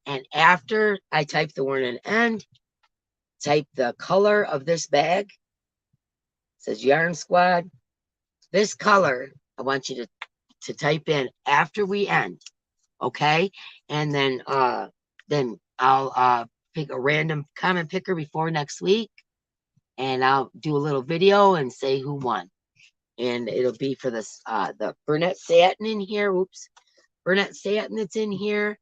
And after I type the word in end, type the color of this bag. It says Yarn Squad. This color, I want you to type in after we end. Okay? And then I'll pick a random comment picker before next week. And I'll do a little video and say who won. And it'll be for this the Burnett satin in here. Oops. Burnett satin that's in here.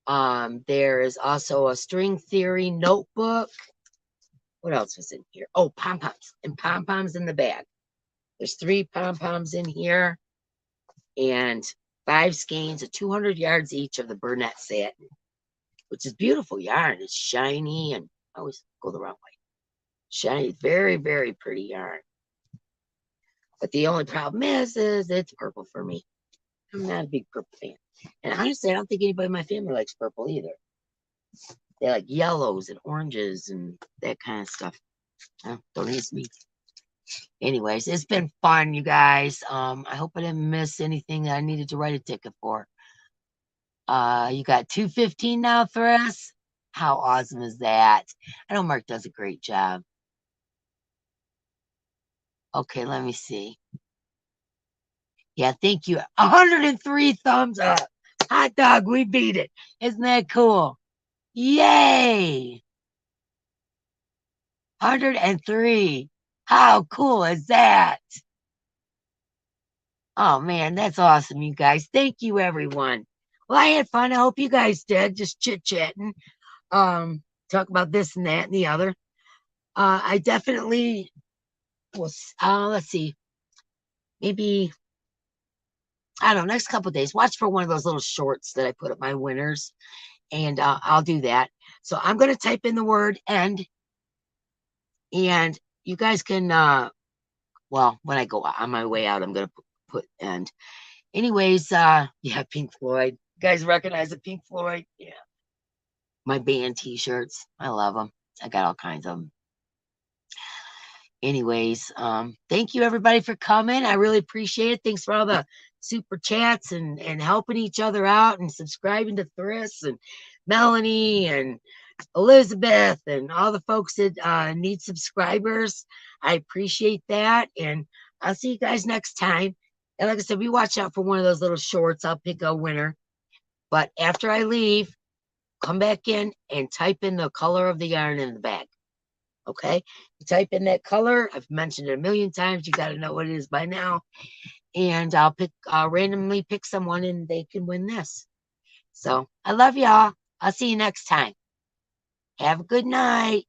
There is also a string theory notebook. What else was in here? Oh, pom-poms. And pom-poms in the bag. There's 3 pom-poms in here. And 5 skeins of 200 yards each of the Burnett satin. Which is beautiful yarn. It's shiny and I always go the wrong way. Shiny, very, very pretty yarn. But the only problem is it's purple for me. I'm not a big purple fan. And honestly, I don't think anybody in my family likes purple either. They like yellows and oranges and that kind of stuff. Don't ask me. Anyways, it's been fun, you guys. I hope I didn't miss anything that I needed to write a ticket for. You got 215 now, Thriss. How awesome is that? I know Mark does a great job. Okay, let me see. Yeah, thank you. 103 thumbs up. Hot dog, we beat it. Isn't that cool? Yay! 103. How cool is that? Oh, man, that's awesome, you guys. Thank you, everyone. Well, I had fun. I hope you guys did. Just chit-chatting. Talk about this and that and the other. I definitely let's see, maybe, I don't know, next couple days, watch for one of those little shorts that I put up my winners, and I'll do that. So I'm going to type in the word end, and you guys can, well, when I go on my way out, I'm going to put end. Anyways, yeah, Pink Floyd. You guys recognize the Pink Floyd? Yeah. My band t-shirts. I love them. I got all kinds of them. Anyways, thank you everybody for coming. I really appreciate it. Thanks for all the super chats and helping each other out and subscribing to Thriss and Melanie and Elizabeth and all the folks that need subscribers. I appreciate that. And I'll see you guys next time. And like I said, we watch out for one of those little shorts. I'll pick a winner. But after I leave, come back in and type in the color of the yarn in the bag. Okay? You type in that color. I've mentioned it a million times. You got to know what it is by now. And I'll randomly pick someone and they can win this. So I love y'all. I'll see you next time. Have a good night.